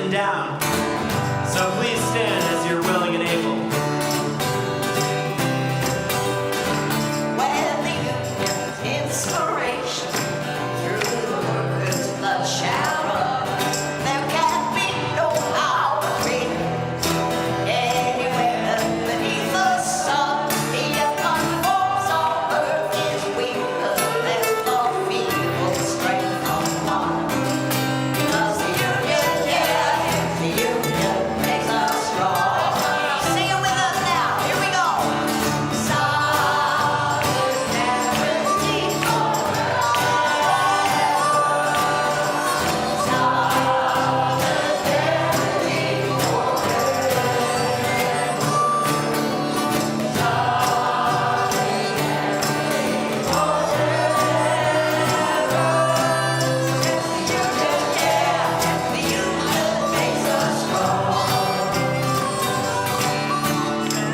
sitting down. So please stand as you're willing and able. Well, the inspiration through the workers' bloodshot. There can be no outbreak anywhere beneath the sun. Yet unfolds on earth is weaker than the feeble strength of one. 'Cause the union, yeah, the union makes us strong. Sing it with us now. Here we go.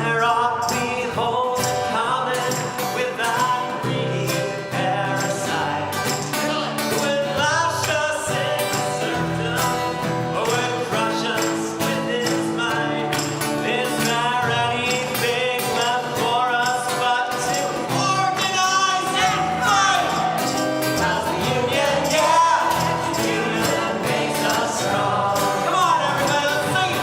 There ought we hold in common with that greedy parasite who would lash us in serfdom or would crush us with his might. Is there anything left for us but to organize and fight? 'Cause the union, yeah, the union makes us strong. Come on, everybody, let's sing it.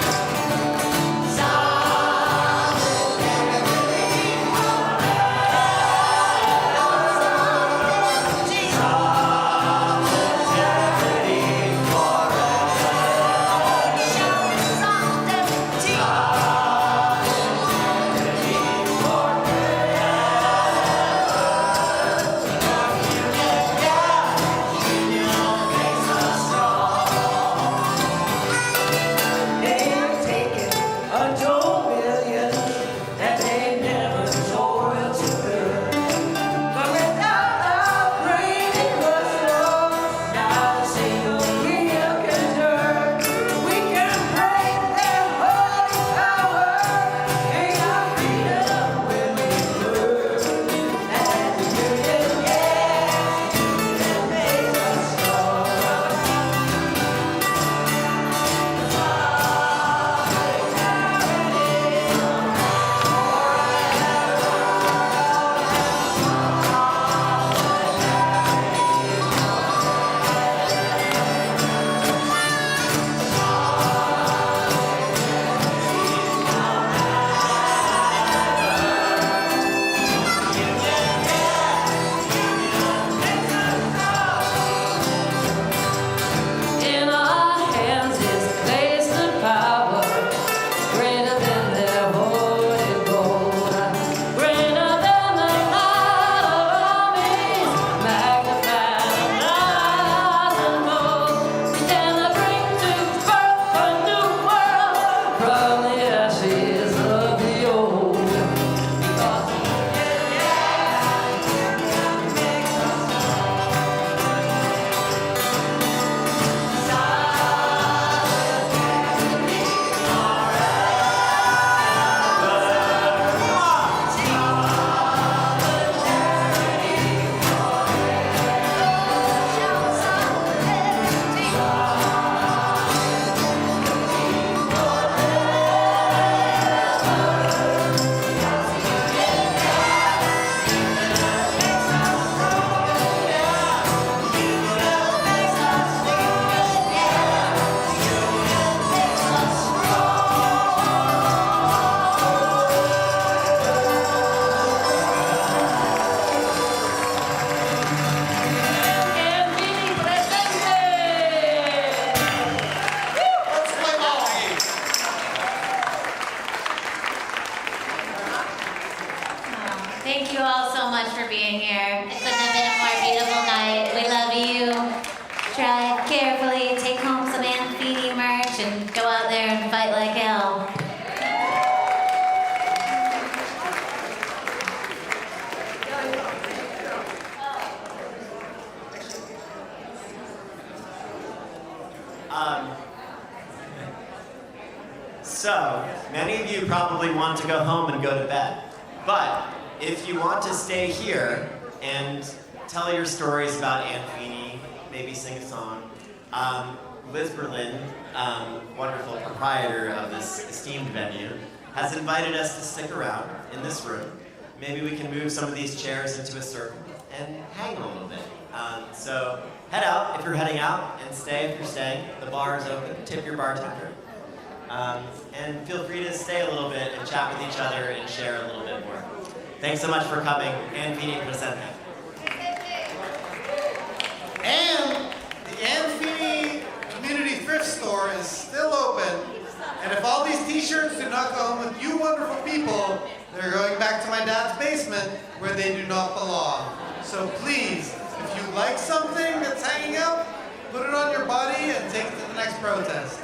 They've taken untold millions that they never toiled to earn. But without our brain it was slow, not a single wheel can turn. We can break their holy power, gain our freedom when we learn. And the union, yeah, the union makes us strong. In our hands is placed the power greater than their holy gold, greater than the light of armies, magnified a thousandfold. We can bring to birth a new world from the ashes of the old. Because the union, yeah, the union makes us Thank you all so much for being here. It couldn't have been a more beautiful night. We love you. Drive carefully, take home some Aunt Feeney merch, and go out there and fight like hell. So, many of you probably want to go home and go to bed. But if you want to stay here and tell your stories about Aunt Feeney, maybe sing a song, Liz Berlin, wonderful proprietor of this esteemed venue, has invited us to stick around in this room. Maybe we can move some of these chairs into a circle and hang a little bit. So head out if you're heading out, and stay if you're staying. The bar is open. Tip your bartender. And feel free to stay a little bit and chat with each other and share a little bit more. Thanks so much for coming. And Feeney presente. And the Ann Feeney Community Thrift Store is still open. And if all these t-shirts do not go home with you wonderful people, they're going back to my dad's basement where they do not belong. So please, if you like something that's hanging up, put it on your body and take it to the next protest.